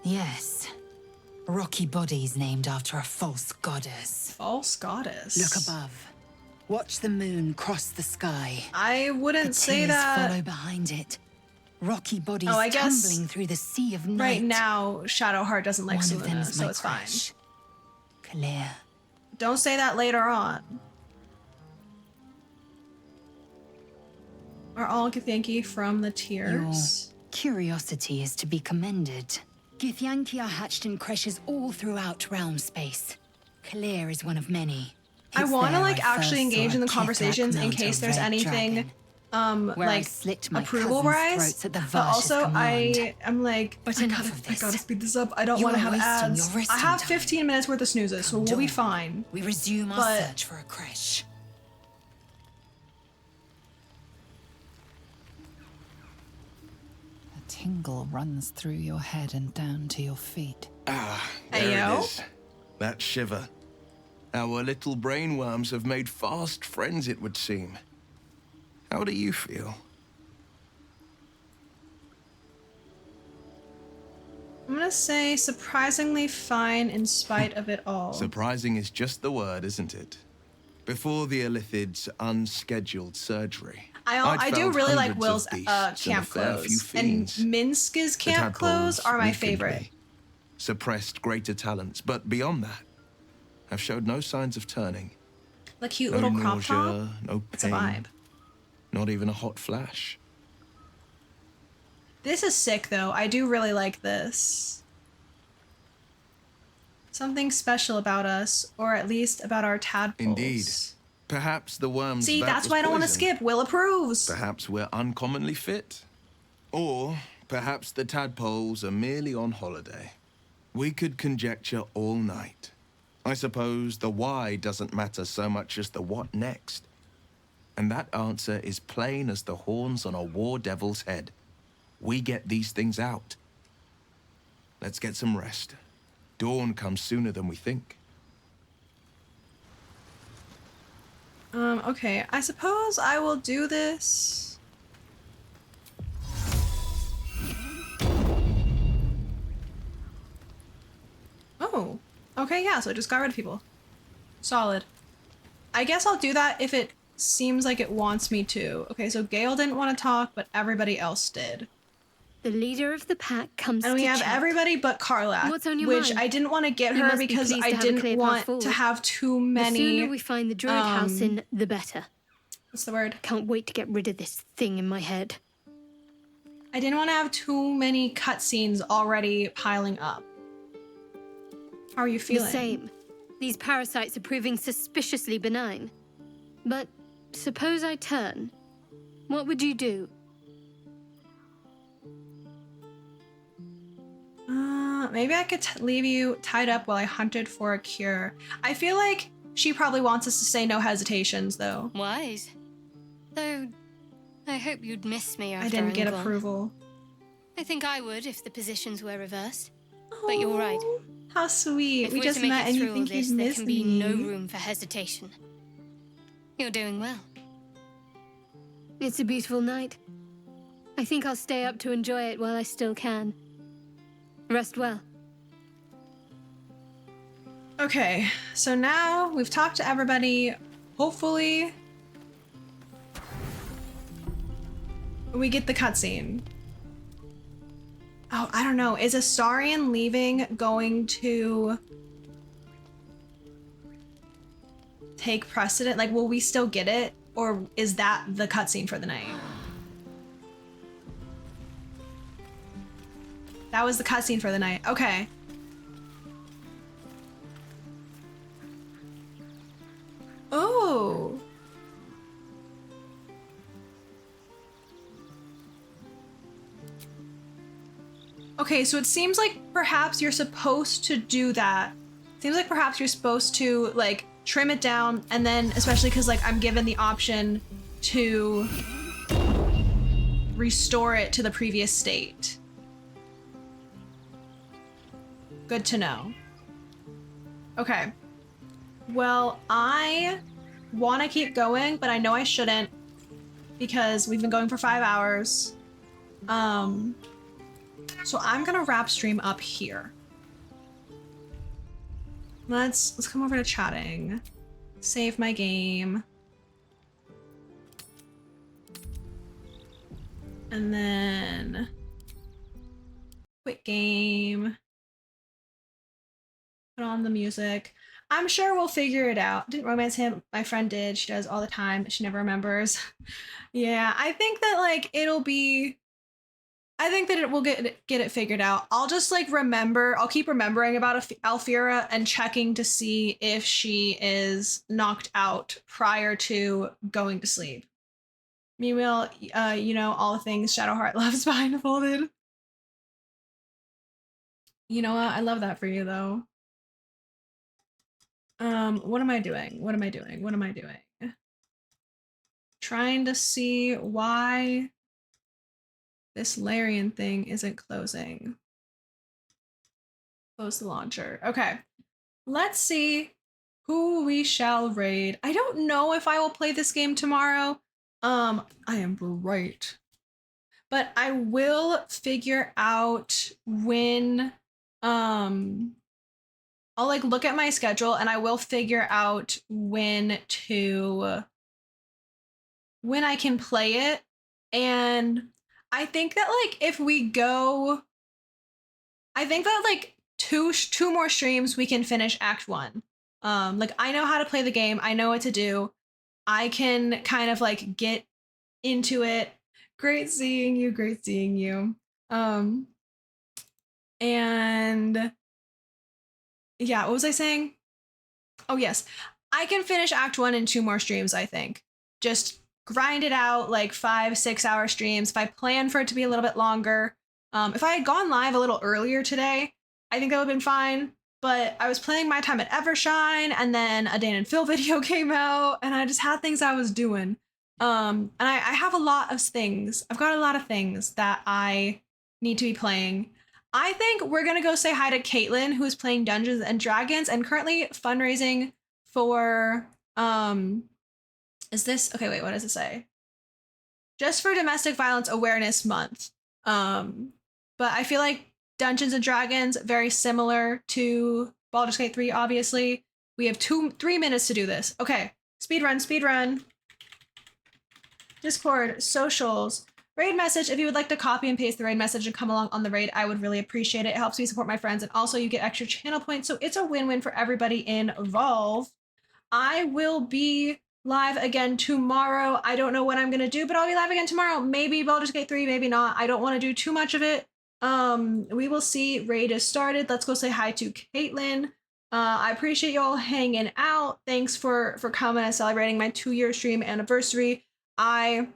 Yes. Rocky bodies named after a false goddess. False goddess? Look above. Watch the moon cross the sky. I wouldn't the say tears that. follow behind it. Rocky bodies Oh, I guess tumbling through the sea of night. right now, Shadowheart doesn't like One of Selena, them's so my it's crush. Clear. fine. Don't say that later on. Are all Githyanki from the tiers? Your curiosity is to be commended. Githyanki are hatched in creches all throughout realm space. Clear is one of many. I It's want to there like I actually first saw engage a in the Kithrak conversations in mount a case there's red anything dragon, where I like slit my approval cousins' wise. throats at the But Varsh's also I command. am like, But I enough gotta, of this. I gotta speed this up. I don't You want to are have wasting ads. your resting I have time. 15 minutes worth of snoozes, so we'll be fine. We resume our But- search for a creche. A tingle runs through your head and down to your feet. Ah, there Ayo. it is. That shiver. Our little brainworms have made fast friends, it would seem. How do you feel? I'm gonna say surprisingly fine in spite of it all. Surprising is just the word, isn't it? Before the Illithid's unscheduled surgery, I'd I do found really like hundreds Will's of beasts and a camp fair few clothes, and fiends. Minska's The camp clothes tadpoles are my weakened favorite. me, suppressed greater talents, but beyond that, have showed no signs of turning. The cute No little crop nausea, top. no It's a pain, vibe. not even a hot flash. This is sick though. I do really like this. Something special about us, or at least about our tadpoles. Indeed. Perhaps the worm's See, vat that's was why I don't want to poisoned. skip. Will approves. Perhaps we're uncommonly fit. Or perhaps the tadpoles are merely on holiday. We could conjecture all night. I suppose the why doesn't matter so much as the what next. And that answer is plain as the horns on a war devil's head. We get these things out. Let's get some rest. Dawn comes sooner than we think. Okay, I suppose I will do this. Oh, okay, yeah, so it just got rid of people. Solid. I guess I'll do that if it seems like it wants me to. Okay, so Gale didn't want to talk, but everybody else did. The leader of the pack comes And we to have chat. everybody but Karlach, What's on your which mind? I didn't want to get You her must be because pleased I to have a clear didn't path want forward. to have too many. The sooner we find the druid house in, the better. What's the word? Can't wait to get rid of this thing in my head. I didn't want to have too many cutscenes already piling up. How are you feeling? The same. These parasites are proving suspiciously benign. But suppose I turn. What would you do? Maybe I could leave you tied up while I hunted for a cure. I feel like she probably wants us to say no hesitations, though. Wise. Though, I hope you'd miss me after I didn't get I'm gone. approval. I think I would if the positions were reversed. But you're right. How sweet. If We we're just to make met it and you through all think this, you've there missed can be me. no room for hesitation. You're doing well. It's a beautiful night. I think I'll stay up to enjoy it while I still can. Rest well. Okay, so now we've talked to everybody. Hopefully, we get the cutscene. Oh, I don't know. Is Astarion leaving going to take precedent? Like, will we still get it? Or is that the cutscene for the night? That was the cutscene for the night. Okay. Oh. Okay, so it seems like perhaps you're supposed to do that. Seems like perhaps you're supposed to like trim it down, and then especially because like I'm given the option to restore it to the previous state. Good to know. Okay. Well, I want to keep going, but I know I shouldn't because we've been going for 5 hours. So I'm gonna wrap stream up here. Let's come over to chatting. Save my game. And then quit game. Put on the music. I'm sure we'll figure it out. Didn't romance him. My friend did. She does all the time. She never remembers. Yeah, I think that like it'll be. I think that it will get it figured out. I'll just like remember. I'll keep remembering about Alfira and checking to see if she is knocked out prior to going to sleep. Meanwhile, you know all the things Shadowheart loves behind folded. You know what? I love that for you though. What am I doing? What am I doing? What am I doing? Trying to see why this Larian thing isn't closing. Close the launcher. Okay. Let's see who we shall raid. I don't know if I will play this game tomorrow. I am bright. But I will figure out when I'll like look at my schedule and I will figure out when I can play it. And I think that like if we go, I think that like two more streams we can finish Act 1. Like I know how to play the game. I know what to do. I can kind of like get into it. Great seeing you. Great seeing you. And yeah, what was I saying? Oh yes, I can finish Act 1 in 2 more streams, I think. Just grind it out, like 5-6 hour streams. If I plan for it to be a little bit longer, if I had gone live a little earlier today, I think that would have been fine. But I was playing my time at Evershine, and then a Dan and Phil video came out, and I just had things I was doing. And I have a lot of things. I've got a lot of things that I need to be playing. I think we're gonna go say hi to Caitlin, who is playing Dungeons and Dragons and currently fundraising for is this okay, wait, what does it say? Just for Domestic Violence Awareness Month. But I feel like Dungeons and Dragons, very similar to Baldur's Gate 3, obviously. We have 3 minutes to do this. Okay, speed run. Discord, socials, raid message. If you would like to copy and paste the raid message and come along on the raid, I would really appreciate it. It helps me support my friends, and also you get extra channel points, so it's a win-win for everybody involved. I will be live again tomorrow. I don't know what I'm gonna do, but I'll be live again tomorrow. Maybe Baldur's Gate 3, maybe not. I don't want to do too much of it. We will see. Raid is started. Let's go say hi to Caitlin. I appreciate you all hanging out. Thanks for coming and celebrating my 2-year stream anniversary. I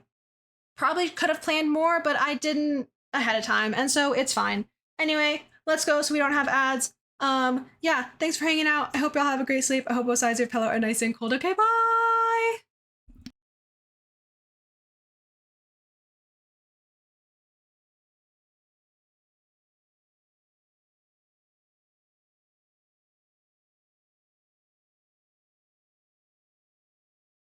probably could have planned more, but I didn't ahead of time, and so it's fine. Anyway, let's go so we don't have ads. Yeah, thanks for hanging out. I hope y'all have a great sleep. I hope both sides of your pillow are nice and cold. Okay, bye!